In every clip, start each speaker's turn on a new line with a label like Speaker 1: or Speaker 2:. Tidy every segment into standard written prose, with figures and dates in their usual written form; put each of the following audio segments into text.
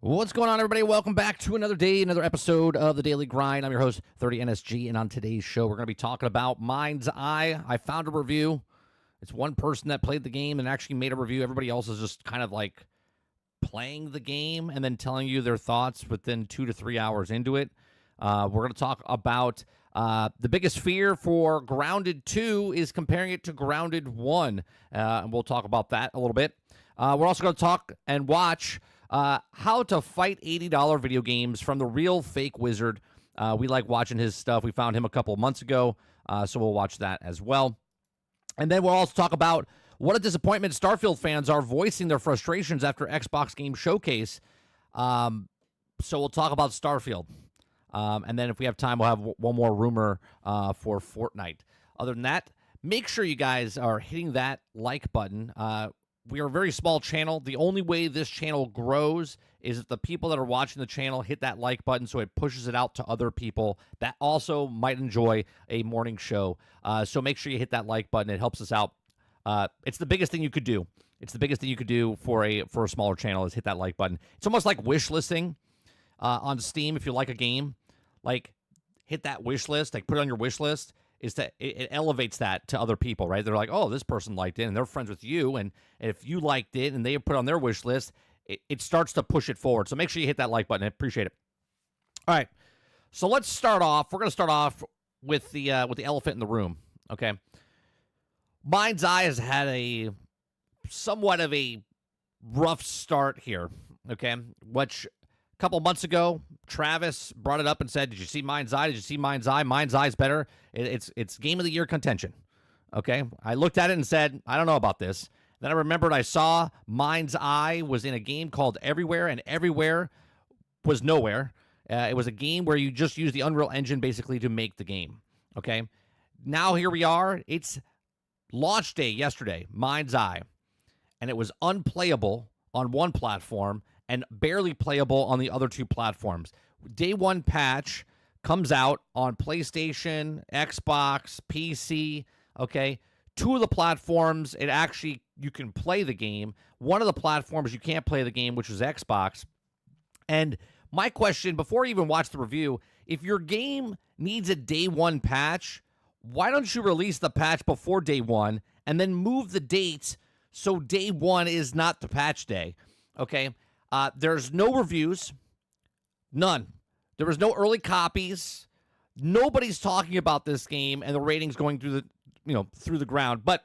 Speaker 1: What's going on, everybody? Welcome back to another day, another episode of The Daily Grind. I'm your host, 30NSG, and on today's show, we're going to be talking about MindsEye. I found a review. It's one person that played the game and actually made a review. Everybody else is just kind of like playing the game and then telling you their thoughts within 2 to 3 hours into it. We're going to talk about the biggest fear for Grounded 2 is comparing it to Grounded 1, and we'll talk about that a little bit. We're also going to talk and watch how to fight $80 video games from the real fake wizard. We like watching his stuff. We found him a couple of months ago, so we'll watch that as well. And then we'll also talk about what a disappointment Starfield fans are voicing their frustrations after Xbox Game Showcase. So we'll talk about Starfield. And then if we have time, we'll have one more rumor for Fortnite. Other than that, make sure you guys are hitting that like button. We are a very small channel. The only way this channel grows is if the people that are watching the channel hit that like button so it pushes it out to other people that also might enjoy a morning show. So make sure you hit that like button. It helps us out. It's the biggest thing you could do. It's the biggest thing you could do for a smaller channel is hit that like button. It's almost like wish listing on Steam. If you like a game, like hit that wish list, like put it on your wish list. Is that it elevates that to other people, right? They're like, oh, this person liked it, and they're friends with you, and if you liked it and they put it on their wish list, it starts to push it forward. So make sure you hit that like button. I appreciate it. All right, so let's start off. We're going to start off with the elephant in the room, okay? MindsEye has had a somewhat of a rough start here, okay? Which a couple months ago, Travis brought it up and said, did you see MindsEye? Did you see MindsEye? MindsEye's better. It's Game of the Year contention. Okay? I looked at it and said, I don't know about this. Then I remembered I saw MindsEye was in a game called Everywhere, and Everywhere was nowhere. It was a game where you just use the Unreal Engine basically to make the game. Okay? Now here we are. It's launch day yesterday, MindsEye, and it was unplayable on one platform and barely playable on the other two platforms. Day one patch comes out on PlayStation, Xbox, PC, okay? Two of the platforms, you can play the game. One of the platforms, you can't play the game, which is Xbox. And my question, before I even watch the review, if your game needs a day one patch, why don't you release the patch before day one and then move the date so day one is not the patch day, okay? There's no reviews, none. There was no early copies. Nobody's talking about this game, and the ratings going through the ground. But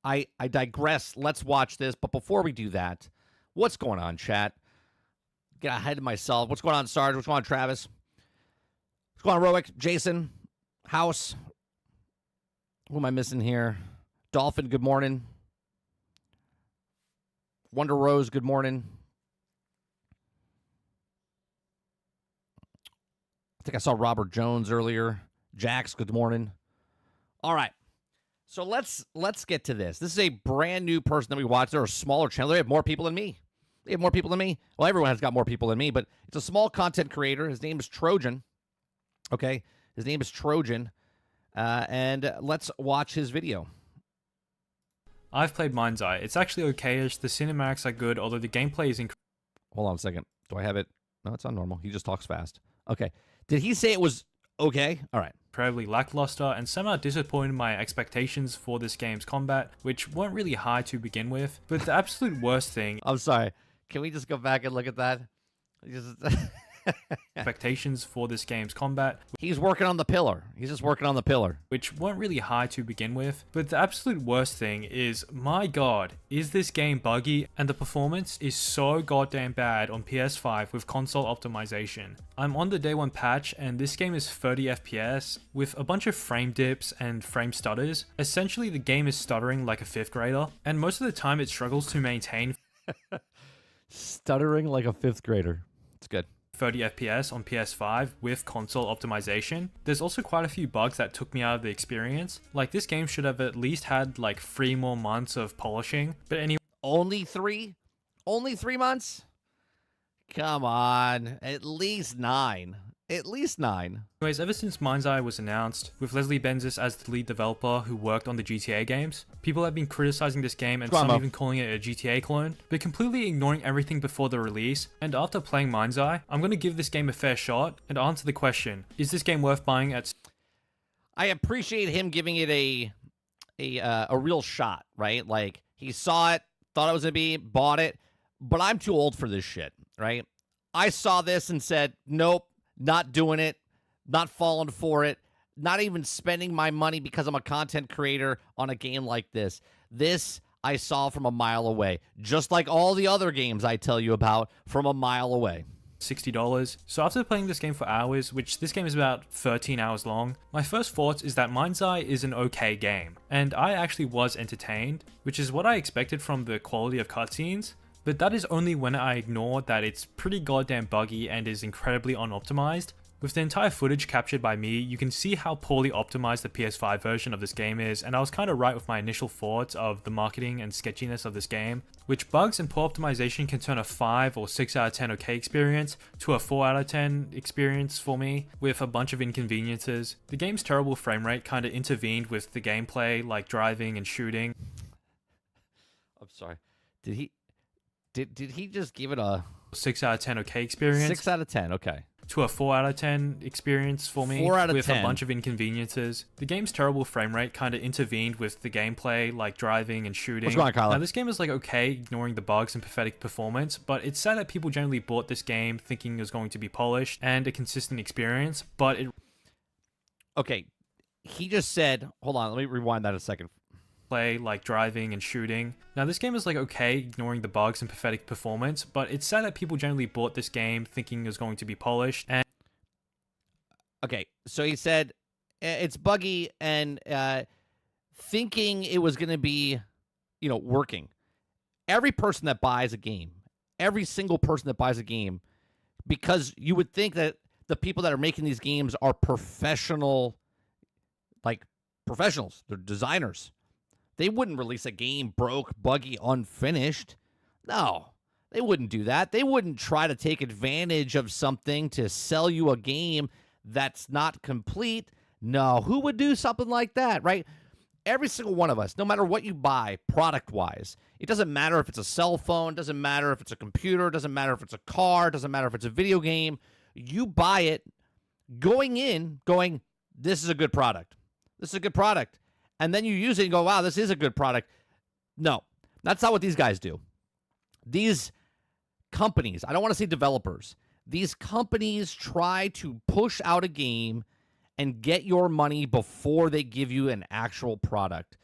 Speaker 1: I digress. Let's watch this. But before we do that, what's going on, chat? Get ahead of myself. What's going on, Sarge? What's going on, Travis? What's going on, Roic? Jason? House? Who am I missing here? Dolphin, good morning. Wonder Rose, good morning. I think I saw Robert Jones earlier. Jax, good morning. All right. So let's get to this. This is a brand new person that we watch. They're a smaller channel. They have more people than me. Well, everyone has got more people than me, but it's a small content creator. His name is Trojan. Okay? His name is Trojan. And let's watch his video.
Speaker 2: I've played MindsEye. It's actually okay-ish. The cinematics are good, although the gameplay is
Speaker 1: Hold on a second. Do I have it? No, it's on normal. He just talks fast. Okay. Did he say it was okay? All right.
Speaker 2: incredibly lackluster and somehow disappointed my expectations for this game's combat, which weren't really high to begin with. But the absolute worst thing...
Speaker 1: I'm sorry. Can we just go back and look at that?
Speaker 2: expectations for this game's combat.
Speaker 1: He's working on the pillar. He's just working on the pillar.
Speaker 2: Which weren't really high to begin with. But the absolute worst thing is, my god, is this game buggy, and the performance is so goddamn bad on PS5 with console optimization. I'm on the day one patch and this game is 30 FPS with a bunch of frame dips and frame stutters. Essentially the game is stuttering like a 5th grader, and most of the time it struggles to maintain
Speaker 1: stuttering like a 5th grader. It's good.
Speaker 2: 30 FPS on PS5 with console optimization. There's also quite a few bugs that took me out of the experience. Like, this game should have at least had like 3 more months of polishing. But anyway,
Speaker 1: only 3? Only 3 months? Come on, at least 9. At least 9.
Speaker 2: Anyways, ever since MindsEye was announced, with Leslie Benzies as the lead developer who worked on the GTA games, people have been criticizing this game and some even calling it a GTA clone, but completely ignoring everything before the release. And after playing MindsEye, I'm going to give this game a fair shot and answer the question, is this game worth buying at...
Speaker 1: I appreciate him giving it a real shot, right? Like, he saw it, thought it was going to be, bought it, but I'm too old for this shit, right? I saw this and said, nope, not doing it, not falling for it, not even spending my money because I'm a content creator on a game like this. This I saw from a mile away, just like all the other games I tell you about from a mile away.
Speaker 2: $60. So after playing this game for hours, which this game is about 13 hours long, my first thoughts is that MindsEye is an okay game, and I actually was entertained, which is what I expected from the quality of cutscenes, but that is only when I ignore that it's pretty goddamn buggy and is incredibly unoptimized. With the entire footage captured by me, you can see how poorly optimized the PS5 version of this game is, and I was kind of right with my initial thoughts of the marketing and sketchiness of this game, which bugs and poor optimization can turn a 5 or 6 out of 10 okay experience to a 4 out of 10 experience for me, with a bunch of inconveniences. The game's terrible frame rate kind of intervened with the gameplay, like driving and shooting.
Speaker 1: I'm sorry. Did he just give it a
Speaker 2: 6 out of 10 okay experience?
Speaker 1: 6 out of 10, okay.
Speaker 2: To a 4 out of 10 experience for me,
Speaker 1: 4 out of
Speaker 2: with
Speaker 1: 10.
Speaker 2: a bunch of inconveniences. The game's terrible frame rate kind of intervened with the gameplay, like driving and shooting.
Speaker 1: What's going on, Kyle?
Speaker 2: Now this game is like okay, ignoring the bugs and pathetic performance, but it's sad that people generally bought this game thinking it was going to be polished and a consistent experience, but it...
Speaker 1: Okay, he just said, hold on, let me rewind that a second.
Speaker 2: Play like driving and shooting. Now this game is like okay, ignoring the bugs and pathetic performance, but it's sad that people generally bought this game thinking it was going to be polished and...
Speaker 1: Okay, so he said it's buggy and thinking it was going to be, working. Every person that buys a game, every single person that buys a game, because you would think that the people that are making these games are professionals, they're designers. They wouldn't release a game broke, buggy, unfinished. No, they wouldn't do that. They wouldn't try to take advantage of something to sell you a game that's not complete. No, who would do something like that, right? Every single one of us, no matter what you buy product-wise, it doesn't matter if it's a cell phone, doesn't matter if it's a computer, doesn't matter if it's a car, doesn't matter if it's a video game. You buy it going, this is a good product. This is a good product. And then you use it and go, wow, this is a good product. No, that's not what these guys do. These companies, I don't want to say developers, these companies try to push out a game and get your money before they give you an actual product.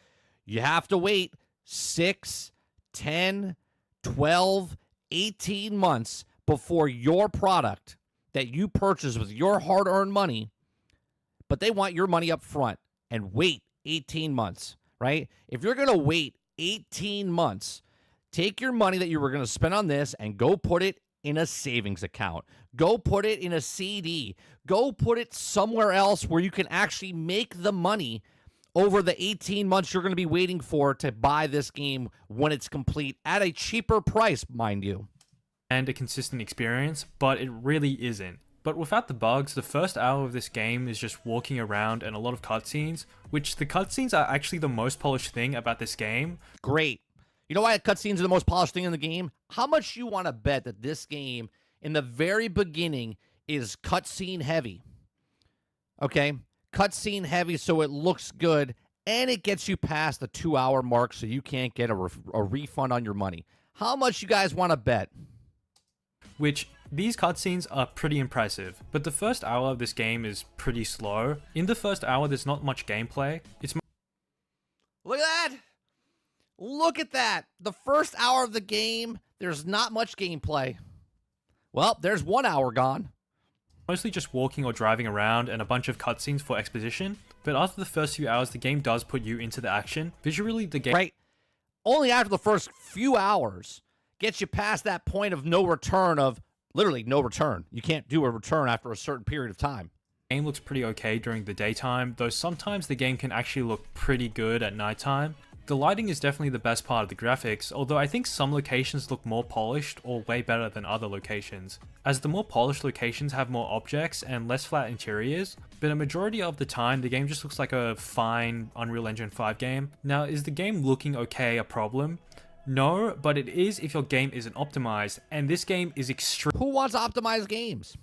Speaker 1: You have to wait 6, 10, 12, 18 months before your product that you purchase with your hard-earned money, but they want your money up front and wait 18 months, right? If you're going to wait 18 months, take your money that you were going to spend on this and go put it in a savings account. Go put it in a CD. Go put it somewhere else where you can actually make the money over the 18 months you're going to be waiting for to buy this game when it's complete at a cheaper price, mind you.
Speaker 2: And a consistent experience, but it really isn't. But without the bugs, the first hour of this game is just walking around and a lot of cutscenes, which the cutscenes are actually the most polished thing about this game.
Speaker 1: Great. You know why cutscenes are the most polished thing in the game? How much you want to bet that this game, in the very beginning, is cutscene heavy? Okay? Cutscene heavy so it looks good, and it gets you past the 2-hour mark so you can't get a refund on your money. How much you guys want to bet?
Speaker 2: Which... these cutscenes are pretty impressive, but the first hour of this game is pretty slow. In the first hour, there's not much gameplay.
Speaker 1: Look at that! Look at that! The first hour of the game, there's not much gameplay. Well, there's 1 hour gone.
Speaker 2: Mostly just walking or driving around and a bunch of cutscenes for exposition, but after the first few hours, the game does put you into the action. Visually, the game...
Speaker 1: Right. Only after the first few hours gets you past that point of no return of... literally no return. You can't do a return after a certain period of time.
Speaker 2: The game looks pretty okay during the daytime, though sometimes the game can actually look pretty good at nighttime. The lighting is definitely the best part of the graphics, although I think some locations look more polished or way better than other locations, as the more polished locations have more objects and less flat interiors, but a majority of the time the game just looks like a fine Unreal Engine 5 game. Now, is the game looking okay a problem? No, but it is if your game isn't optimized, and this game is
Speaker 1: Who wants optimized games?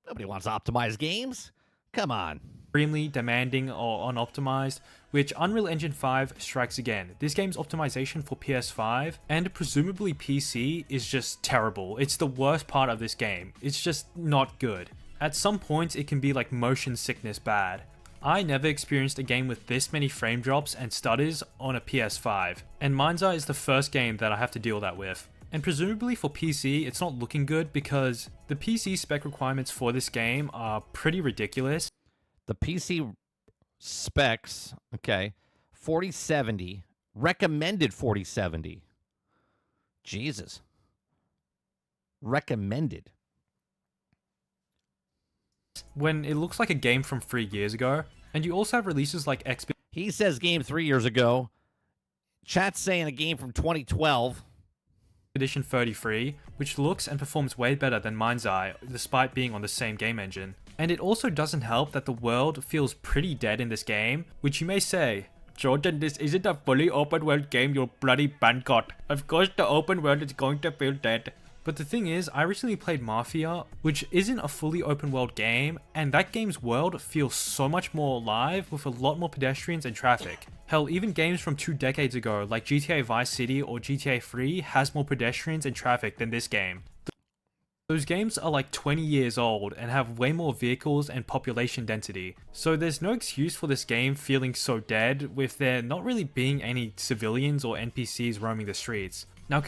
Speaker 1: Nobody wants optimized games. Come on.
Speaker 2: extremely demanding or unoptimized, which Unreal Engine 5 strikes again. This game's optimization for PS5 and presumably PC is just terrible. It's the worst part of this game. It's just not good. At some points it can be like motion sickness bad. I never experienced a game with this many frame drops and stutters on a PS5, and MindsEye is the first game that I have to deal that with. And presumably for PC, it's not looking good because the PC spec requirements for this game are pretty ridiculous.
Speaker 1: The PC specs, okay, 4070, recommended 4070. Jesus. Recommended.
Speaker 2: When it looks like a game from 3 years ago, and you also have releases like
Speaker 1: He says game 3 years ago. Chat's saying a game from 2012.
Speaker 2: Edition 33, which looks and performs way better than MindsEye, despite being on the same game engine. And it also doesn't help that the world feels pretty dead in this game, which you may say, Trojan, this isn't a fully open world game, you bloody bandcot. Of course the open world is going to feel dead. But the thing is, I recently played Mafia, which isn't a fully open world game, and that game's world feels so much more alive with a lot more pedestrians and traffic. Hell, even games from 2 decades ago, like GTA Vice City or GTA 3, has more pedestrians and traffic than this game. Those games are like 20 years old and have way more vehicles and population density, so there's no excuse for this game feeling so dead with there not really being any civilians or NPCs roaming the streets. Now,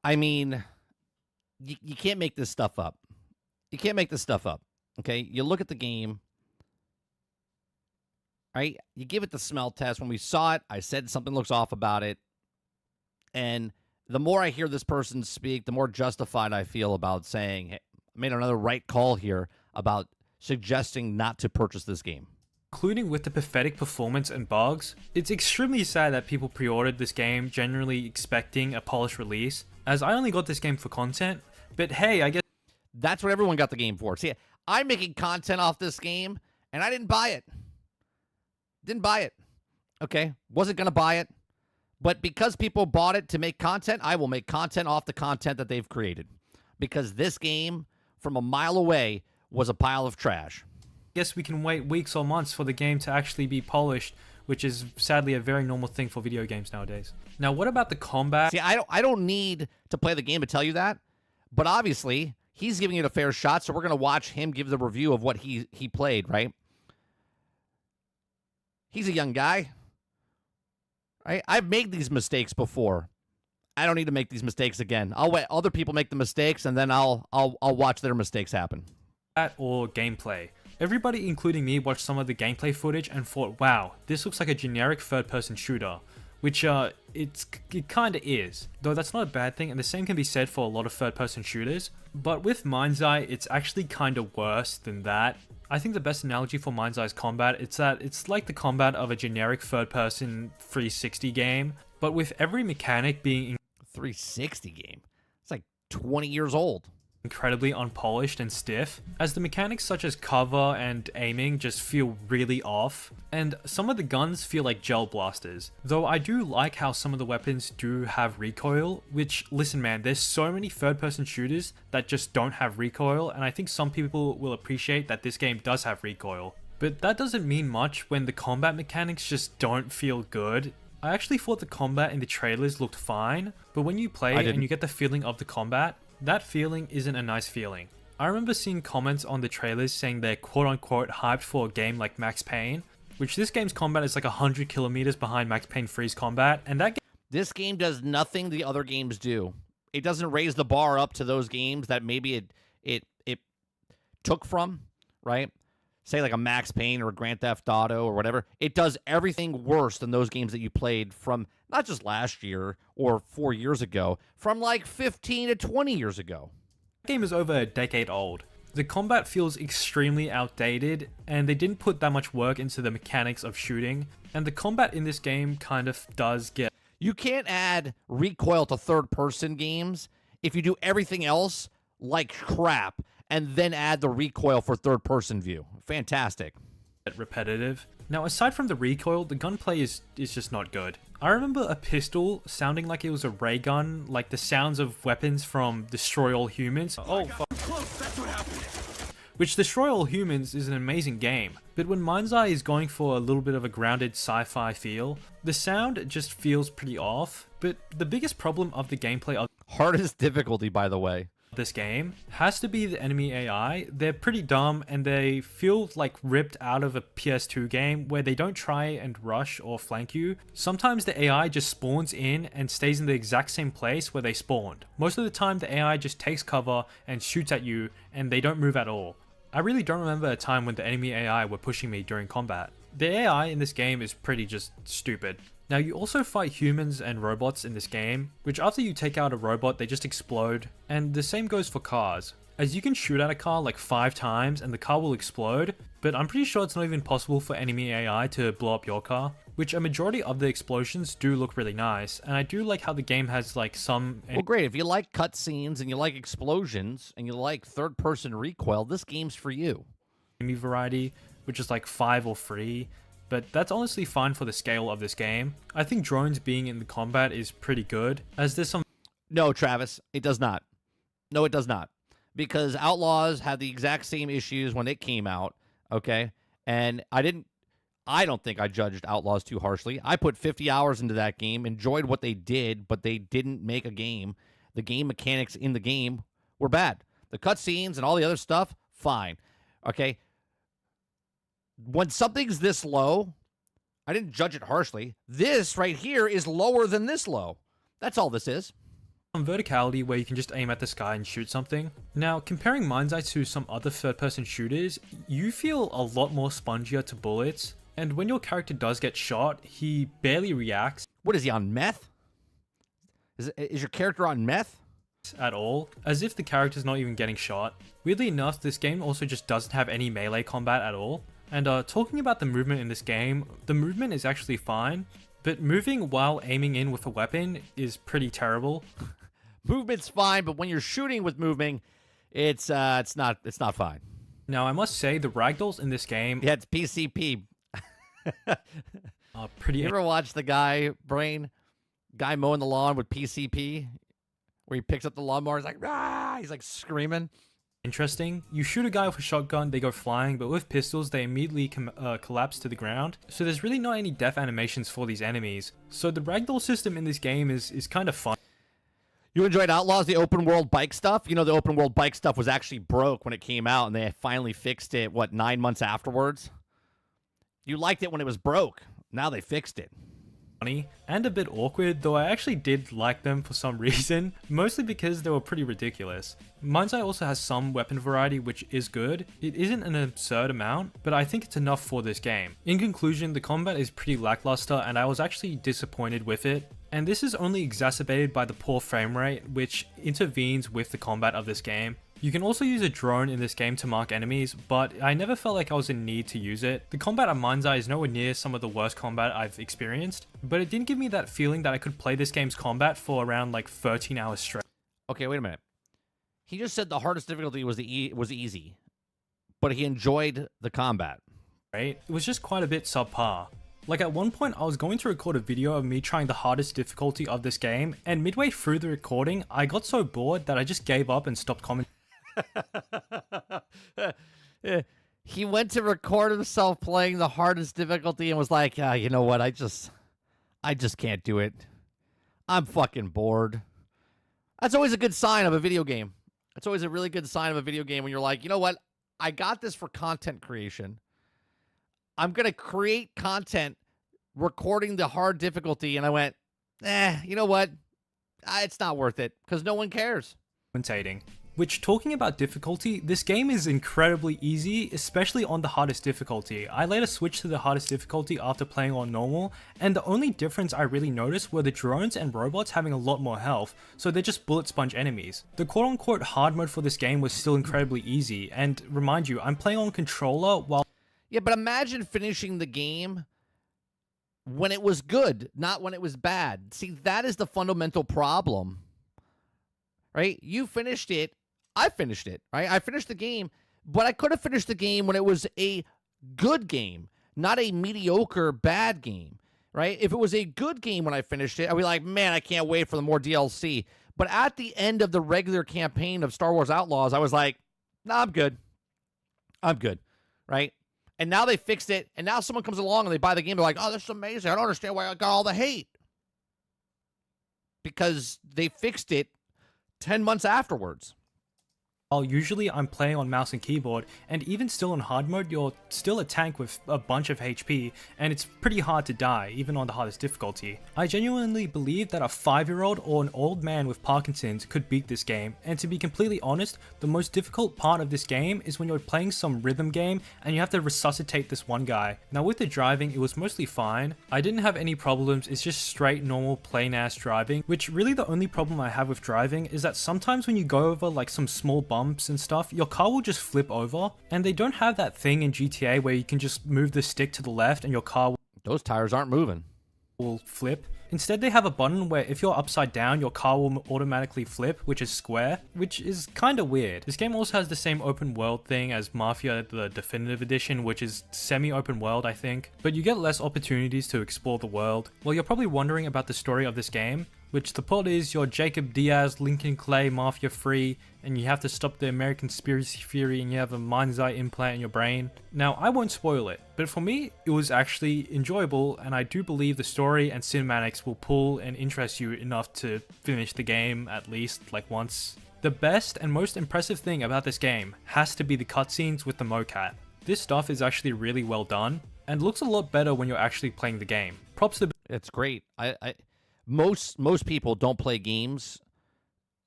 Speaker 1: I mean, you can't make this stuff up. You can't make this stuff up, okay? You look at the game, right? You give it the smell test. When we saw it, I said something looks off about it, and the more I hear this person speak, the more justified I feel about saying, hey, I made another right call here about suggesting not to purchase this game.
Speaker 2: Including with the pathetic performance and bugs, it's extremely sad that people pre-ordered this game generally expecting a polished release, as I only got this game for content, but hey, I guess
Speaker 1: that's what everyone got the game for. See, I'm making content off this game, and I didn't buy it. Didn't buy it. Okay? Wasn't going to buy it. But because people bought it to make content, I will make content off the content that they've created. Because this game, from a mile away, was a pile of trash.
Speaker 2: Guess we can wait weeks or months for the game to actually be polished, which is sadly a very normal thing for video games nowadays. Now, what about the combat?
Speaker 1: See, I don't need to play the game to tell you that, but obviously, he's giving it a fair shot, so we're going to watch him give the review of what he played, right? He's a young guy. Right? I've made these mistakes before. I don't need to make these mistakes again. I'll let other people make the mistakes, and then I'll watch their mistakes happen.
Speaker 2: Or gameplay. Everybody, including me, watched some of the gameplay footage and thought, wow, this looks like a generic third-person shooter, which it kind of is, though that's not a bad thing, and the same can be said for a lot of third-person shooters. But with MindsEye, it's actually kind of worse than that. I think the best analogy for MindsEye's combat is that it's like the combat of a generic third-person 360 game, but with every mechanic being
Speaker 1: 360 game. It's like 20 years old.
Speaker 2: Incredibly unpolished and stiff, as the mechanics such as cover and aiming just feel really off, and some of the guns feel like gel blasters. Though I do like how some of the weapons do have recoil, which, listen man, there's so many third-person shooters that just don't have recoil, and I think some people will appreciate that this game does have recoil. But that doesn't mean much when the combat mechanics just don't feel good. I actually thought the combat in the trailers looked fine, but when you play and you get the feeling of the combat, that feeling isn't a nice feeling. I remember seeing comments on the trailers saying they're quote-unquote hyped for a game like Max Payne, which this game's combat is like 100 kilometers behind Max Payne 3's combat, and that
Speaker 1: This game does nothing the other games do. It doesn't raise the bar up to those games that maybe it took from, right? Say like a Max Payne or a Grand Theft Auto or whatever. It does everything worse than those games that you played from not just last year or 4 years ago, from like 15 to 20 years ago.
Speaker 2: game is over a decade old. The combat feels extremely outdated, and they didn't put that much work into the mechanics of shooting, and the combat in this game kind of does get...
Speaker 1: You can't add recoil to third-person games if you do everything else like crap and then add the recoil for third-person view. Fantastic.
Speaker 2: Repetitive. Now, aside from the recoil, the gunplay is just not good. I remember a pistol sounding like it was a ray gun, like the sounds of weapons from Destroy All Humans. Oh, fuck.
Speaker 3: That's what happened.
Speaker 2: Which Destroy All Humans is an amazing game, but when MindsEye is going for a little bit of a grounded sci-fi feel, the sound just feels pretty off. But the biggest problem of the gameplay of
Speaker 1: Hardest difficulty, by the way.
Speaker 2: this game has to be the enemy AI. They're pretty dumb and they feel like ripped out of a PS2 game where they don't try and rush or flank you. Sometimes the AI just spawns in and stays in the exact same place where they spawned. Most of the time the AI just takes cover and shoots at you and they don't move at all. I really don't remember a time when the enemy AI were pushing me during combat. The AI in this game is pretty just stupid. Now, you also fight humans and robots in this game, which after you take out a robot, they just explode, and the same goes for cars. As you can shoot at a car like 5 times and the car will explode, but I'm pretty sure it's not even possible for enemy AI to blow up your car, which a majority of the explosions do look really nice, and I do like how the game has like some...
Speaker 1: Well, great. If you like cutscenes and you like explosions and you like third-person recoil, this game's for you.
Speaker 2: enemy variety, which is like 5 or 3. But that's honestly fine for the scale of this game. I think drones being in the combat is pretty good, as there's some...
Speaker 1: No, Travis, it does not. No, it does not. Because Outlaws had the exact same issues when it came out, okay? And I don't think I judged Outlaws too harshly. I put 50 hours into that game, enjoyed what they did, but they didn't make a game. The game mechanics in the game were bad. The cutscenes and all the other stuff, fine. Okay? When something's this low, I didn't judge it harshly. This right here is lower than this low. That's all this is.
Speaker 2: some verticality where you can just aim at the sky and shoot something. Now, comparing MindsEye to some other third-person shooters, you feel a lot more spongier to bullets, and when your character does get shot, he barely reacts.
Speaker 1: What is he, on meth? Is your character on meth?
Speaker 2: At all, as if the character's not even getting shot. Weirdly enough, this game also just doesn't have any melee combat at all. And talking about the movement in this game, the movement is actually fine, but moving while aiming in with a weapon is pretty terrible.
Speaker 1: Movement's fine, but when you're shooting with moving, it's not fine.
Speaker 2: Now, I must say, the ragdolls in this game
Speaker 1: Yeah, it's PCP.
Speaker 2: are pretty...
Speaker 1: You ever watch the guy mowing the lawn with PCP? Where he picks up the lawnmower, he's like, "Rah!" He's like screaming.
Speaker 2: interesting. You shoot a guy with a shotgun, they go flying, but with pistols, they immediately collapse to the ground. So there's really not any death animations for these enemies. So the ragdoll system in this game is kind of fun.
Speaker 1: You enjoyed Outlaws, the open world bike stuff? You know, the open world bike stuff was actually broke when it came out, and they finally fixed it, 9 months afterwards? You liked it when it was broke. Now they fixed it.
Speaker 2: Funny and a bit awkward, though I actually did like them for some reason, mostly because they were pretty ridiculous. MindsEye also has some weapon variety, which is good. It isn't an absurd amount, but I think it's enough for this game. In conclusion, the combat is pretty lackluster and I was actually disappointed with it. And this is only exacerbated by the poor frame rate, which intervenes with the combat of this game. You can also use a drone in this game to mark enemies, but I never felt like I was in need to use it. The combat at MindsEye is nowhere near some of the worst combat I've experienced, but it didn't give me that feeling that I could play this game's combat for around like 13 hours straight.
Speaker 1: Okay, wait a minute. He just said the hardest difficulty was was easy, but he enjoyed the combat.
Speaker 2: Right? It was just quite a bit subpar. Like at one point I was going to record a video of me trying the hardest difficulty of this game, and midway through the recording, I got so bored that I just gave up and stopped commenting.
Speaker 1: He went to record himself playing the hardest difficulty and was like, you know what, I just can't do it. I'm fucking bored. That's always a good sign of a video game. That's always a really good sign of a video game when you're like, you know what, I got this for content creation. I'm going to create content recording the hard difficulty, and I went, you know what, it's not worth it because no one cares.
Speaker 2: Commentating. Which, talking about difficulty, this game is incredibly easy, especially on the hardest difficulty. I later switched to the hardest difficulty after playing on normal, and the only difference I really noticed were the drones and robots having a lot more health, so they're just bullet sponge enemies. The quote-unquote hard mode for this game was still incredibly easy, and remind you, I'm playing on controller while...
Speaker 1: Yeah, but imagine finishing the game when it was good, not when it was bad. See, that is the fundamental problem, right? You finished it. I finished it, right? I finished the game, but I could have finished the game when it was a good game, not a mediocre bad game, right? If it was a good game when I finished it, I'd be like, man, I can't wait for the more DLC. But at the end of the regular campaign of Star Wars Outlaws, I was like, nah, I'm good. I'm good, right? And now they fixed it, and now someone comes along and they buy the game. They're like, oh, this is amazing. I don't understand why I got all the hate. Because they fixed it 10 months afterwards.
Speaker 2: Usually I'm playing on mouse and keyboard, and even still in hard mode, you're still a tank with a bunch of HP, and it's pretty hard to die, even on the hardest difficulty. I genuinely believe that a 5-year-old or an old man with Parkinson's could beat this game, and to be completely honest, the most difficult part of this game is when you're playing some rhythm game and you have to resuscitate this one guy. Now with the driving, it was mostly fine. I didn't have any problems, it's just straight normal plain ass driving, which really the only problem I have with driving is that sometimes when you go over like some small bumps and stuff, your car will just flip over, and they don't have that thing in GTA where you can just move the stick to the left and your car
Speaker 1: Those tires aren't moving.
Speaker 2: will flip. Instead, they have a button where if you're upside down, your car will automatically flip, which is square, which is kind of weird. This game also has the same open world thing as Mafia, the Definitive Edition, which is semi-open world, I think, but you get less opportunities to explore the world. Well, you're probably wondering about the story of this game, which the plot is you're Jacob Diaz, Lincoln Clay, Mafia free, and you have to stop the American conspiracy theory, and you have a MindsEye implant in your brain. Now, I won't spoil it, but for me, it was actually enjoyable, and I do believe the story and cinematics will pull and interest you enough to finish the game at least like once. The best and most impressive thing about this game has to be the cutscenes with the mocap. This stuff is actually really well done, and looks a lot better when you're actually playing the game. Props to...
Speaker 1: It's great. Most people don't play games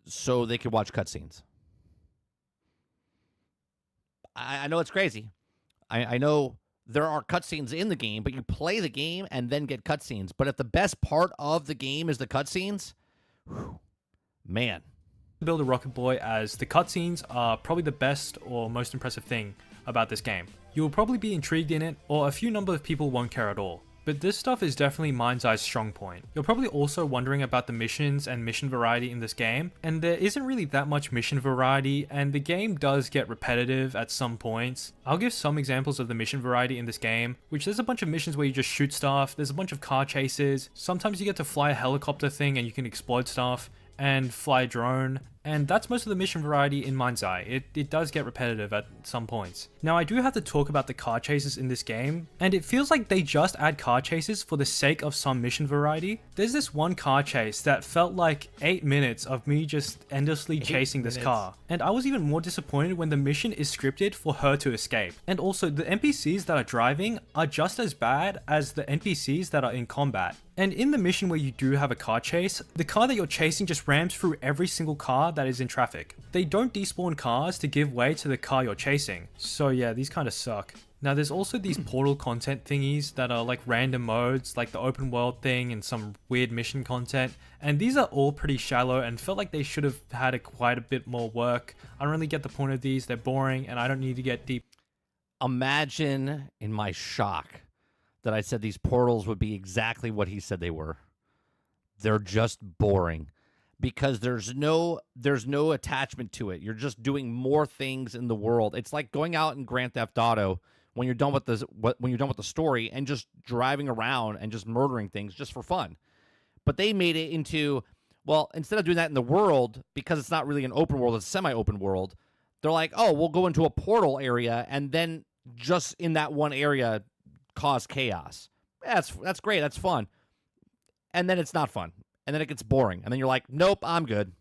Speaker 1: so they can watch cutscenes. I know it's crazy. I know there are cutscenes in the game, but you play the game and then get cutscenes. But if the best part of the game is the cutscenes, man.
Speaker 2: Build a Rocket Boy, as the cutscenes are probably the best or most impressive thing about this game. You will probably be intrigued in it, or a few number of people won't care at all. But this stuff is definitely MindsEye's strong point. You're probably also wondering about the missions and mission variety in this game, and there isn't really that much mission variety, and the game does get repetitive at some points. I'll give some examples of the mission variety in this game, which there's a bunch of missions where you just shoot stuff, there's a bunch of car chases, sometimes you get to fly a helicopter thing and you can explode stuff, and fly a drone, and that's most of the mission variety in MindsEye. It does get repetitive at some points. Now I do have to talk about the car chases in this game, and it feels like they just add car chases for the sake of some mission variety. There's this one car chase that felt like 8 minutes of me just endlessly chasing this car, and I was even more disappointed when the mission is scripted for her to escape. And also the NPCs that are driving are just as bad as the NPCs that are in combat. And in the mission where you do have a car chase, the car that you're chasing just rams through every single car that is in traffic. They don't despawn cars to give way to the car you're chasing. So yeah, these kind of suck. Now there's also these portal content thingies that are like random modes, like the open world thing and some weird mission content. And these are all pretty shallow and felt like they should have had quite a bit more work. I don't really get the point of these, they're boring and I don't need to get deep.
Speaker 1: Imagine in my shock that I said these portals would be exactly what he said they were. They're just boring because there's no attachment to it. You're just doing more things in the world. It's like going out in Grand Theft Auto when you're done with the story and just driving around and just murdering things just for fun. But they made it into, well, instead of doing that in the world, because it's not really an open world, it's a semi-open world, they're like, oh, we'll go into a portal area and then just in that one area cause chaos. That's great. That's fun. And then it's not fun. And then it gets boring. And then you're like, nope, I'm good.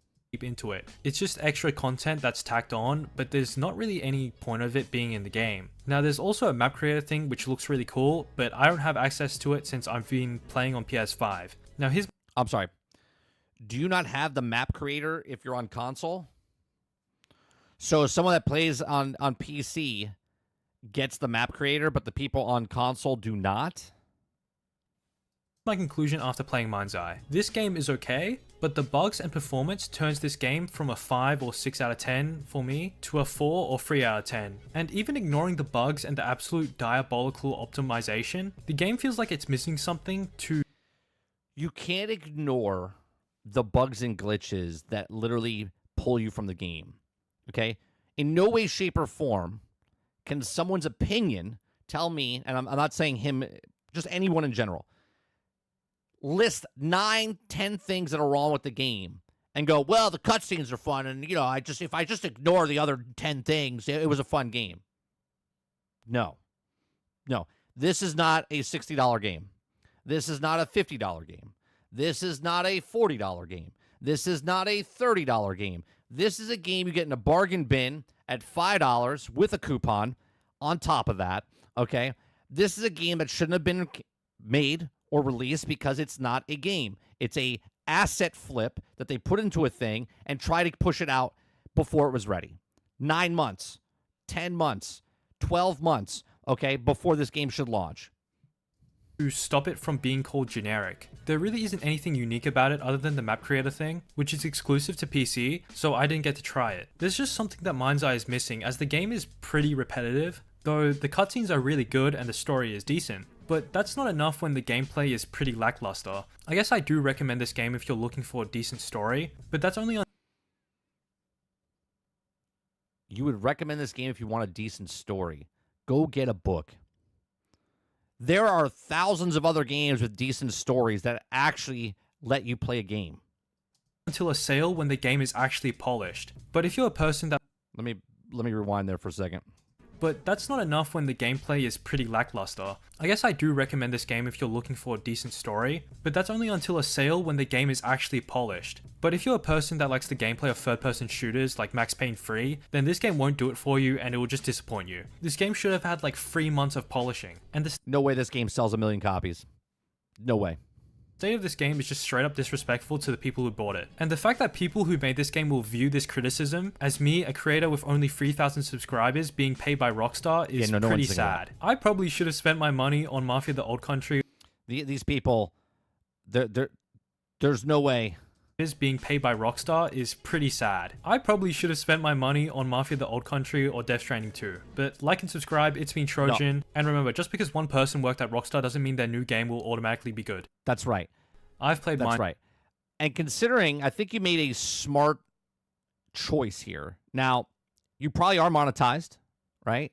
Speaker 2: Into it. It's just extra content that's tacked on, but there's not really any point of it being in the game. Now there's also a map creator thing which looks really cool, but I don't have access to it since I've been playing on PS5. Now
Speaker 1: I'm sorry. Do you not have the map creator if you're on console? So someone that plays on PC gets the map creator, but the people on console do not?
Speaker 2: My conclusion after playing MindsEye. This game is okay, but the bugs and performance turns this game from a 5 or 6 out of 10 for me to a 4 or 3 out of 10. And even ignoring the bugs and the absolute diabolical optimization, the game feels like it's missing something to...
Speaker 1: You can't ignore the bugs and glitches that literally pull you from the game, okay? In no way, shape, or form can someone's opinion tell me, and I'm not saying him, just anyone in general, list 9, 10 things that are wrong with the game and go, well, the cutscenes are fun, and if I just ignore the other 10 things, it was a fun game. No. This is not a $60 game. This is not a $50 game. This is not a $40 game. This is not a $30 game. This is a game you get in a bargain bin at $5 with a coupon on top of that, okay? This is a game that shouldn't have been made or released because it's not a game. It's a asset flip that they put into a thing and try to push it out before it was ready. 9 months, 10 months, 12 months, okay, before this game should launch.
Speaker 2: To stop it from being called generic. There really isn't anything unique about it other than the map creator thing, which is exclusive to PC, so I didn't get to try it. There's just something that MindsEye is missing, as the game is pretty repetitive, though the cutscenes are really good and the story is decent. But that's not enough when the gameplay is pretty lackluster. I guess I do recommend this game if you're looking for a decent story, but that's only on...
Speaker 1: You would recommend this game if you want a decent story. Go get a book. There are thousands of other games with decent stories that actually let you play a game.
Speaker 2: Until a sale when the game is actually polished. But if you're a person that...
Speaker 1: Let me rewind there for a second.
Speaker 2: But that's not enough when the gameplay is pretty lackluster. I guess I do recommend this game if you're looking for a decent story, but that's only until a sale when the game is actually polished. But if you're a person that likes the gameplay of third-person shooters like Max Payne 3, then this game won't do it for you and it will just disappoint you. This game should have had like 3 months of polishing. And
Speaker 1: no way this game sells 1 million copies. No way.
Speaker 2: The state of this game is just straight up disrespectful to the people who bought it. And the fact that people who made this game will view this criticism as me, a creator with only 3,000 subscribers, being paid by Rockstar is pretty sad. I probably should have spent my money on Mafia the Old Country.
Speaker 1: These people, there's no way.
Speaker 2: Being paid by Rockstar is pretty sad. I probably should have spent my money on Mafia the Old Country or Death Stranding 2. But like and subscribe, it's been Trojan. No. And remember, just because one person worked at Rockstar doesn't mean their new game will automatically be good.
Speaker 1: That's right.
Speaker 2: I've played
Speaker 1: That's right. And considering, I think you made a smart choice here. Now, you probably are monetized, right?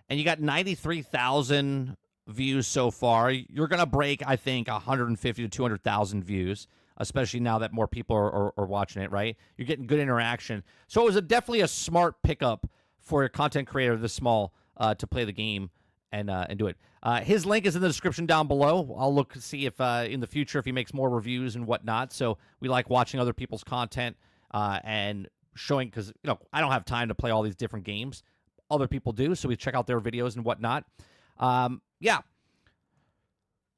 Speaker 1: And you got 93,000 views so far. You're going to break, I think, 150 to 200,000 views, especially now that more people are watching it, right? You're getting good interaction. So it was definitely a smart pickup for a content creator this small to play the game and do it. His link is in the description down below. I'll look to see if in the future if he makes more reviews and whatnot. So we like watching other people's content and showing, because I don't have time to play all these different games. Other people do, so we check out their videos and whatnot. Yeah.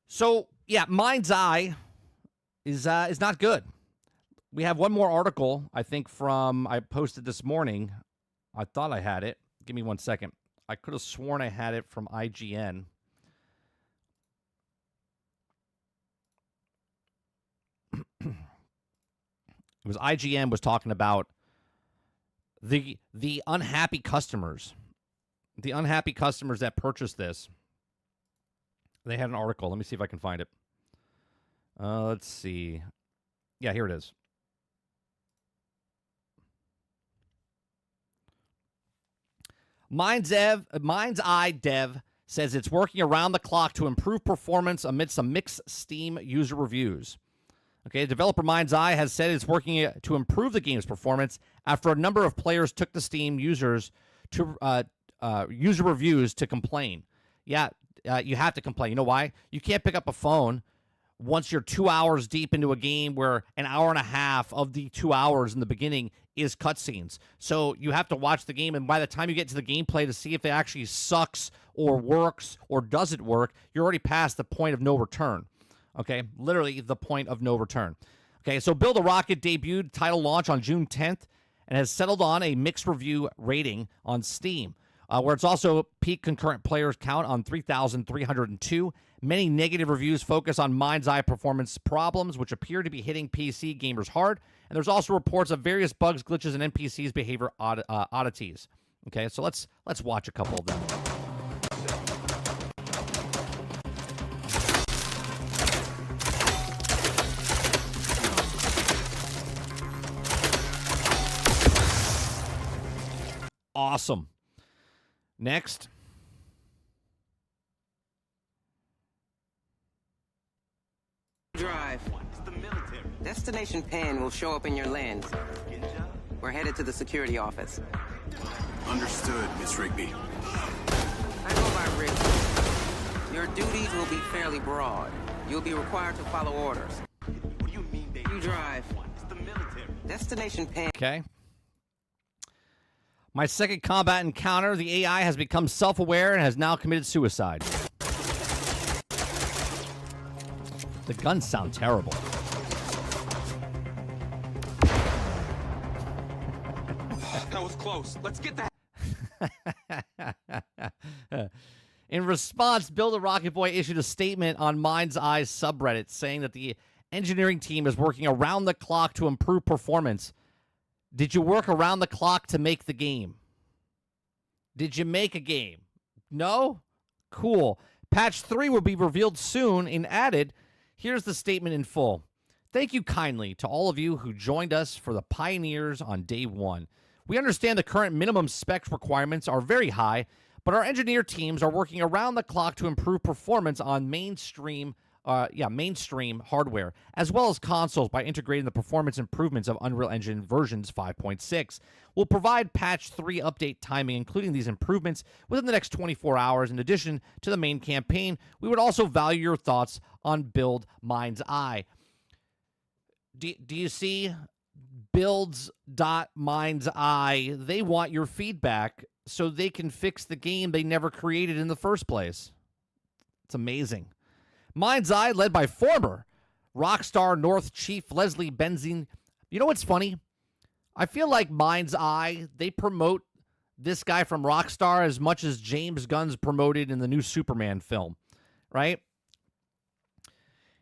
Speaker 1: So yeah, MindsEye is not good. We have one more article, I think, I posted this morning. I thought I had it. Give me 1 second. I could have sworn I had it from IGN. It was IGN was talking about the unhappy customers. The unhappy customers that purchased this. They had an article. Let me see if I can find it. Let's see. Yeah, here it is. MindsEye Dev says it's working around the clock to improve performance amidst some mixed Steam user reviews. Okay, developer MindsEye has said it's working to improve the game's performance after a number of players took to Steam users to user reviews to complain. Yeah, you have to complain. You know why? You can't pick up a phone once you're 2 hours deep into a game where an hour and a half of the 2 hours in the beginning is cutscenes. So you have to watch the game, and by the time you get to the gameplay to see if it actually sucks or works or doesn't work, you're already past the point of no return. Okay, literally the point of no return. Okay, so Build a Rocket debuted title launch on June 10th and has settled on a mixed review rating on Steam, where it's also peak concurrent players count on 3,302. Many negative reviews focus on MindsEye performance problems, which appear to be hitting PC gamers hard. And there's also reports of various bugs, glitches, and NPCs' behavior oddities. Okay, so let's watch a couple of them. Awesome. Next.
Speaker 3: Drive. Destination Pan will show up in your lens. We're headed to the security office.
Speaker 4: Understood, Miss Rigby.
Speaker 3: I go by Rigby. Your duties will be fairly broad. You'll be required to follow orders.
Speaker 4: What do you mean they
Speaker 3: drive?
Speaker 4: It's the military.
Speaker 3: Destination Pan.
Speaker 1: Okay. My second combat encounter, the AI has become self-aware and has now committed suicide. The guns sound terrible.
Speaker 4: That was close. Let's get that.
Speaker 1: In response, Build a Rocket Boy issued a statement on MindsEye subreddit saying that the engineering team is working around the clock to improve performance. Did you work around the clock to make the game? Did you make a game? No? Cool. Patch 3 will be revealed soon and added. Here's the statement in full. Thank you kindly to all of you who joined us for the pioneers on day one. We understand the current minimum specs requirements are very high, but our engineer teams are working around the clock to improve performance on mainstream hardware, as well as consoles by integrating the performance improvements of Unreal Engine versions 5.6. We'll provide patch 3 update timing, including these improvements, within the next 24 hours. In addition to the main campaign, we would also value your thoughts on Build MindsEye. Do you see builds.mindseye? They want your feedback so they can fix the game they never created in the first place. It's amazing. MindsEye, led by former Rockstar North Chief Leslie Benzine. You know what's funny? I feel like MindsEye, they promote this guy from Rockstar as much as James Gunn's promoted in the new Superman film, right?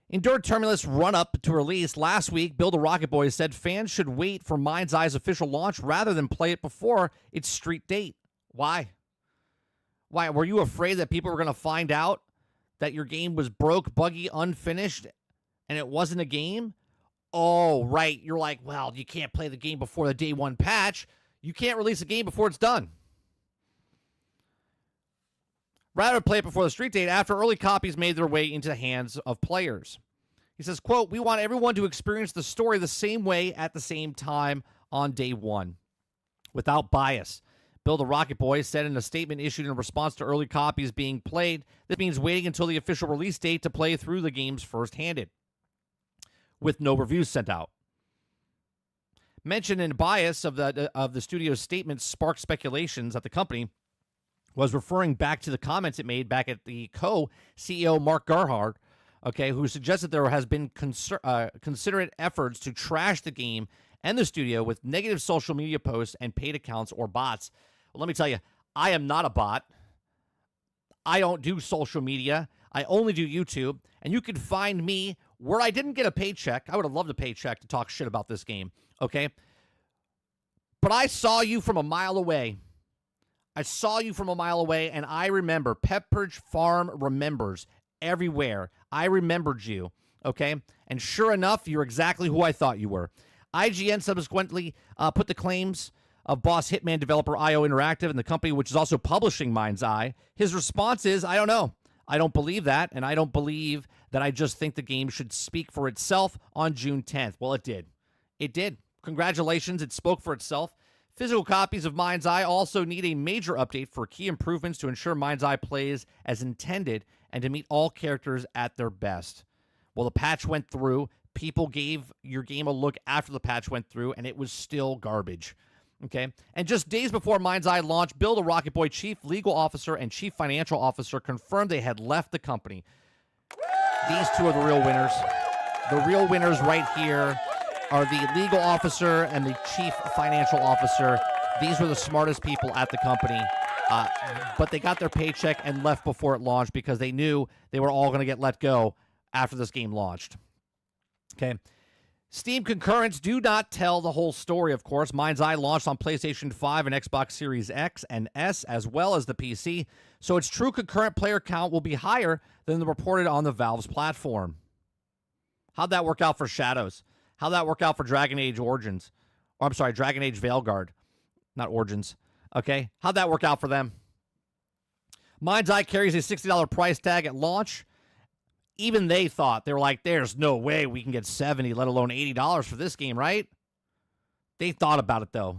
Speaker 1: Endured Terminus run-up to release last week, Build a Rocket Boy said fans should wait for MindsEye's official launch rather than play it before its street date. Why? Why? Were you afraid that people were going to find out that your game was broke, buggy, unfinished, and it wasn't a game? Oh, right. You're like, well, you can't play the game before the day one patch. You can't release a game before it's done. Rather play it before the street date after early copies made their way into the hands of players. He says, quote, we want everyone to experience the story the same way at the same time on day one, without bias. Build a Rocket Boy said in a statement issued in response to early copies being played, this means waiting until the official release date to play through the games first-handed, with no reviews sent out. Mention in bias of the studio's statement sparked speculations that the company was referring back to the comments it made back at the co-CEO Mark Gerhardt, okay, who suggested there has been considerate efforts to trash the game and the studio with negative social media posts and paid accounts or bots. Well, let me tell you, I am not a bot. I don't do social media. I only do YouTube, and you can find me where I didn't get a paycheck. I would have loved a paycheck to talk shit about this game, okay? But I saw you from a mile away. I saw you from a mile away, and I remember. Pepperidge Farm remembers everywhere. I remembered you, okay? And sure enough, you're exactly who I thought you were. IGN subsequently put the claims of boss Hitman developer IO Interactive and the company which is also publishing MindsEye. His response is, I don't know. I don't believe that, and I don't believe that. I just think the game should speak for itself on June 10th. Well, it did. It did. Congratulations. It spoke for itself. Physical copies of MindsEye also need a major update for key improvements to ensure MindsEye plays as intended and to meet all characters at their best. Well, the patch went through. People gave your game a look after the patch went through, and it was still garbage. Okay? And just days before MindsEye launch, Build a Rocket Boy chief legal officer and chief financial officer confirmed they had left the company. These two are the real winners. The real winners right here. are the legal officer and the chief financial officer. These were the smartest people at the company, but they got their paycheck and left before it launched because they knew they were all going to get let go after this game launched. Okay. Steam concurrents do not tell the whole story, of course. MindsEye launched on PlayStation 5 and Xbox Series X and S, as well as the PC, so its true concurrent player count will be higher than the reported on the Valve's platform. How'd that work out for Shadows? How'd that work out for Dragon Age Origins? Or, I'm sorry, Dragon Age Veilguard. Not Origins. Okay? How'd that work out for them? MindsEye carries a $60 price tag at launch. Even they thought, they were like, there's no way we can get $70, let alone $80 for this game, right? They thought about it, though.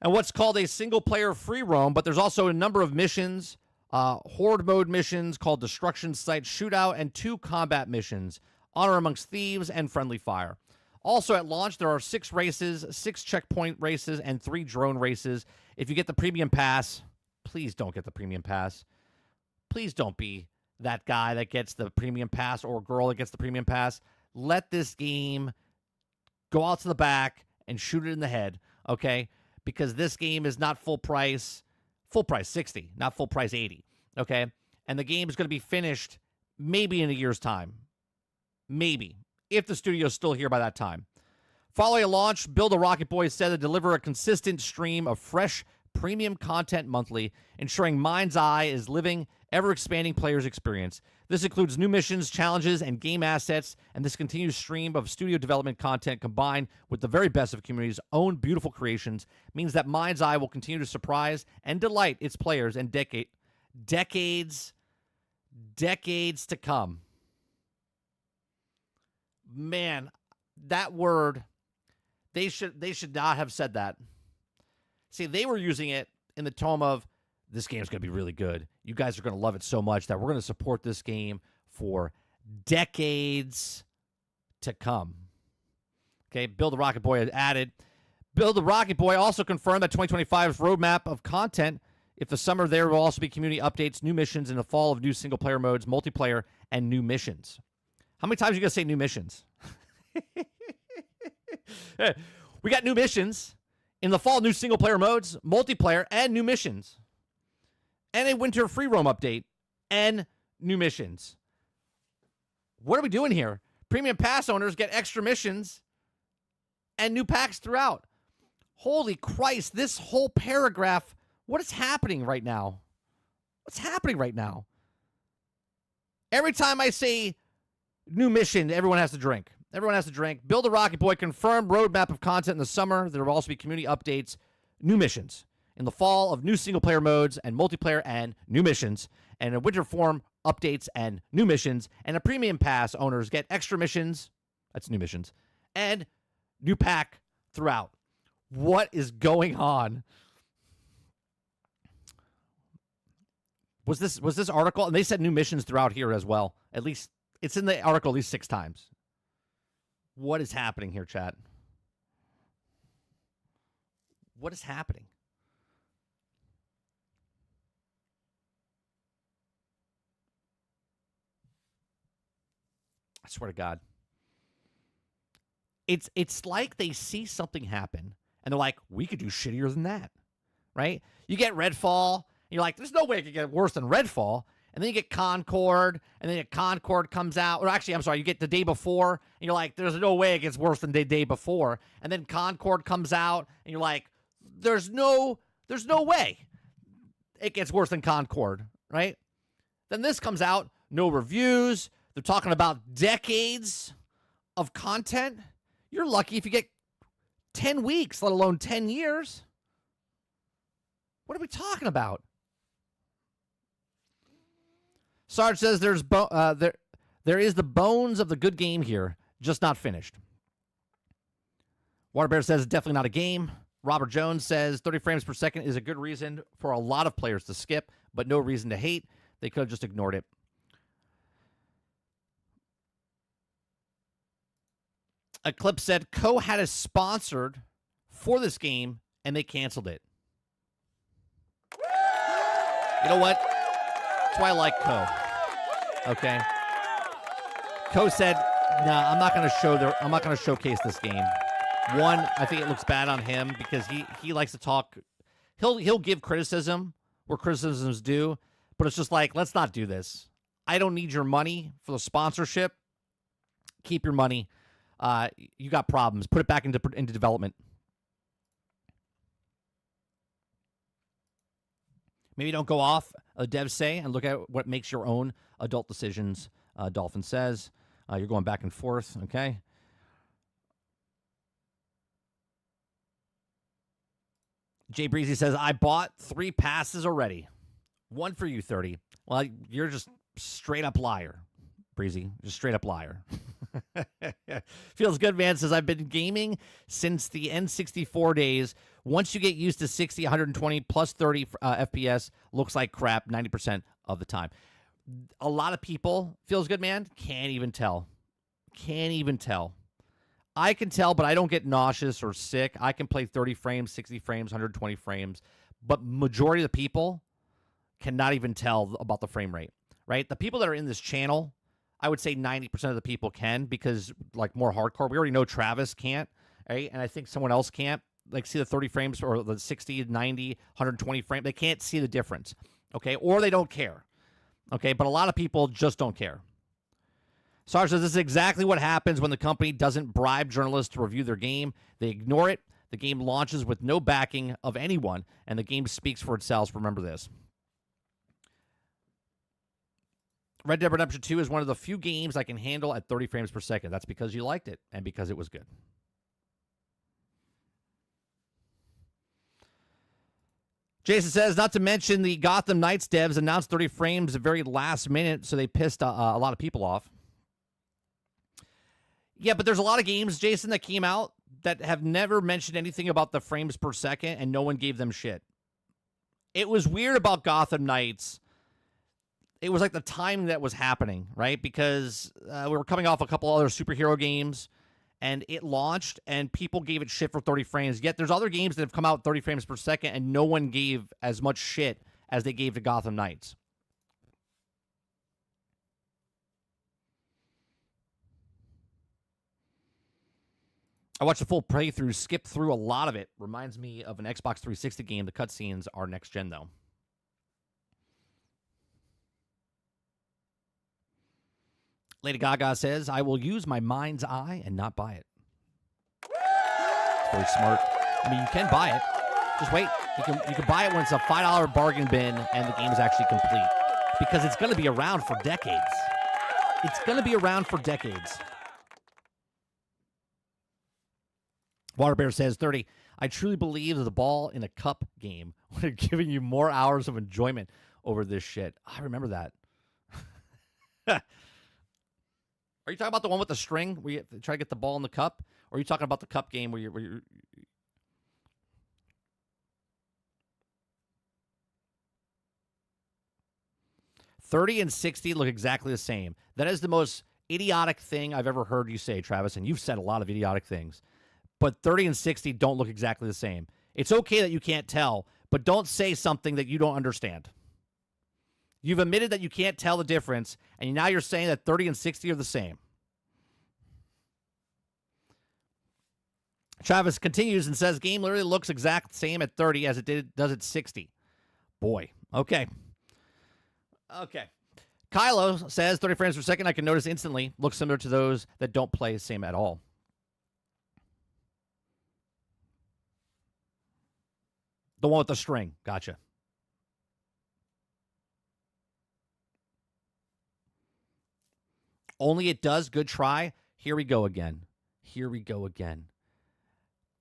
Speaker 1: And what's called a single-player free roam, but there's also a number of missions, horde mode missions called Destruction Site Shootout, and 2 combat missions, Honor Amongst Thieves and Friendly Fire. Also at launch, there are 6 races, 6 checkpoint races, and 3 drone races. If you get the premium pass, please don't get the premium pass. Please don't be that guy that gets the premium pass or girl that gets the premium pass. Let this game go out to the back and shoot it in the head, okay? Because this game is not full price 60, not full price 80, okay? And the game is going to be finished maybe in a year's time. Maybe, if the studio's still here by that time. Following a launch, Build a Rocket Boy said to deliver a consistent stream of fresh premium content monthly, ensuring MindsEye is living ever-expanding players' experience. This includes new missions, challenges, and game assets, and this continuous stream of studio development content combined with the very best of community's own beautiful creations means that MindsEye will continue to surprise and delight its players in decades to come. Man, that word, they should not have said that. See, they were using it in the tone of, this game's going to be really good. You guys are going to love it so much that we're going to support this game for decades to come. Okay, Build a Rocket Boy had added. Build a Rocket Boy also confirmed that 2025's roadmap of content. If the summer, there will also be community updates, new missions, in the fall of new single-player modes, multiplayer, and new missions. How many times are you going to say new missions? We got new missions. In the fall, new single-player modes, multiplayer, and new missions. And a winter free roam update and new missions. What are we doing here? Premium pass owners get extra missions and new packs throughout. Holy Christ, this whole paragraph, what is happening right now? What's happening right now? Every time I say new mission, everyone has to drink. Everyone has to drink. Build a Rocket Boy confirmed roadmap of content in the summer. There will also be community updates, new missions. In the fall of new single-player modes and multiplayer and new missions. And in winter form, updates and new missions. And a premium pass owners get extra missions. That's new missions. And new pack throughout. What is going on? Was this article? And they said new missions throughout here as well. At least, it's in the article at least 6 times. What is happening here, chat? What is happening? I swear to God. It's like they see something happen, and they're like, we could do shittier than that, right? You get Redfall, and you're like, there's no way it could get worse than Redfall. And then you get Concord, and then Concord comes out. Or actually, I'm sorry, you get the day before, and you're like, there's no way it gets worse than the day before. And then Concord comes out, and you're like, there's no way it gets worse than Concord, right? Then this comes out, no reviews. They're talking about decades of content. You're lucky if you get 10 weeks, let alone 10 years. What are we talking about? Sarge says there is the bones of the good game here, just not finished. Water Bear says it's definitely not a game. Robert Jones says 30 frames per second is a good reason for a lot of players to skip, but no reason to hate. They could have just ignored it. Eclipse said Co had us sponsored for this game, and they canceled it. You know what? That's why I like Co. Okay? Co said, "Nah, I'm not going to show I'm not going to showcase this game." One, I think it looks bad on him because he likes to talk. He'll give criticism where criticism's due, but it's just like, let's not do this. I don't need your money for the sponsorship. Keep your money. You got problems. Put it back into development. Maybe don't go off, devs say, and look at what makes your own adult decisions, Dolphin says. You're going back and forth, okay? Jay Breezy says, I bought 3 passes already. One for you, 30. Well, you're just straight up liar, Breezy. Just straight up liar. Feels good, man. Says, I've been gaming since the N64 days. Once you get used to 60, 120, plus 30 FPS, looks like crap 90% of the time. A lot of people, feels good, man, can't even tell. Can't even tell. I can tell, but I don't get nauseous or sick. I can play 30 frames, 60 frames, 120 frames. But majority of the people cannot even tell about the frame rate, right? The people that are in this channel, I would say 90% of the people can, because like more hardcore, we already know Travis can't, right? And I think someone else can't, like, see the 30 frames or the 60, 90, 120 frame. They can't see the difference, okay? Or they don't care, okay? But a lot of people just don't care. Sarge says, this is exactly what happens when the company doesn't bribe journalists to review their game. They ignore it. The game launches with no backing of anyone, and the game speaks for itself. Remember this. Red Dead Redemption 2 is one of the few games I can handle at 30 frames per second. That's because you liked it and because it was good. Jason says, not to mention the Gotham Knights devs announced 30 frames at the very last minute, so they pissed a lot of people off. Yeah, but there's a lot of games, Jason, that came out that have never mentioned anything about the frames per second, and no one gave them shit. It was weird about Gotham Knights. It was like the timing that was happening, right? Because we were coming off a couple other superhero games, and it launched, and people gave it shit for 30 frames. Yet there's other games that have come out 30 frames per second, and no one gave as much shit as they gave to Gotham Knights. I watched a full playthrough, skipped through a lot of it. Reminds me of an Xbox 360 game. The cutscenes are next gen, though. Lady Gaga says, I will use my mind's eye and not buy it. Very smart. I mean, you can buy it. Just wait. You can buy it when it's a $5 bargain bin and the game is actually complete. Because it's going to be around for decades. It's going to be around for decades. Waterbear says, 30, I truly believe that the ball in a cup game would have given you more hours of enjoyment over this shit. I remember that. Are you talking about the one with the string where you try to get the ball in the cup? Or are you talking about the cup game where you're 30 and 60 look exactly the same. That is the most idiotic thing I've ever heard you say, Travis, and you've said a lot of idiotic things. But 30 and 60 don't look exactly the same. It's okay that you can't tell, but don't say something that you don't understand. You've admitted that you can't tell the difference, and now you're saying that 30 and 60 are the same. Travis continues and says, game literally looks exact same at 30 as it does at 60. Boy. Okay. Okay. Kylo says 30 frames per second I can notice instantly. Looks similar to those that don't play the same at all. The one with the string. Gotcha. Only it does. Good try. Here we go again. Here we go again.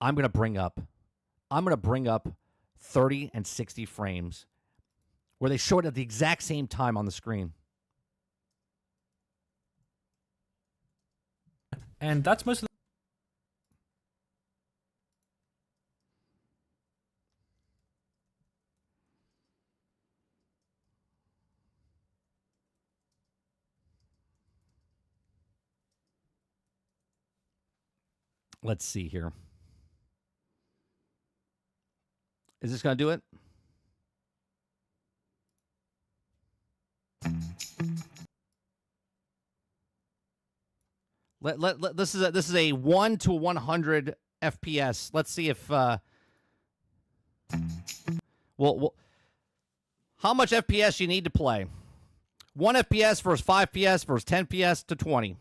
Speaker 1: I'm going to bring up 30 and 60 frames where they show it at the exact same time on the screen.
Speaker 2: And that's most of the
Speaker 1: Let's see here. Is this going to do it? This is a 1 to 100 FPS. Let's see if well, how much FPS you need to play. 1 FPS versus 5 FPS versus 10 FPS to 20.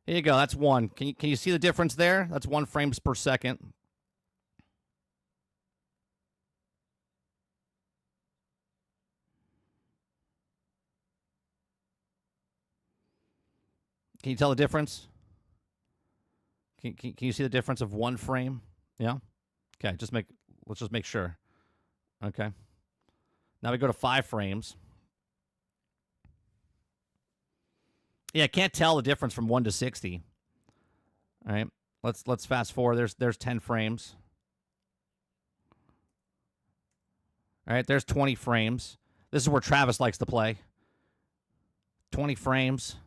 Speaker 1: Here you go. That's 1. Can you see the difference there? That's 1 frames per second. Can you tell the difference? Can you see the difference of 1 frame? Yeah? Okay, let's just make sure. Okay. Now we go to 5 frames. Yeah, I can't tell the difference from 1 to 60. All right. Let's fast forward. There's 10 frames. All right, there's 20 frames. This is where Travis likes to play. 20 frames.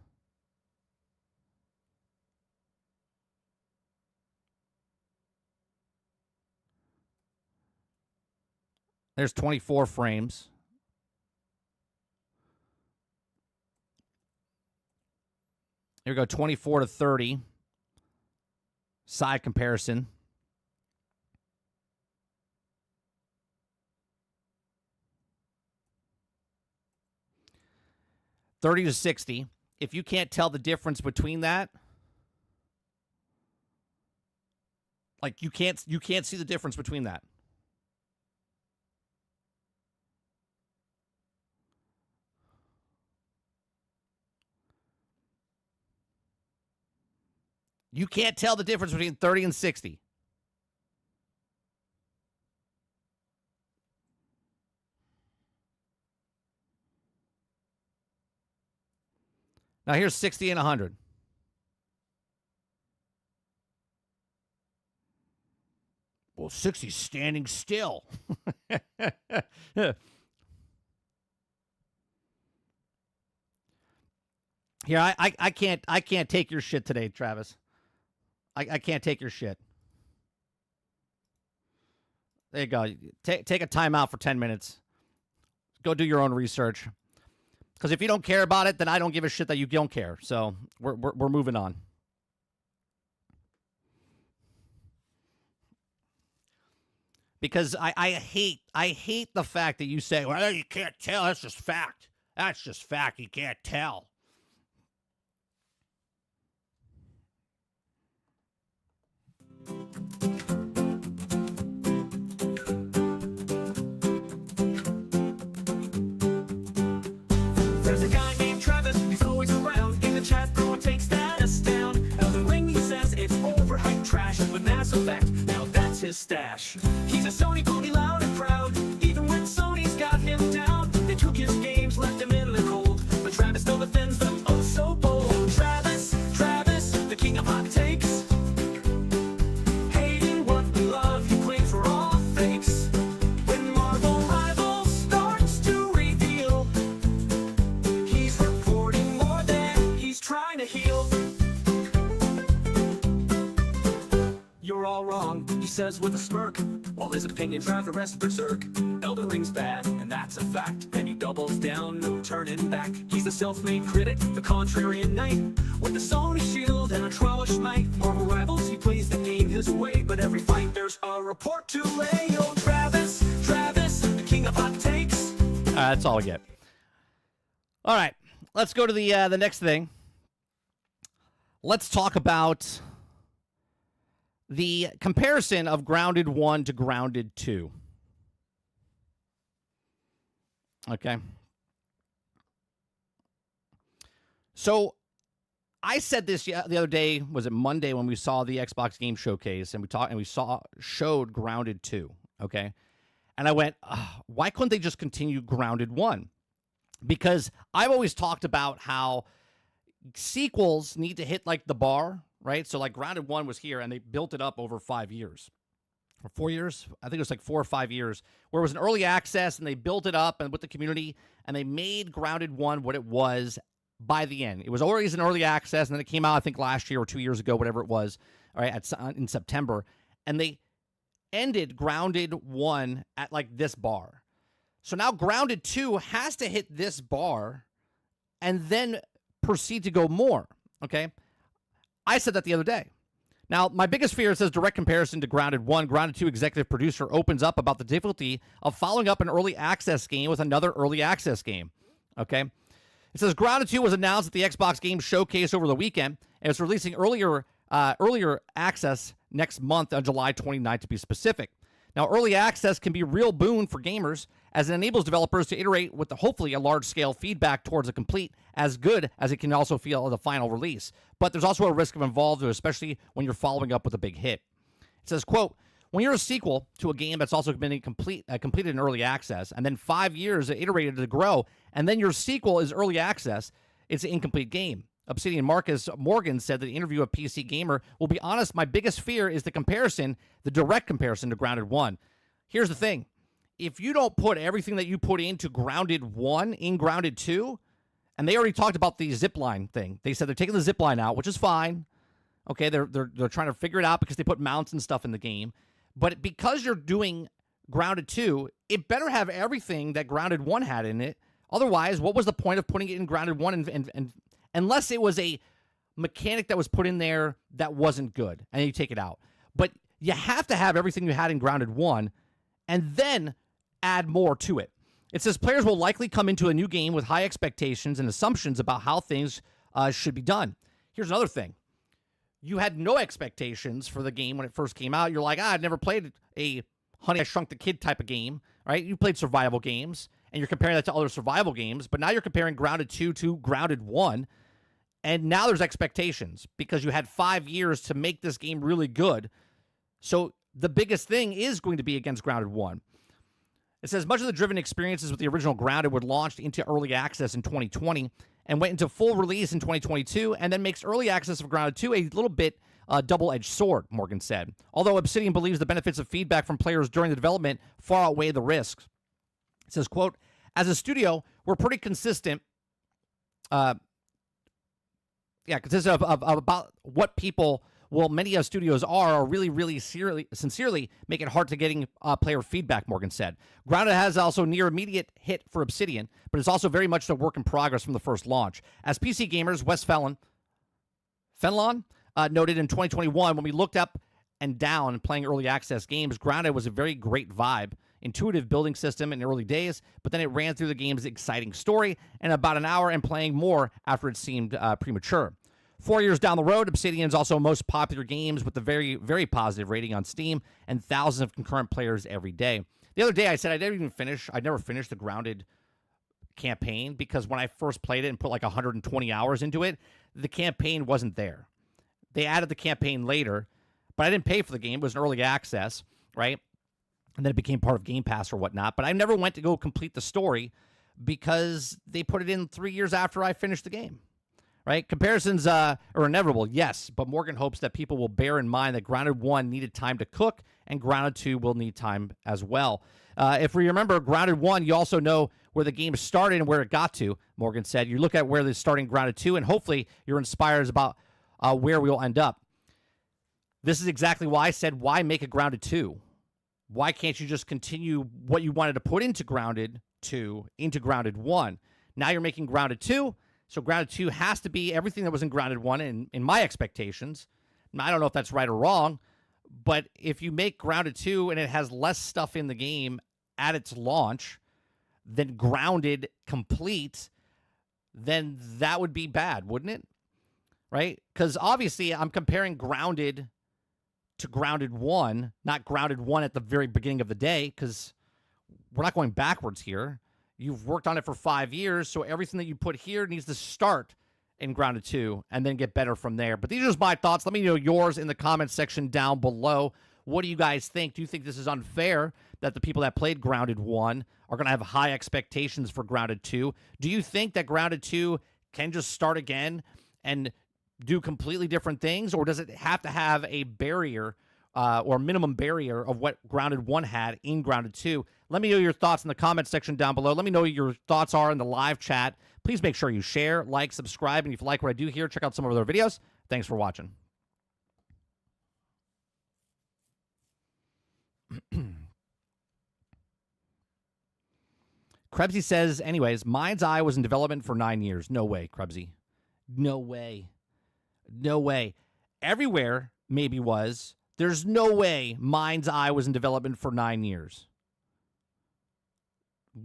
Speaker 1: There's 24 frames. Here we go, 24 to 30. Side comparison. $30 to $60. If you can't tell the difference between that, like you can't see the difference between that. You can't tell the difference between 30 and 60. Now here's 60 and 100. Well, 60's standing still. Here, I can't take your shit today, Travis. I can't take your shit. There you go. Take a timeout for 10 minutes. Go do your own research. Because if you don't care about it, then I don't give a shit that you don't care. So we're moving on. Because I hate the fact that you say, well, you can't tell. That's just fact. That's just fact. You can't tell.
Speaker 5: There's a guy named Travis, he's always around. In the chat, bro, takes status down. Elden Ring, he says it's overhyped trash. With Mass Effect, now that's his stash. He's a Sony pony, loud and proud. Even when Sony's got him down, they took his games, left him in the cold. But Travis still defends them, oh so bold. Travis, the king of hot takes. Hating what we love, he claims we're all fakes. When Marvel Rivals starts to reveal, he's reporting more than he's trying to heal. You're all wrong, he says with a smirk, while his opinion drives the rest berserk. Elden Ring's bad, and that's a fact. And he doubles down, no turning back. He's the self-made critic, the contrarian knight. With the Sony shield and a Trojan might. Marvel Rivals, he plays the game his way. But every fight there's a report to lay. Oh, Travis, the king of hot takes.
Speaker 1: That's all we get. All right, let's go to the next thing. Let's talk about the comparison of Grounded 1 to Grounded 2. Okay. So I said this the other day, was it Monday, when we saw the Xbox Game Showcase and we showed Grounded 2, okay? And I went, why couldn't they just continue Grounded 1? Because I've always talked about how sequels need to hit like the bar, right? So like Grounded 1 was here and they built it up over 5 years. Or 4 years? I think it was like 4 or 5 years, where it was an early access and they built it up and with the community and they made Grounded 1 what it was by the end. It was always an early access and then it came out, I think, last year or 2 years ago, whatever it was, all right, in September. And they ended Grounded 1 at like this bar. So now Grounded 2 has to hit this bar and then proceed to go more, okay? I said that the other day. Now, my biggest fear, it says direct comparison to Grounded 1. Grounded 2 executive producer opens up about the difficulty of following up an early access game with another early access game. Okay? It says Grounded 2 was announced at the Xbox Game Showcase over the weekend, and it's releasing earlier access next month on July 29th to be specific. Now, early access can be a real boon for gamers as it enables developers to iterate with hopefully a large-scale feedback towards a complete as good as it can also feel the final release. But there's also a risk of involved, especially when you're following up with a big hit. It says, quote, when you're a sequel to a game that's also been completed in early access, and then 5 years iterated to grow, and then your sequel is early access, it's an incomplete game. Obsidian Marcus Morgan said that the interview of PC Gamer, will be honest, my biggest fear is the direct comparison to Grounded 1. Here's the thing. If you don't put everything that you put into Grounded 1 in Grounded 2, and they already talked about the zipline thing. They said they're taking the zipline out, which is fine. Okay, they're trying to figure it out because they put mounts and stuff in the game. But because you're doing Grounded 2, it better have everything that Grounded 1 had in it. Otherwise, what was the point of putting it in Grounded 1 and unless it was a mechanic that was put in there that wasn't good, and you take it out. But you have to have everything you had in Grounded 1 and then add more to it. It says players will likely come into a new game with high expectations and assumptions about how things should be done. Here's another thing. You had no expectations for the game when it first came out. You're like, I've never played a Honey, I Shrunk the Kid type of game, right? You played survival games, and you're comparing that to other survival games, but now you're comparing Grounded 2 to Grounded 1, and now there's expectations because you had 5 years to make this game really good. So the biggest thing is going to be against Grounded 1. It says much of the driven experiences with the original Grounded were launched into early access in 2020 and went into full release in 2022, and then makes early access of Grounded 2 a little bit double-edged sword, Morgan said. Although Obsidian believes the benefits of feedback from players during the development far outweigh the risks. It says, quote, as a studio, we're pretty consistent. Consistent of about what people, many studios are really sincerely make it hard to getting player feedback, Morgan said. Grounded has also near immediate hit for Obsidian, but it's also very much a work in progress from the first launch. As PC gamers, Wes Fenlon noted in 2021, when we looked up and down playing early access games, Grounded was a very great vibe, intuitive building system in the early days, but then it ran through the game's exciting story in about an hour and playing more after it seemed premature. 4 years down the road, Obsidian's also most popular games with a very, very positive rating on Steam and thousands of concurrent players every day. The other day I said I'd never finished the Grounded campaign because when I first played it and put like 120 hours into it, the campaign wasn't there. They added the campaign later, but I didn't pay for the game. It was an early access, right? And then it became part of Game Pass or whatnot. But I never went to go complete the story because they put it in 3 years after I finished the game, right? Comparisons are inevitable, yes, but Morgan hopes that people will bear in mind that Grounded 1 needed time to cook, and Grounded 2 will need time as well. If we remember Grounded 1, you also know where the game started and where it got to, Morgan said. You look at where they're starting Grounded 2, and hopefully you're inspired about where we'll end up. This is exactly why I said, why make a Grounded 2? Why can't you just continue what you wanted to put into Grounded 2 into Grounded 1? Now you're making Grounded 2, so Grounded 2 has to be everything that was in Grounded 1 in my expectations. Now, I don't know if that's right or wrong, but if you make Grounded 2 and it has less stuff in the game at its launch than Grounded Complete, then that would be bad, wouldn't it? Right? Because obviously I'm comparing Grounded to Grounded 1, not Grounded 1 at the very beginning of the day, because we're not going backwards here. You've worked on it for 5 years, so everything that you put here needs to start in Grounded 2 and then get better from there. But these are just my thoughts. Let me know yours in the comments section down below. What do you guys think? Do you think this is unfair that the people that played Grounded 1 are going to have high expectations for Grounded 2? Do you think that Grounded 2 can just start again and do completely different things, or does it have to have a barrier or minimum barrier of what Grounded 1 had in Grounded 2? Let me know your thoughts in the comments section down below. Let me know what your thoughts are in the live chat. Please make sure you share, like, subscribe, and if you like what I do here, check out some of our other videos. Thanks for watching. Krebsy says, anyways, MindsEye was in development for 9 years. No way, Krebsy. No way. No way. everywhere maybe was. There's no way MindsEye was in development for 9 years.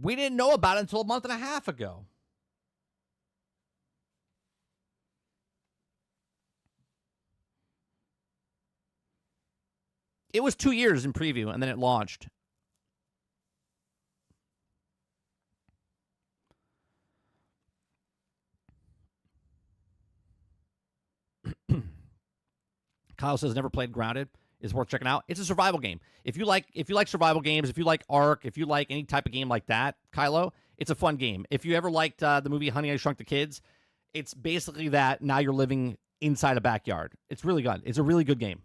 Speaker 1: We didn't know about it until a month and a half ago. It was 2 years in preview, and then it launched. Kyle says never played Grounded. It's worth checking out. It's a survival game. If you like survival games, if you like Ark, if you like any type of game like that, Kylo, it's a fun game. If you ever liked the movie Honey, I Shrunk the Kids, it's basically that. Now you're living inside a backyard. It's really good. It's a really good game.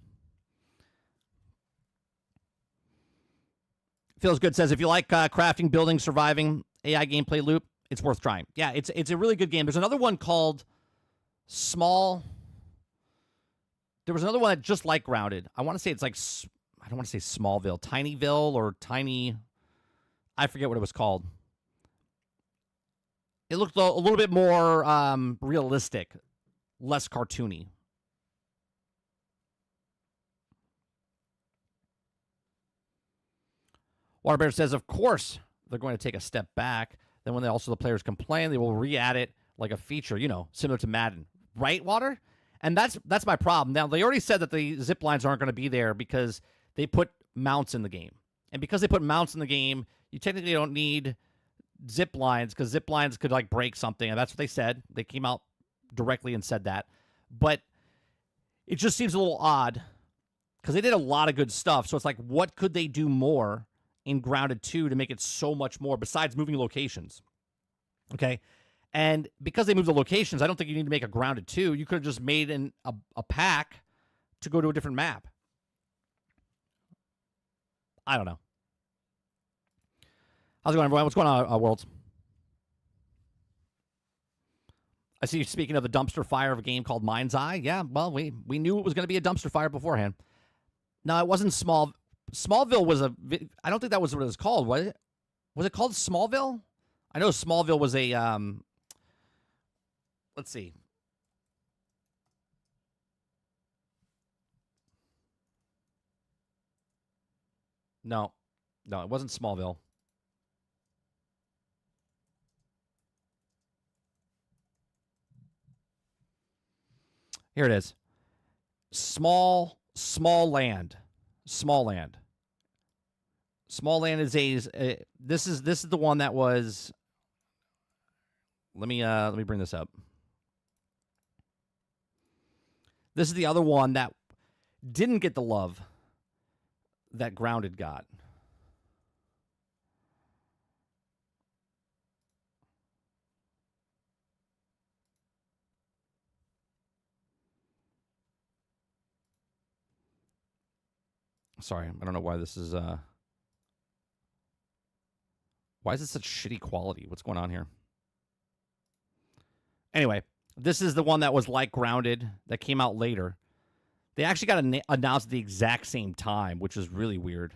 Speaker 1: Feels Good says, if you like crafting, building, surviving, AI gameplay loop, it's worth trying. Yeah, it's a really good game. There's another one called Small. There was another one that just like Grounded. I want to say it's like, I don't want to say Smallville, Tinyville or Tiny, I forget what it was called. It looked a little bit more realistic, less cartoony. Waterbear says, of course, they're going to take a step back. Then when the players complain, they will re-add it like a feature, similar to Madden. Right, Water? And that's my problem. Now, they already said that the zip lines aren't going to be there because they put mounts in the game. And because they put mounts in the game, you technically don't need zip lines because zip lines could, break something. And that's what they said. They came out directly and said that. But it just seems a little odd because they did a lot of good stuff. So it's like, what could they do more in Grounded 2 to make it so much more besides moving locations? Okay? And because they moved the locations, I don't think you need to make a Grounded 2. You could have just made a pack to go to a different map. I don't know. How's it going, everyone? What's going on, Worlds? I see you speaking of the dumpster fire of a game called MindsEye. Yeah, well, we knew it was going to be a dumpster fire beforehand. No, it wasn't Smallville was I don't think that was what it was called, was it? Was it called Smallville? I know Smallville was a, let's see. No, it wasn't Smallville. Here it is. Small Land. Small Land is this is the one that was. Let me bring this up. This is the other one that didn't get the love that Grounded got. Sorry, I don't know why this is why is it such shitty quality? What's going on here? Anyway, this is the one that was like Grounded that came out later. They actually got announced at the exact same time, which is really weird.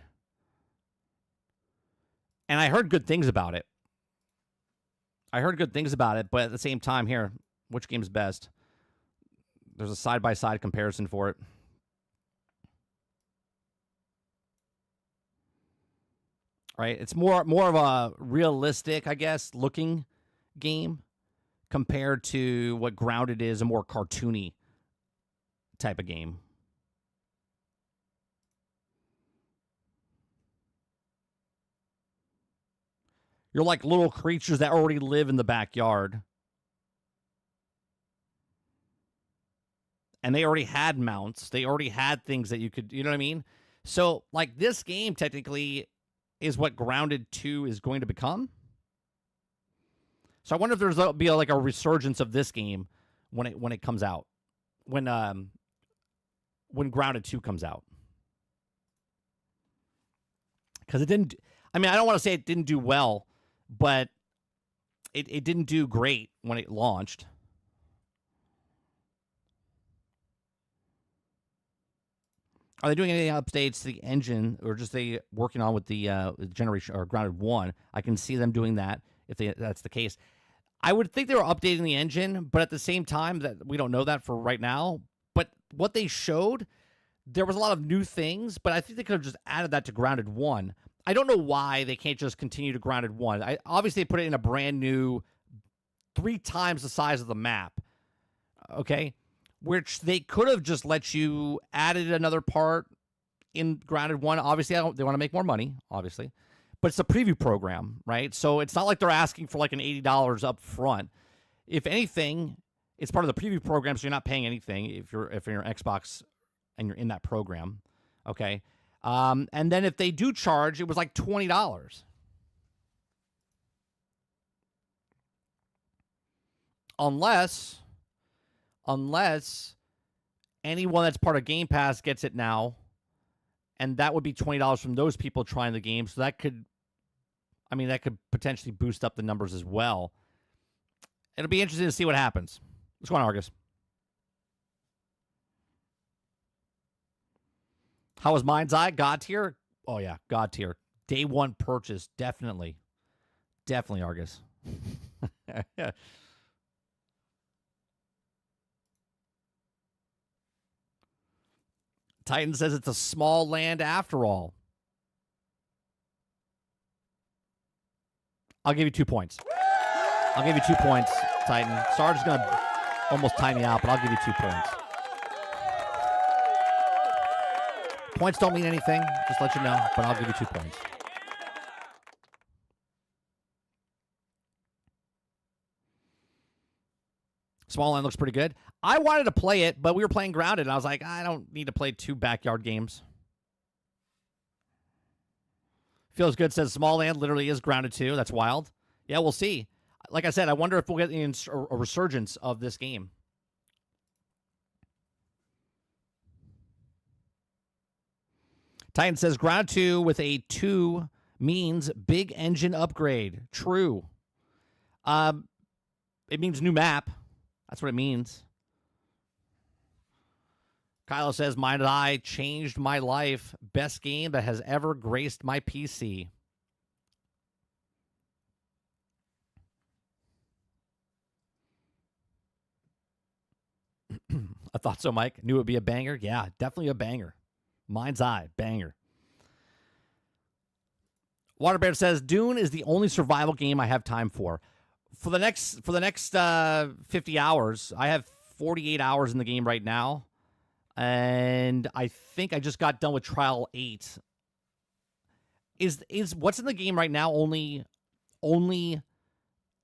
Speaker 1: And I heard good things about it. But at the same time, here, which game's best? There's a side-by-side comparison for it. Right? It's more of a realistic, I guess, looking game compared to what Grounded is, a more cartoony type of game. You're like little creatures that already live in the backyard. And they already had mounts. They already had things that you could, you know what I mean? So, like, this game technically is what Grounded 2 is going to become. So I wonder if there'll be a resurgence of this game when it comes out. When Grounded 2 comes out. Because it didn't, I mean, I don't want to say it didn't do well, but it didn't do great when it launched. Are they doing any updates to the engine, or just they working on with the generation or Grounded 1? I can see them doing that if that's the case. I would think they were updating the engine, but at the same time, that we don't know that for right now. But what they showed, there was a lot of new things, but I think they could have just added that to Grounded 1. I don't know why they can't just continue to Grounded 1. Obviously, they put it in a brand new 3 times the size of the map, okay? Which they could have just let you added another part in Grounded 1. Obviously, they want to make more money, obviously. But it's a preview program, right? So it's not like they're asking for like an $80 up front. If anything, it's part of the preview program, so you're not paying anything if you're Xbox and you're in that program, okay? And then if they do charge, it was like $20. Unless anyone that's part of Game Pass gets it now, and that would be $20 from those people trying the game. So that could potentially boost up the numbers as well. It'll be interesting to see what happens. What's going on, Argus? How was MindsEye? God tier? Oh, yeah, God tier. Day 1 purchase, definitely. Definitely, Argus. Titan says it's a small land after all. I'll give you 2 points. I'll give you 2 points, Titan. Sarge's going to almost time me out, but I'll give you 2 points. Points don't mean anything, just let you know, but I'll give you 2 points. Small Land looks pretty good. I wanted to play it, but we were playing Grounded, and I was like, I don't need to play 2 backyard games. Feels Good says Small Land literally is Grounded 2. That's wild. Yeah, we'll see. Like I said, I wonder if we'll get a resurgence of this game. Titan says Grounded 2 with a 2 means big engine upgrade. True. It means new map. That's what it means. Kylo says, MindsEye changed my life. Best game that has ever graced my PC. I thought so, Mike. Knew it would be a banger. Yeah, definitely a banger. MindsEye, banger. Waterbear says, Dune is the only survival game I have time for. For the next 50 hours, I have 48 hours in the game right now. And I think I just got done with Trial 8. Is what's in the game right now only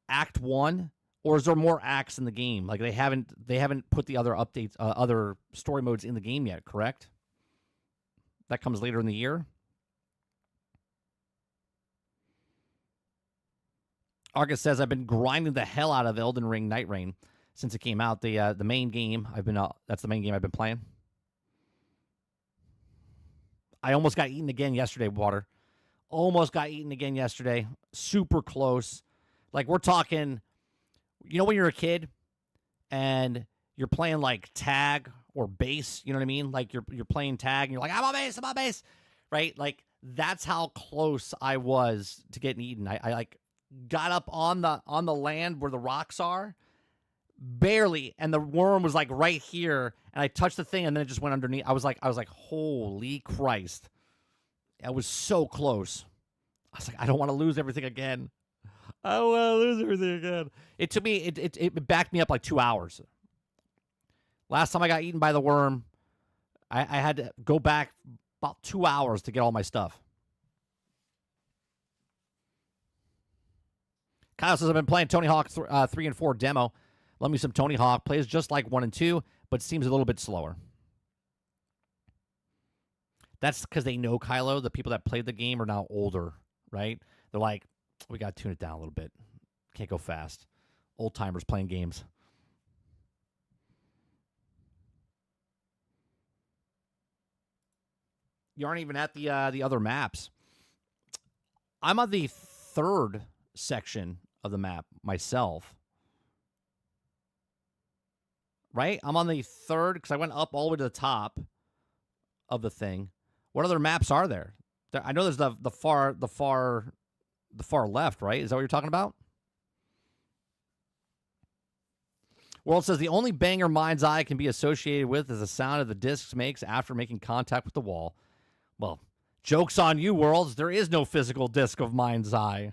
Speaker 1: Act 1? Or is there more acts in the game? Like they haven't put the other updates, other story modes in the game yet, correct? That comes later in the year. Argus says, I've been grinding the hell out of Elden Ring Night Rain since it came out. The main game that's the main game I've been playing. I almost got eaten again yesterday, Water. Almost got eaten again yesterday. Super close. Like we're talking, you know when you're a kid and you're playing like tag or base, you know what I mean? Like you're playing tag and you're like, I'm on base, right? Like that's how close I was to getting eaten. I like got up on the land where the rocks are, barely, and the worm was like right here, and I touched the thing and then it just went underneath. I was like, holy Christ. I was so close. I was like, I don't want to lose everything again. I don't want to lose everything again. It took me, it backed me up like 2 hours. Last time I got eaten by the worm, I had to go back about 2 hours to get all my stuff. Kyle says, I've been playing Tony Hawk 3 and 4 demo. Love me some Tony Hawk. Plays just like 1 and 2, but seems a little bit slower. That's because they know, Kylo, the people that played the game are now older, right? They're like, we got to tune it down a little bit. Can't go fast. Old timers playing games. You aren't even at the other maps. I'm on the 3rd section of the map myself. Right? I'm on the 3rd because I went up all the way to the top of the thing. What other maps are there? I know there's the far left, right? Is that what you're talking about? World says the only banger Mind's Eye can be associated with is the sound of the discs makes after making contact with the wall. Well, joke's on you, Worlds. There is no physical disc of Mind's Eye.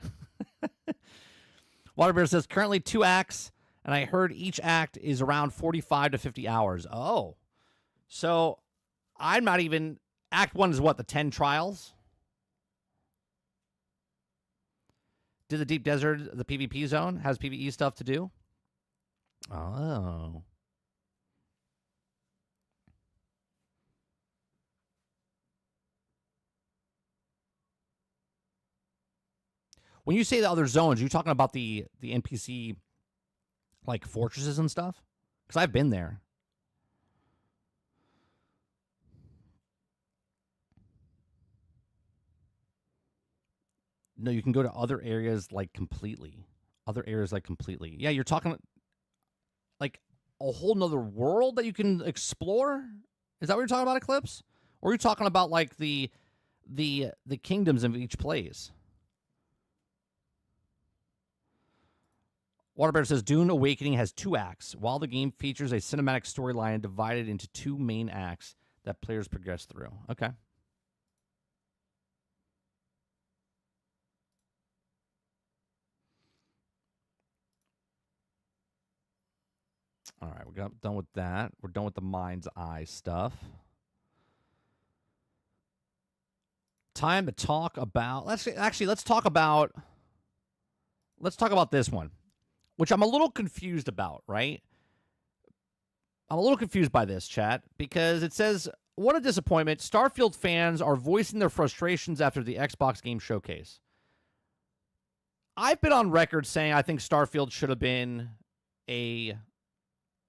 Speaker 1: Waterbear says currently 2 acts, and I heard each act is around 45 to 50 hours. Oh. So I'm not even... Act 1 is what, the 10 trials? Did the Deep Desert, the PvP zone, has PvE stuff to do? Oh. When you say the other zones, are you talking about the NPC, like, fortresses and stuff? Because I've been there. No, you can go to other areas, like, completely. Other areas, like, completely. Yeah, you're talking, like, a whole nother world that you can explore? Is that what you're talking about, Eclipse? Or are you talking about, like, the kingdoms of each place? Waterbear says Dune Awakening has 2 acts, while the game features a cinematic storyline divided into 2 main acts that players progress through. Okay. All right, we got done with that. We're done with the Mind's Eye stuff. Time to talk about. Let's talk about this one, which I'm a little confused about. Right? I'm a little confused by this, chat, because it says, "What a disappointment! Starfield fans are voicing their frustrations after the Xbox Game Showcase." I've been on record saying I think Starfield should have been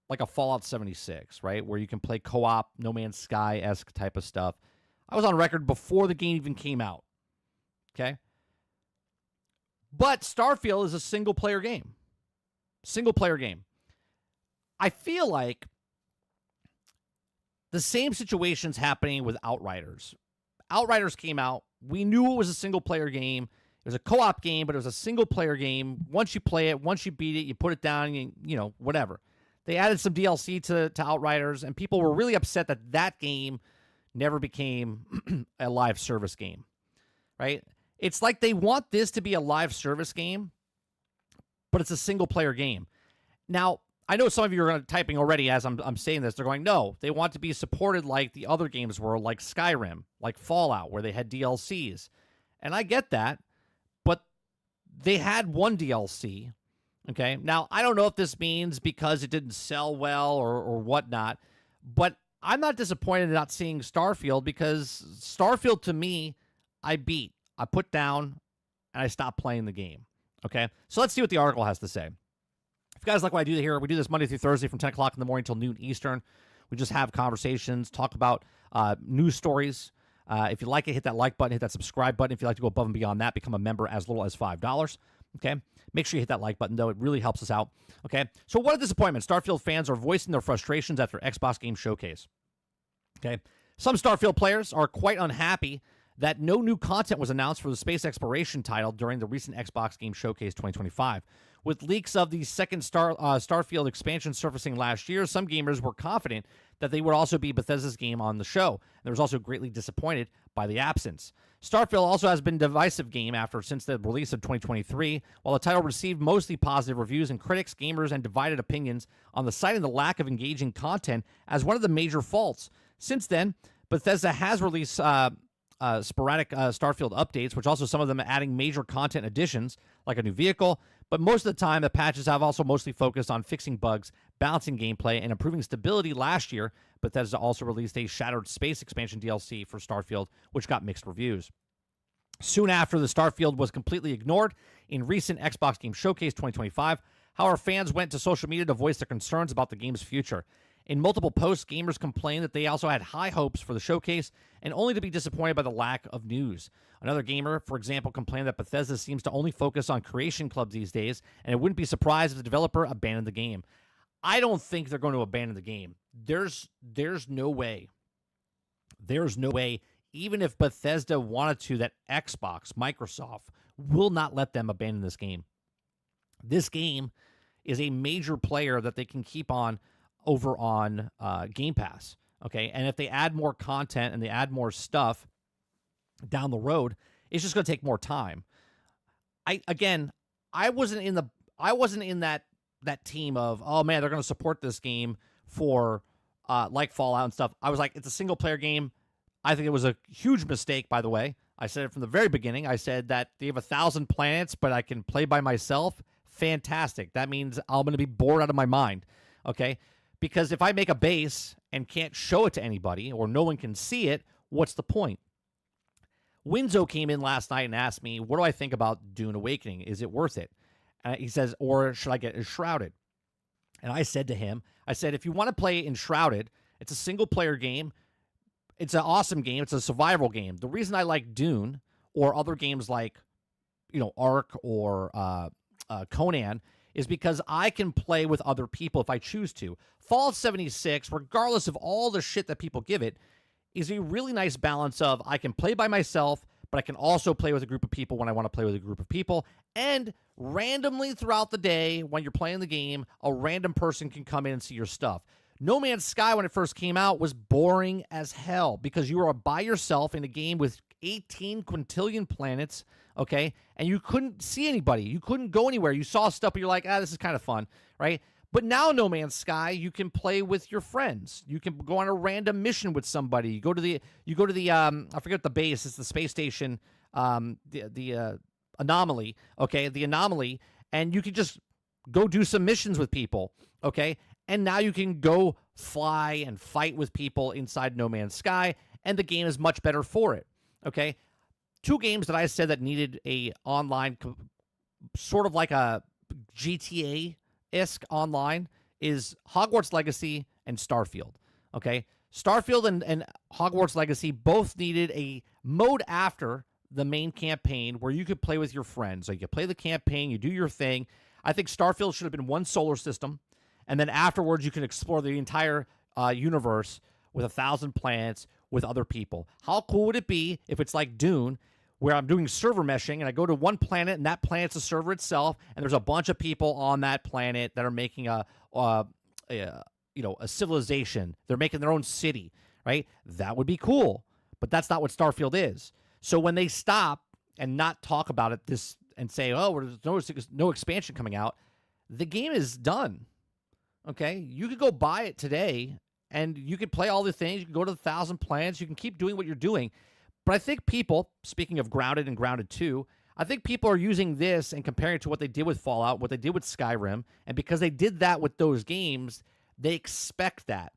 Speaker 1: like a Fallout 76, right? Where you can play co-op, No Man's Sky-esque type of stuff. I was on record before the game even came out, okay? But Starfield is a single-player game. Single-player game. I feel like the same situation's happening with Outriders. Outriders came out. We knew it was a single-player game. It was a co-op game, but it was a single-player game. Once you play it, once you beat it, you put it down, you know, whatever. They added some DLC to Outriders, and people were really upset that game never became a live service game, right? It's like they want this to be a live service game, but it's a single-player game. Now, I know some of you are typing already as I'm saying this. They're going, no, they want to be supported like the other games were, like Skyrim, like Fallout, where they had DLCs. And I get that, but they had one DLC. Okay, now, I don't know if this means because it didn't sell well or whatnot, but I'm not disappointed in not seeing Starfield because Starfield, to me, I beat. I put down, and I stopped playing the game. Okay, so let's see what the article has to say. If you guys like what I do here, we do this Monday through Thursday from 10 o'clock in the morning till noon Eastern. We just have conversations, talk about news stories. If you like it, hit that like button, hit that subscribe button. If you'd like to go above and beyond that, become a member as little as $5. Okay? Make sure you hit that like button, though. It really helps us out. Okay? So what a disappointment. Starfield fans are voicing their frustrations after Xbox Game Showcase. Okay? Some Starfield players are quite unhappy that no new content was announced for the space exploration title during the recent Xbox Game Showcase 2025. With leaks of the second Starfield expansion surfacing last year, some gamers were confident that they would also be Bethesda's game on the show. They was also greatly disappointed by the absence. Starfield also has been a divisive game since the release of 2023. While the title received mostly positive reviews and critics, gamers, and divided opinions on the citing the lack of engaging content as one of the major faults. Since then, Bethesda has released sporadic Starfield updates, which also some of them adding major content additions, like a new vehicle. But most of the time, the patches have also mostly focused on fixing bugs, balancing gameplay, and improving stability. Last year, Bethesda also released a Shattered Space expansion DLC for Starfield, which got mixed reviews. Soon after, the Starfield was completely ignored in recent Xbox Game Showcase 2025. However, fans went to social media to voice their concerns about the game's future. In multiple posts, gamers complained that they also had high hopes for the showcase and only to be disappointed by the lack of news. Another gamer, for example, complained that Bethesda seems to only focus on creation clubs these days, and it wouldn't be surprised if the developer abandoned the game. I don't think they're going to abandon the game. There's no way. There's no way, even if Bethesda wanted to, that Xbox, Microsoft, will not let them abandon this game. This game is a major player that they can keep on over on Game Pass. Okay, and if they add more content and they add more stuff down the road, it's just going to take more time. I wasn't in that team of, oh man, they're going to support this game for like Fallout and stuff. I was like, it's a single player game. I think it was a huge mistake, by the way. I said it from the very beginning. I said that they have 1,000 planets, but I can play by myself. Fantastic. That means I'm going to be bored out of my mind. Okay, because if I make a base and can't show it to anybody or no one can see it, what's the point? Winzo came in last night and asked me, what do I think about Dune Awakening? Is it worth it? He says, or should I get Enshrouded? And I said to him, if you want to play Enshrouded, it's a single-player game. It's an awesome game. It's a survival game. The reason I like Dune or other games like, Ark or Conan is because I can play with other people if I choose to. Fallout 76, regardless of all the shit that people give it, is a really nice balance of I can play by myself, but I can also play with a group of people when I want to play with a group of people. And randomly throughout the day, when you're playing the game, a random person can come in and see your stuff. No Man's Sky, when it first came out, was boring as hell because you were by yourself in a game with 18 quintillion planets, okay? And you couldn't see anybody. You couldn't go anywhere. You saw stuff, but you're like, this is kind of fun, right? But now No Man's Sky, you can play with your friends. You can go on a random mission with somebody. You go to the I forget the base. It's the space station, the Anomaly, okay? The Anomaly, and you can just go do some missions with people, okay? And now you can go fly and fight with people inside No Man's Sky, and the game is much better for it, okay? Two games that I said that needed a online, sort of like a GTA-esque online, is Hogwarts Legacy and Starfield, okay? Starfield and Hogwarts Legacy both needed a mode after the main campaign where you could play with your friends. So you play the campaign, you do your thing. I think Starfield should have been one solar system, and then afterwards you can explore the entire universe with 1,000 planets with other people. How cool would it be if it's like Dune, where I'm doing server meshing and I go to one planet and that planet's a server itself, and there's a bunch of people on that planet that are making a civilization. They're making their own city, right? That would be cool, but that's not what Starfield is. So when they stop and not talk about it and say, oh, there's no expansion coming out, the game is done. Okay, you could go buy it today, and you can play all the things. You can go to 1,000 planets. You can keep doing what you're doing. But I think people, speaking of Grounded and Grounded 2, I think people are using this and comparing it to what they did with Fallout, what they did with Skyrim, and because they did that with those games, they expect that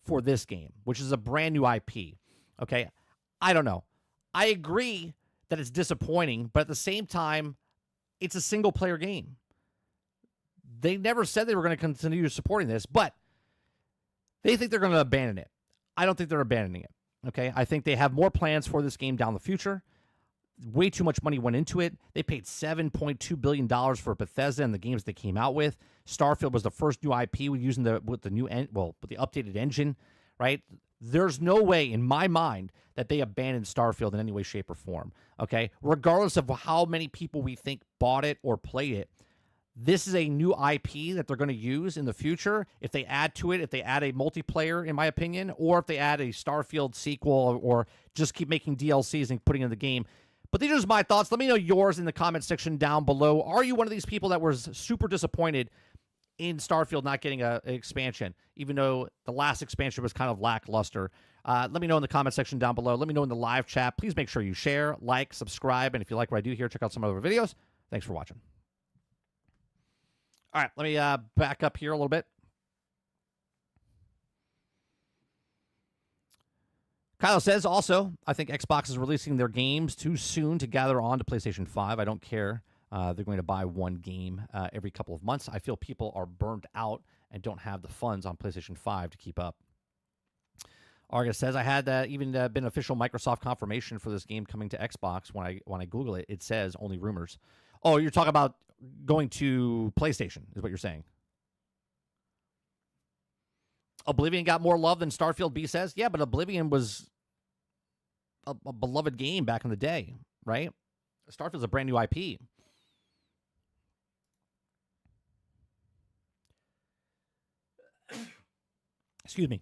Speaker 1: for this game, which is a brand new IP. Okay, I don't know. I agree that it's disappointing, but at the same time, it's a single-player game. They never said they were going to continue supporting this, but they think they're going to abandon it. I don't think they're abandoning it, okay? I think they have more plans for this game down the future. Way too much money went into it. They paid $7.2 billion for Bethesda and the games they came out with. Starfield was the first new IP using with the updated engine, right? There's no way in my mind that they abandoned Starfield in any way, shape, or form, okay? Regardless of how many people we think bought it or played it, this is a new IP that they're going to use in the future. If they add to it, if they add a multiplayer, in my opinion, or if they add a Starfield sequel or just keep making DLCs and putting in the game. But these are just my thoughts. Let me know yours in the comment section down below. Are you one of these people that was super disappointed in Starfield not getting an expansion, even though the last expansion was kind of lackluster? Let me know in the comment section down below. Let me know in the live chat. Please make sure you share, like, subscribe, and if you like what I do here, check out some other videos. Thanks for watching. All right, let me back up here a little bit. Kyle says, also, I think Xbox is releasing their games too soon to gather on to PlayStation 5. I don't care. They're going to buy one game every couple of months. I feel people are burnt out and don't have the funds on PlayStation 5 to keep up. Argus says, I had even been official Microsoft confirmation for this game coming to Xbox. When I Google it, it says only rumors. Oh, you're talking about going to PlayStation, is what you're saying. Oblivion got more love than Starfield, B says. Yeah, but Oblivion was a beloved game back in the day, right? Starfield's a brand new IP. Excuse me.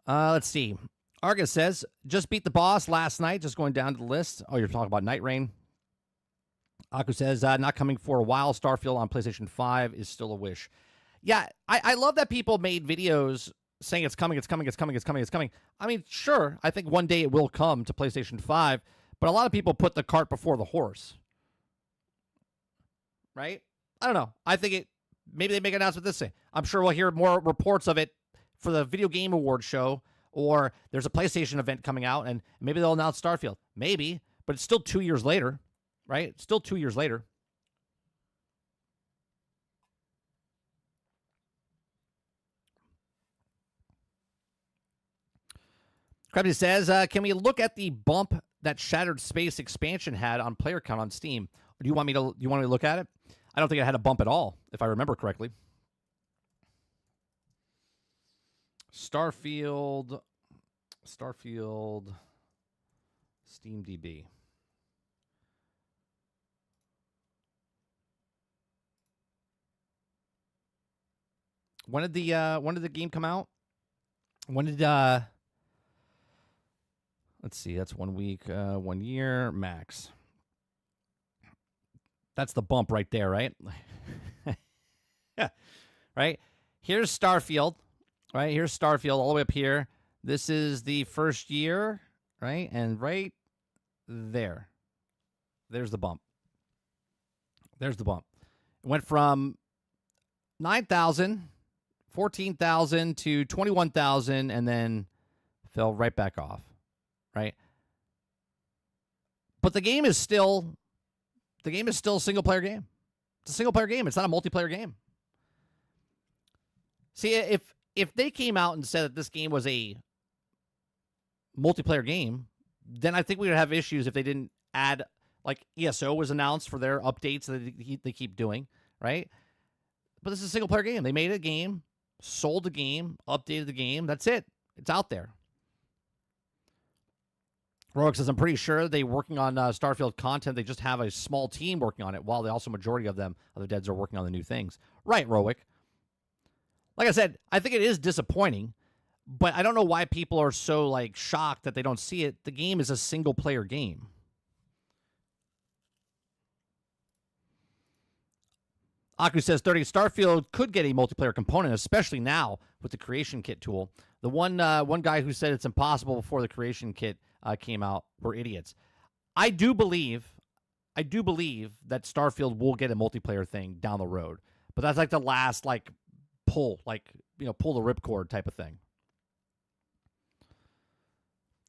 Speaker 1: Let's see. Argus says, just beat the boss last night, just going down to the list. Oh, you're talking about Night Rain. Aku says, not coming for a while. Starfield on PlayStation 5 is still a wish. Yeah, I love that people made videos saying it's coming, it's coming, it's coming, it's coming, it's coming. I mean, sure, I think one day it will come to PlayStation 5, but a lot of people put the cart before the horse. Right? I don't know. I think maybe they make an announcement this thing. I'm sure we'll hear more reports of it for the Video Game Awards show, or there's a PlayStation event coming out, and maybe they'll announce Starfield. Maybe, but it's still 2 years later, right? It's still 2 years later. Krebs says, can we look at the bump that Shattered Space expansion had on player count on Steam? Or do you want me to look at it? I don't think it had a bump at all, if I remember correctly. Starfield, SteamDB. When did the game come out? When did let's see, that's 1 week, 1 year max. That's the bump right there, right? Yeah. Right? Here's Starfield. Right? Here's Starfield all the way up here. This is the first year, right? And right there. There's the bump. There's the bump. It went from 9,000, 14,000 to 21,000 and then fell right back off. Right? But the game is still a single player game. It's a single player game. It's not a multiplayer game. See, if they came out and said that this game was a multiplayer game, then I think we would have issues if they didn't add, like ESO was announced for their updates that they keep doing, right? But this is a single player game. They made a game, sold the game, updated the game. That's it. It's out there. Rogue says, I'm pretty sure they're working on Starfield content. They just have a small team working on it, while the also majority of them, of the devs, are working on the new things. Right, Rowick. Like I said, I think it is disappointing, but I don't know why people are so shocked that they don't see it. The game is a single-player game. Aku says, 30, Starfield could get a multiplayer component, especially now with the Creation Kit tool. The one guy who said it's impossible before the Creation Kit came out were idiots. I do believe that Starfield will get a multiplayer thing down the road, but that's the last pull, pull the ripcord type of thing.